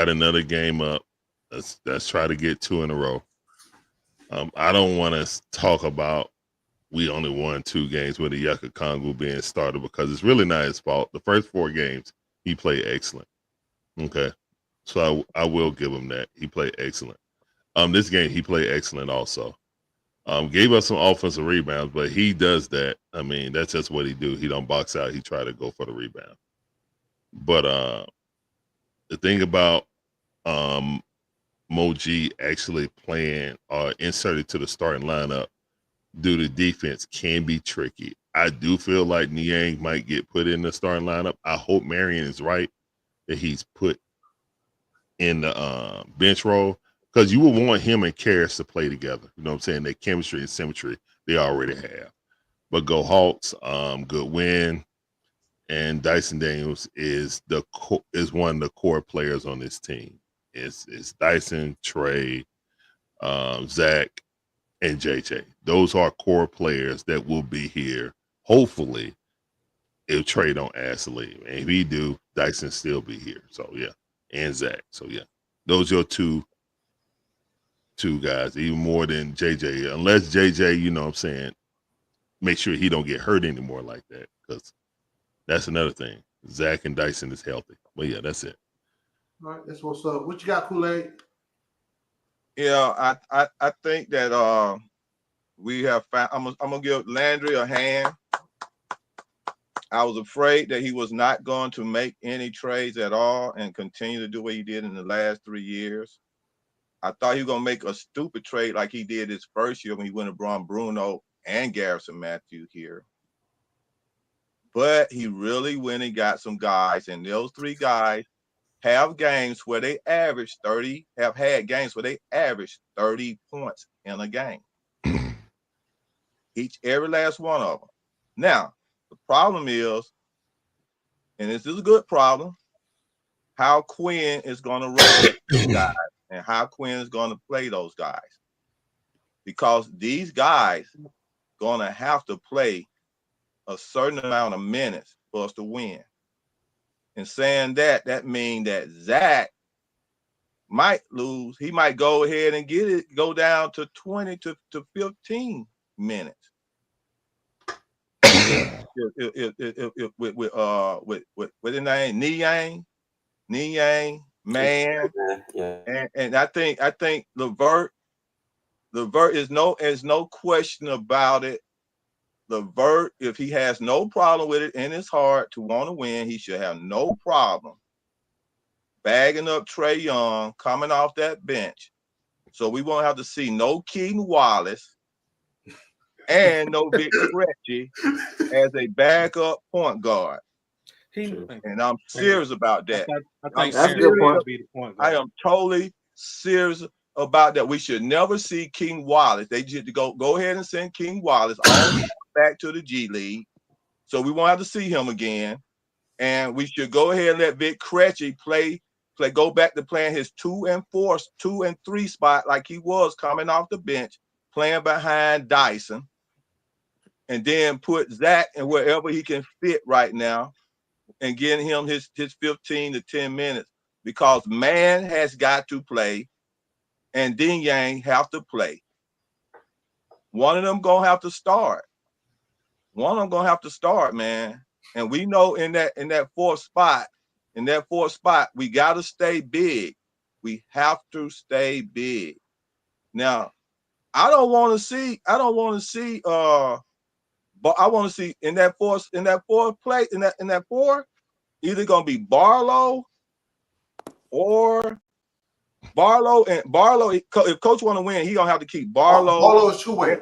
another game up. Let's try to get 2 in a row. I don't want to talk about we only won 2 games with the Yucca Kongu being started, because it's really not his fault. The first 4 games, he played excellent. Okay. So I will give him that. He played excellent. This game, he played excellent also. Gave us some offensive rebounds, but he does that. I mean, that's just what he do. He don't box out. He try to go for the rebound. But the thing about Mo G actually playing inserted to the starting lineup due to defense can be tricky. I do feel like Niang might get put in the starting lineup. I hope Marion is right that he's put in the bench role, because you would want him and Karras to play together. You know what I'm saying? That chemistry and symmetry they already have. But go Hawks, good win. And Dyson Daniels is one of the core players on this team. It's Dyson, Trey, Zach, and JJ. Those are core players that will be here, hopefully, if Trey don't ask to leave. And if he do, Dyson still be here. So, yeah. And Zach. So, yeah. Those are your two guys, even more than JJ. Unless JJ, you know what I'm saying, make sure he don't get hurt anymore like that, because that's another thing. Zach and Dyson is healthy. But, yeah, that's it. All right, that's what's up. What you got, Kool-Aid? Yeah, I think that we have found. I'm gonna give Landry a hand. I was afraid that he was not going to make any trades at all and continue to do what he did in the last 3 years. I thought he was gonna make a stupid trade like he did his first year when he went and brought Bruno and Garrison Matthews here. But he really went and got some guys, and those 3 guys have games where they average 30, have had games where they average 30 points in a game. Every last one of them. Now, the problem is, and this is a good problem, how Quinn is going to run these guys and how Quinn is going to play those guys. Because these guys going to have to play a certain amount of minutes for us to win. And saying that means that Zach might lose. He might go ahead and go down to 20 to 15 minutes. With the name Niang, man, Yeah. and I think LeVert is no question about it. LeVert, if he has no problem with it in his heart to want to win, he should have no problem bagging up Trae Young coming off that bench. So we won't have to see no Keaton Wallace and no Vic Krejci as a backup point guard. And I'm serious about that. I am totally serious about that. We should never see Keaton Wallace. They just go ahead and send Keaton Wallace all back to the G League, so we won't have to see him again. And we should go ahead and let Vic Krejci go back to playing his 2 and 3 spot like he was coming off the bench, playing behind Dyson, and then put Zach in wherever he can fit right now, and getting him his 15 to 10 minutes, because man has got to play, and Ding Yang have to play. One of them gonna have to start. Man. And we know in that fourth spot, we gotta stay big. We have to stay big. Now, I want to see, but I want to see in that fourth place, in that four, either gonna be Barlow. If Coach want to win, he gonna have to keep Barlow. Barlow is two-way.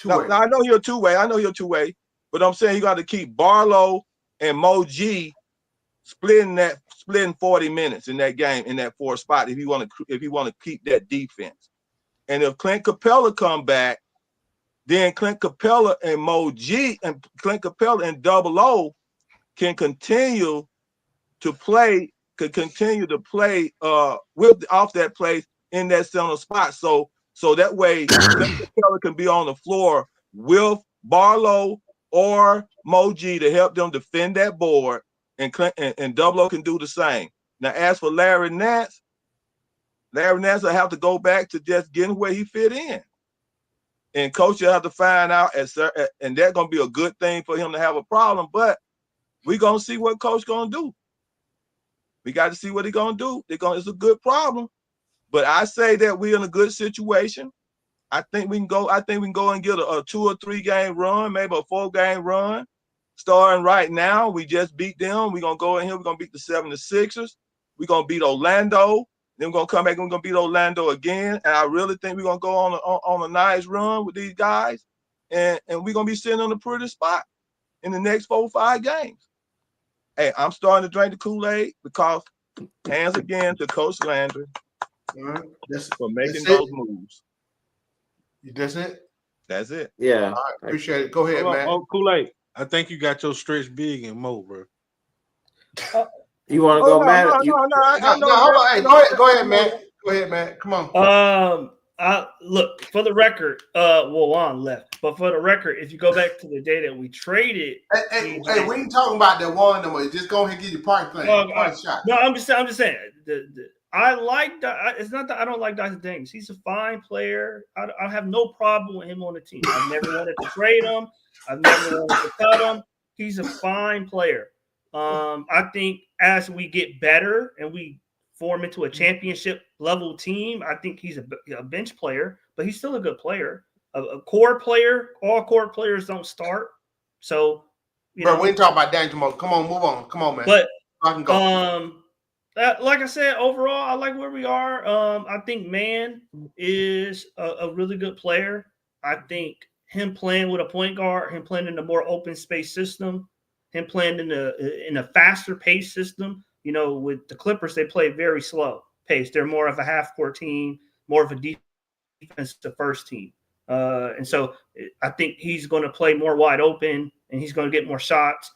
Now, I know you're two-way. But I'm saying you got to keep Barlow and Mo G splitting 40 minutes in that game, in that fourth spot, if you want to keep that defense. And if Clint Capella come back, then Clint Capella and Mo G and Clint Capella and Double O can continue to play off that place in that center spot. So that way Clint Capella can be on the floor with Barlow or Mo G to help them defend that board, and Double O can do the same. Now, as for Larry Nance will have to go back to just getting where he fit in. And Coach will have to find out, and that's going to be a good thing for him to have a problem, but we're going to see what Coach going to do. We got to see what he's going to do. It's a good problem. But I say that we're in a good situation. I think we can go and get a 2 or 3 game run, maybe a 4 game run. Starting right now, we just beat them. We're gonna go in here. We're gonna beat the 76ers. We're gonna beat Orlando. Then we're gonna come back and we're gonna beat Orlando again. And I really think we're gonna go on a nice run with these guys. And we're gonna be sitting on a pretty spot in the next 4 or 5 games. Hey, I'm starting to drink the Kool-Aid because hands again to Coach Landry for making those moves. That's it? That's it. Yeah. All right, appreciate it. Go ahead, man. Oh, Kool-Aid. I think you got your stretch big and more, bro. You want to go, Matt? No, hold on. Hey, go ahead, man. Go ahead, man. Come on. Look, for the record, Juan left, but for the record, if you go back to the day that we traded, hey, we ain't talking about that one no more. Just go ahead and give your party plan. No, I'm just saying. I like that. It's not that I don't like Dyson Daniels. He's a fine player. I have no problem with him on the team. I've never wanted to trade him. I've never wanted to cut him. He's a fine player. I think as we get better and we form into a championship level team, I think he's a bench player, but he's still a good player. A core player. All core players don't start. So, we ain't talking about Daniel tomorrow. Come on, move on. Come on, man. But I can go. Like I said, overall, I like where we are. I think Man is a really good player. I think him playing with a point guard, him playing in a more open space system, him playing in a faster pace system. You know, with the Clippers, they play very slow pace. They're more of a half court team, more of a defensive first team. And so I think he's going to play more wide open and he's going to get more shots.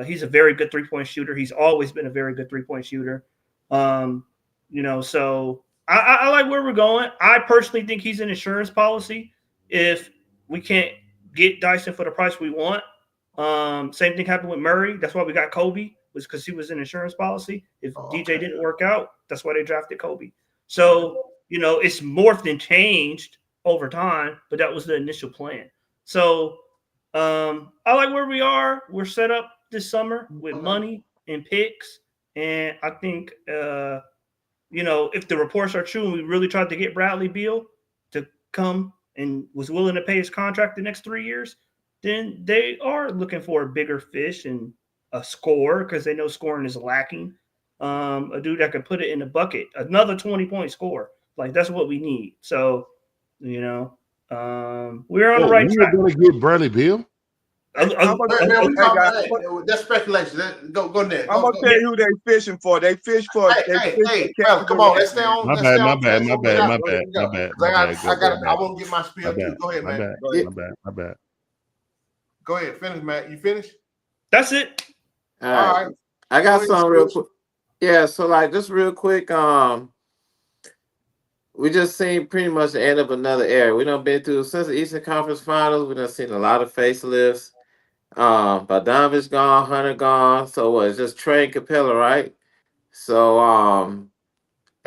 He's a very good 3-point shooter. He's always been a very good 3-point shooter. So I like where we're going. I personally think he's an insurance policy. If we can't get Dyson for the price we want, same thing happened with Murray. That's why we got Kobe, was because he was an insurance policy. If DJ didn't work out, that's why they drafted Kobe. So, it's morphed and changed over time, but that was the initial plan. So I like where we are. We're set up this summer with money and picks. And I think, if the reports are true and we really tried to get Bradley Beal to come and was willing to pay his contract the next 3 years, then they are looking for a bigger fish and a scorer because they know scoring is lacking. A dude that can put it in the bucket, another 20-point score. Like, that's what we need. So, we're on the right track. You're going to get Bradley Beal? That's speculation. Go next. I'm gonna tell you who they fishing for. They fish for. Hey, come on. Let's stay on. My bad. I won't get my spiel too. Go ahead, man. My bad. Go ahead. Finish, Matt. You finished? That's it. All right. I got some real quick. Yeah. So just real quick. We just seen pretty much the end of another era. We done been through since the Eastern Conference Finals. We done seen a lot of facelifts. Bogdanovich gone, Hunter gone. So it's just Trey and Capella, right? So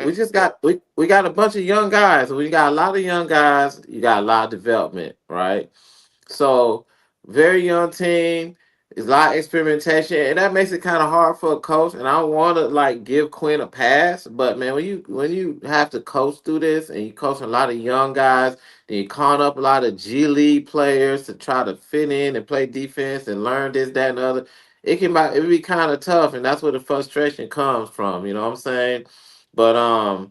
we just got we got a bunch of young guys. We got a lot of young guys. You got a lot of development, right? So very young team. There's a lot of experimentation, and that makes it kind of hard for a coach. And I want to give Quinn a pass, but man, when you have to coach through this, and you coach a lot of young guys, then you calling up a lot of G League players to try to fit in and play defense and learn this, that, and the other. It be kind of tough, and that's where the frustration comes from. You know what I'm saying? But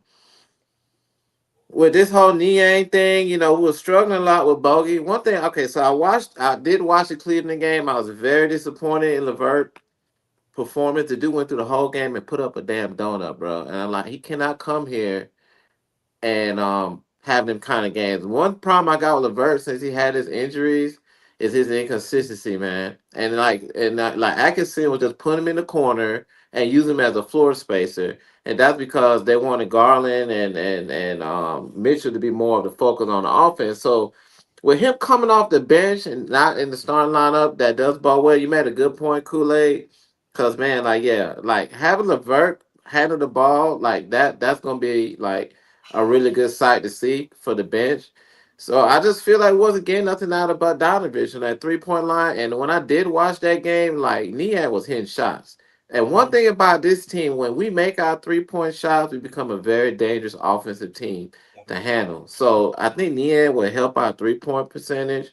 with this whole Niang thing, we were struggling a lot with Bogey. One thing, okay, so I did watch the Cleveland game. I was very disappointed in LeVert performance. The dude went through the whole game and put up a damn donut, bro. And I'm like, he cannot come here and have them kind of games. One problem I got with LeVert since he had his injuries is his inconsistency, man. And Atkinson would just put him in the corner and use him as a floor spacer. And that's because they wanted Garland and Mitchell to be more of the focus on the offense. So with him coming off the bench and not in the starting lineup that does ball well, you made a good point, Kool-Aid. Because, man, having LeVert handle the ball, that's going to be, a really good sight to see for the bench. So I just feel like we wasn't getting nothing out of Bogdanovich on that 3-point line. And when I did watch that game, Niang was hitting shots. And one thing about this team, when we make our 3-point shots, we become a very dangerous offensive team. to handle. So I think Niang will help our 3-point percentage.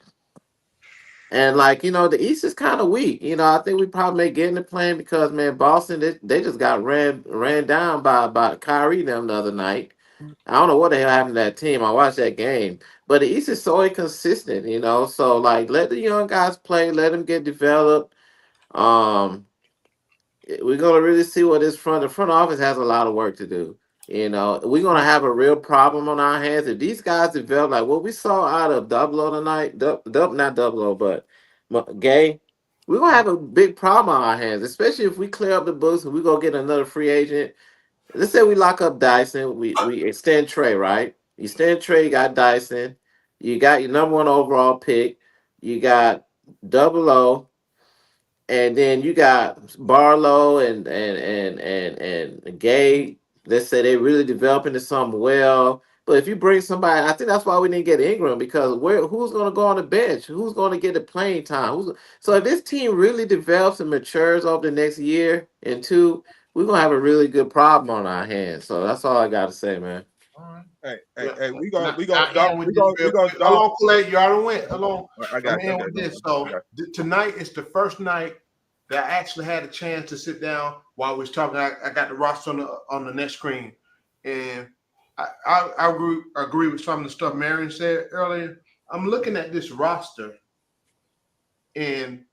And like, the East is kind of weak. I think we probably may get in the plane because man, Boston, they just got ran down by Kyrie them the other night. I don't know what the hell happened to that team. I watched that game. But the East is so inconsistent, So like let the young guys play, let them get developed. We're gonna really see what the front office has a lot of work to do. We're gonna have a real problem on our hands if these guys develop like what we saw out of Double O tonight. Not Double O, but Gay. We're gonna have a big problem on our hands, especially if we clear up the books and we go get another free agent. Let's say we lock up Dyson, we extend Trey, right? You extend Trey, you got Dyson, you got your number 1 overall pick, you got Double O. And then you got Barlow and Gay. Let's say they really develop into something well. But if you bring somebody, I think that's why we didn't get Ingram because who's going to go on the bench? Who's going to get the playing time? So if this team really develops and matures over the next year and 2, we're going to have a really good problem on our hands. So that's all I got to say, man. Hey, we gonna Hello, Clay. You already went. Hello. I got you. This. So tonight is the first night that I actually had a chance to sit down while we was talking. I got the roster on the next screen, and I agree with some of the stuff Marion said earlier. I'm looking at this roster and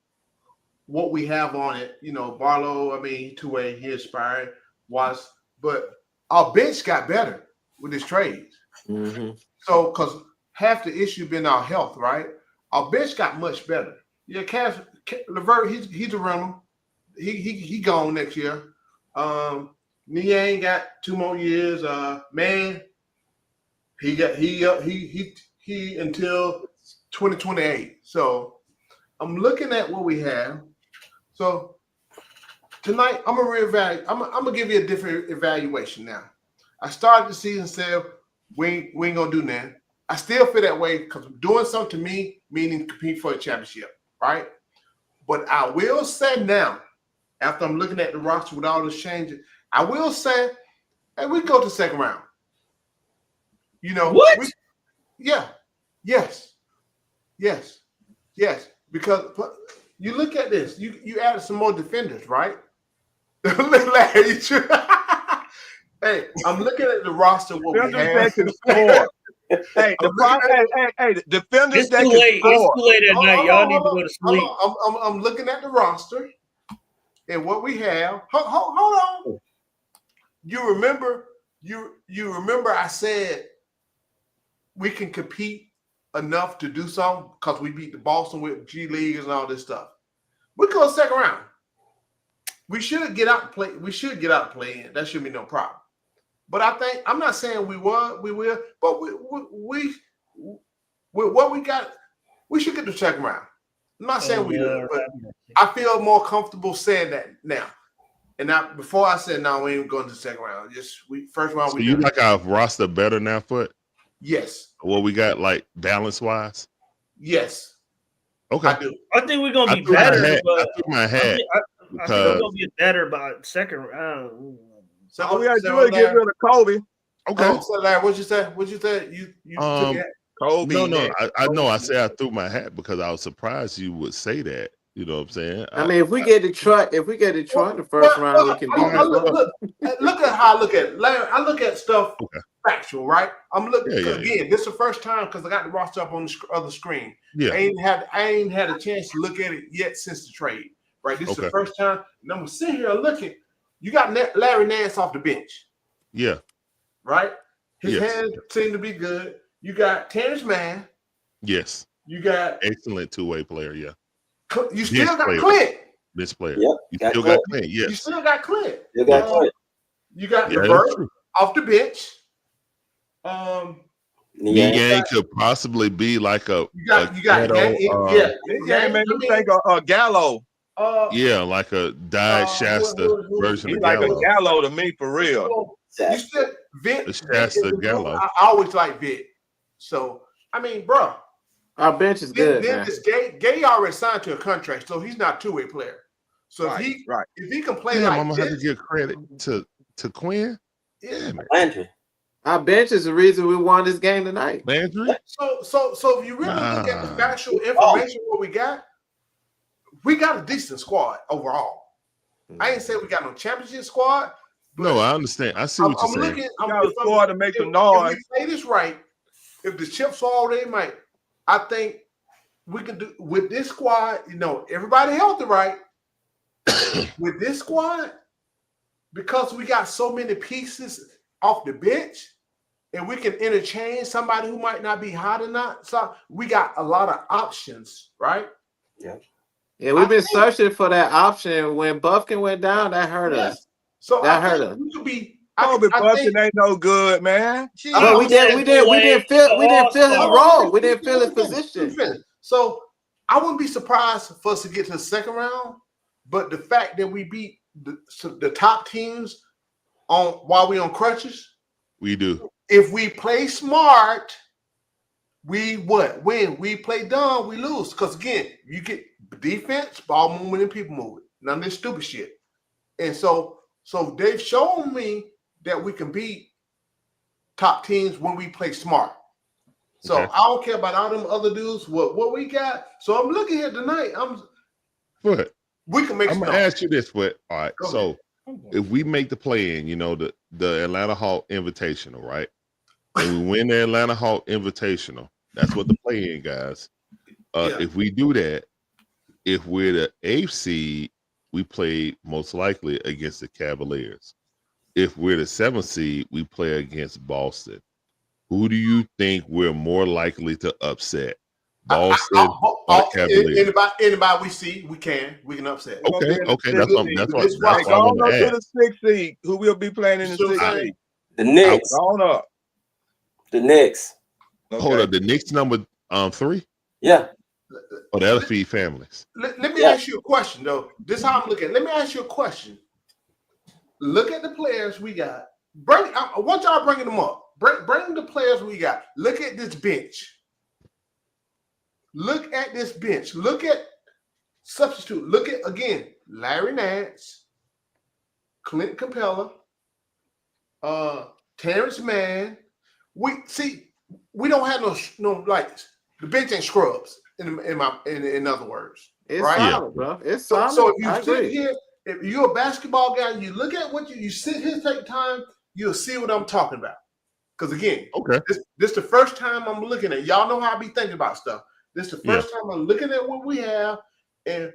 what we have on it. Barlow. I mean, two-way, he inspired but our bench got better with his trades. Mm-hmm. So, because half the issue been our health, right? Our bench got much better. Yeah, Levert, he's a runner. He gone next year. Niang got 2 more years. Man, he until 2028. So, I'm looking at what we have. So tonight, I'm gonna reevaluate. I'm gonna give you a different evaluation now. I started the season saying we ain't gonna do nothing. I still feel that way because doing something to me, meaning compete for a championship, right? But I will say now, after I'm looking at the roster with all this changes, I will say, hey, we go to second round. What? Yes. Because you look at this, you added some more defenders, right? Larry, hey, I'm looking at the roster. What we have. Hey, the defenders it's too late. It's too late at night. Y'all need to go to sleep. I'm looking at the roster and what we have. Hold on. You remember I said we can compete enough to do something because we beat the Boston with G Leaguers and all this stuff. We go second round. We should get out and play. We should get out and play in. That should be no problem. But I'm not saying we will, but we what we got, we should get the second round. I'm not saying we will, but I feel more comfortable saying that now. And before I said no, we ain't going to the second round. First round. So you like our roster better now, Foot? Yes. What we got, like balance wise? Yes. Okay. I do. I think we're gonna be better. I took my hat. I think we're gonna be better by second round. So all we gotta do is get rid of Kobe. Okay. So Larry, what'd you say? You took it? Kobe. No. I know. I said I threw my hat because I was surprised you would say that. You know what I'm saying? I mean, if we get Detroit in the first round, we can beat them. Look at how I look at it. Larry, I look at stuff factual, right? I'm looking again. This is the first time because I got the roster up on the other screen. Yeah. I ain't had a chance to look at it yet since the trade. Right. This is the first time, and I'm sitting here looking. You got Larry Nance off the bench. Yeah. Right? His hands seem to be good. You got Terrence Mann. Yes. You got excellent two-way player, yeah. You still got Clint. This player. Yep. You still got Clint, yes. You still got Clint. You got Clint. You got Levert off the bench. Niang could possibly be like a you got made me think of Gallo. Yeah, like a Diet Shasta version of like Gallo. a Gallo to me for real. You said Vic. Shasta Gallo. I always like Vic. So I mean, bro, our bench is good. Then this Gay already signed to a contract, so he's not a two-way player. So if he can play I'm like gonna this, have to give credit to Quinn. Yeah, Landry. Our bench is the reason we won this game tonight. Landry? So if you really look at the factual information what we got a decent squad overall. I ain't say we got no championship squad. No, I understand. I see what you're saying. I'm got a squad to make some noise. If we say this right, if the chips fall, they might. I think we can do with this squad. You know, everybody healthy, right? With this squad, because we got so many pieces off the bench, and we can interchange somebody who might not be hot or not. So we got a lot of options, right? Yeah. Yeah, we've been searching for that option. When Buffkin went down, that hurt us. So that hurt us. We could be. Kobe Buffkin ain't no good, man. But we didn't feel his role. We didn't feel his position. So I wouldn't be surprised for us to get to the second round. But the fact that we beat the top teams while we on crutches, we do. If we play smart, we win. We play dumb, we lose. Because again, you get defense, ball movement, and people moving. None of this stupid shit. And so they've shown me that we can beat top teams when we play smart. So I don't care about all them other dudes. What we got. So I'm looking here tonight. But we can make. I'm gonna ask you this, but all right. So if we make the play in, you know, the Atlanta Hawk Invitational, right? And we win the Atlanta Hawk Invitational, that's what the play in, guys. If we do that, if we're the 8th seed, we play most likely against the Cavaliers. If we're the 7th seed, we play against Boston. Who do you think we're more likely to upset? Boston or Cavaliers? Anybody we see, we can upset. Okay, that's what I Going want up to to ask. the 6th seed. Who will be playing in the 6th seed? The Knicks. Going up. The Knicks. Hold up, the Knicks number 3? Yeah. Oh, that'll feed families. Let me ask you a question, though. This is how I'm looking. Let me ask you a question. Look at the players we got. I want y'all bringing them up. Bring the players we got. Look at this bench. Look at this bench. Look at substitute. Look at, again, Larry Nance, Clint Capella, Terrence Mann. We don't have no lights. The bench ain't scrubs. In other words, it's right? solid, bro. It's solid. So if you sit here, if you're a basketball guy, you look at what you sit here, take time, you'll see what I'm talking about. Because again, this the first time I'm looking at. Y'all know how I be thinking about stuff. This the first time I'm looking at what we have, and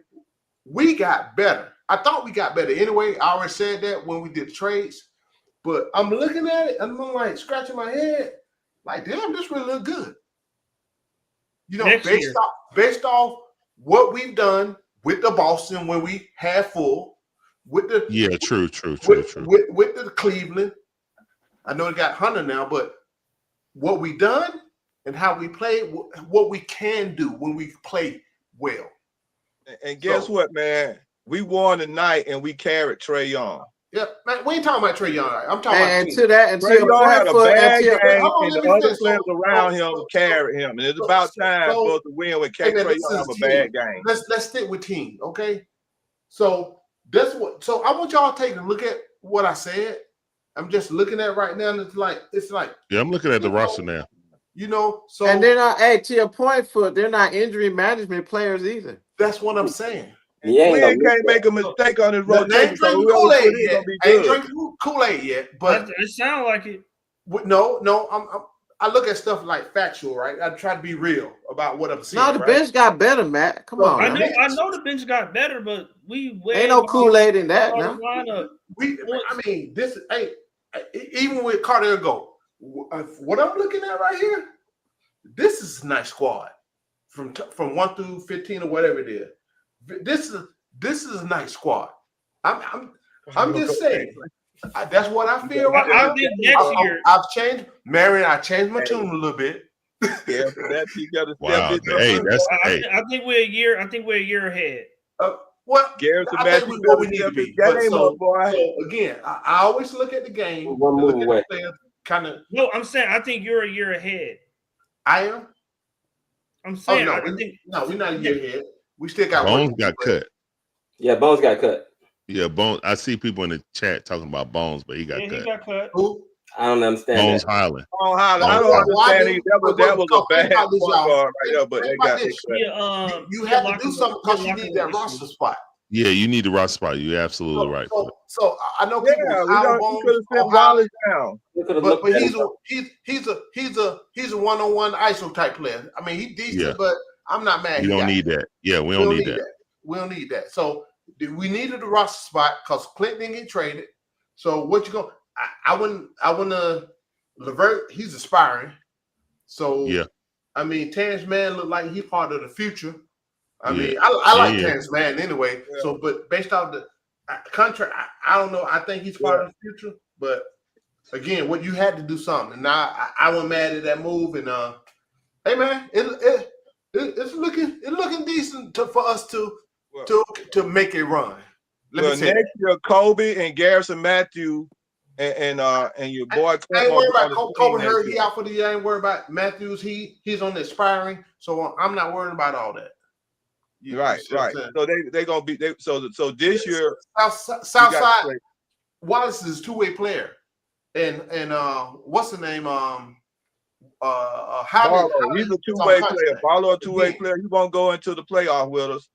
we got better. I thought we got better anyway. I already said that when we did the trades, but I'm looking at it and I'm like scratching my head, like, damn, this really look good. You know, based off what we've done with the Boston when we had full, with the true. With the Cleveland, I know it got Hunter now, but what we done and how we play, what we can do when we play well. And guess what, man? We won tonight and we carried Trae Young. Yeah, man, we ain't talking about Trae Young. I'm talking and about to that, and Trae Young had a bad game, and and the other players around him carried him. And it's about time for us to win with Trae Young have a bad game. Let's stick with team, okay? So that's what. So I want y'all to take a look at what I said. I'm just looking at right now, and it's like. Yeah, I'm looking at the roster now. You know, so and they're not. Hey, to your point, they're not injury management players either. That's what I'm saying. Quinn can't make a mistake on his rotation. They ain't drinking Kool-Aid yet. Ain't drinking Kool-Aid yet, but it sounds like it. No. I look at stuff like factual, right? I try to be real about what I'm seeing. No, the bench got better, Matt. Come on. I know the bench got better, but we ain't no Kool-Aid in that. No. I mean, this even with Carter Go, what I'm looking at right here, this is a nice squad from 1 through 15 or whatever it is. This is a nice squad. I'm just saying. That's what I feel right now. Next year, I've changed, Marion. I changed my tune a little bit. Yeah, that you got to wow. I think we're a year. I think we're a year ahead. Well, Garrison I think we're what we need to be. So again, I always look at the game. One move away. Kind of. No, I'm saying I think you're a year ahead. I am. I'm saying. Oh, no, we're not a year ahead. We still got Bones got cut. Yeah, Bones got cut. Yeah, Bones. I see people in the chat talking about Bones, but he got cut. He got cut. Who? I don't understand Bones that. Highland. Oh, Highland. I Why don't do- why understand. do- That was but- a but bad think about this, point y'all. guard right there, but they Think got about they this. cut. You had to do something because you need that roster spot. Yeah, you need the roster spot. You're absolutely right. So I know people Yeah, with Kyle we Bones could have sent on Highland, Wallace down. but he's a one-on-one ISO type player. I mean, he's decent, Yeah. but I'm not mad. You don't need that. Yeah, we don't need that. We don't need that. So we needed the roster spot because Clint didn't get traded. So what you going? I wouldn't. Levert, he's aspiring. So yeah. I mean, Terrence Mann looked like he's part of the future. I Yeah. mean, I like Yeah. Terrence Mann anyway. Yeah. So, but based off the contract, I don't know. I think he's part of the future. But again, what you had to do something. And now I wasn't mad at that move. And hey man, it's looking decent for us to make a run. Well, next year, Kobe and Garrison Matthew and your boy. I ain't worried about Kobe Hurd. He out for the year. I ain't worried about Matthews. He's on the expiring. So I'm not worried about all that. Right. So they gonna be so this year. Southside Wallace is a two-way player, and what's the name? Barlow, he's a two-way player. Barlow, a two-way player. He won't go into the playoff with us,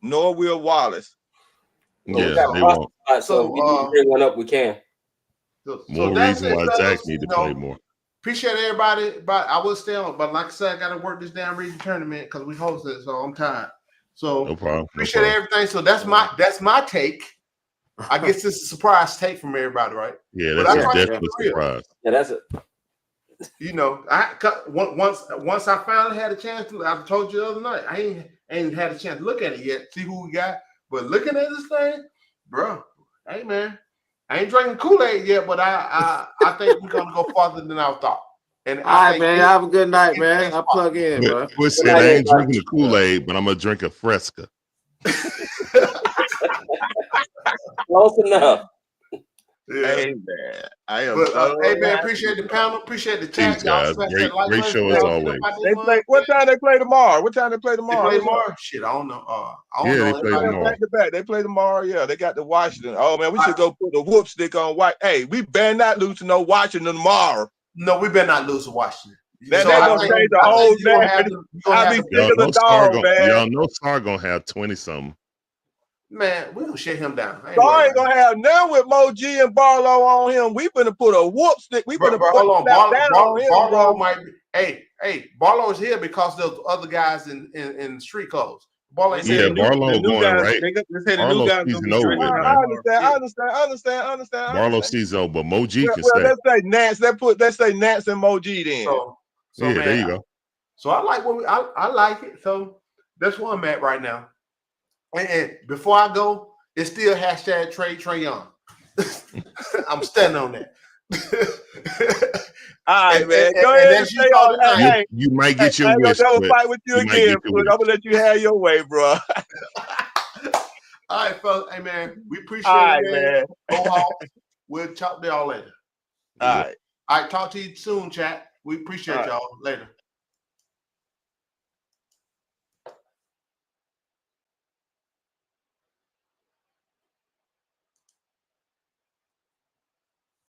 nor will Wallace. Yeah, they won't. So we need to bring one up. We can. More reason why Zach need to play more. Appreciate everybody, but I will stay on. But like I said, I got to work this damn region tournament because we hosted it, so I'm tired. So no problem. Appreciate everything. So that's my take. I guess this is a surprise take from everybody, right? Yeah, that's definitely a surprise. Yeah, that's it. You know, once I finally had a chance to, I told you the other night, I ain't had a chance to look at it yet, see who we got. But looking at this thing, bro, hey man, I ain't drinking Kool-Aid yet, but I think we're gonna go farther than I thought. And all right, man, have a good night, man. I'll plug in, bro. Said, I ain't drinking the Kool-Aid, but I'm gonna drink a Fresca. Close enough. Yeah. Hey man, I am. Hey man, appreciate the panel, appreciate the chat. Thanks, guys. Great show as always. They play. What time they play tomorrow? What time they play tomorrow? They play tomorrow. Shit, I don't know. They play tomorrow. Back to back. They play tomorrow. Yeah, they got the Washington. Oh man, we should go put the whoop stick on White. Hey, we better not lose to no Washington tomorrow. No, we better not lose to Washington. They gonna change the whole name. I be sick of the dog, man. Y'all know Sar gonna have 20-something. Man, we gonna shut him down. Sar ain't gonna have none with Mo G and Barlow on him. We finna put a whoop stick. We finna put hold on. down on him, Barlow bro. might be. Hey, Barlow's here because there's other guys in street clothes. Barlow Barlow going right. Barlow season over. I understand. Barlow season over, but Mo G can Well, stay. let's say Nance. Let's say Nance and Mo G then. So yeah, man, there you go. So I like I like it. So that's where I'm at right now. And before I go, it's still hashtag trade Trae Young. I'm standing on that. All right, man. Go ahead and say all that. Hey, you might get your I ain't wish. gonna never fight with you again, but I'm gonna let you have your way, bro. All right, fellas. Hey, man, we appreciate All right, it, man. Go Hawks. We'll talk to y'all later. All right. All right, talk to you soon, chat. We appreciate All right. y'all later.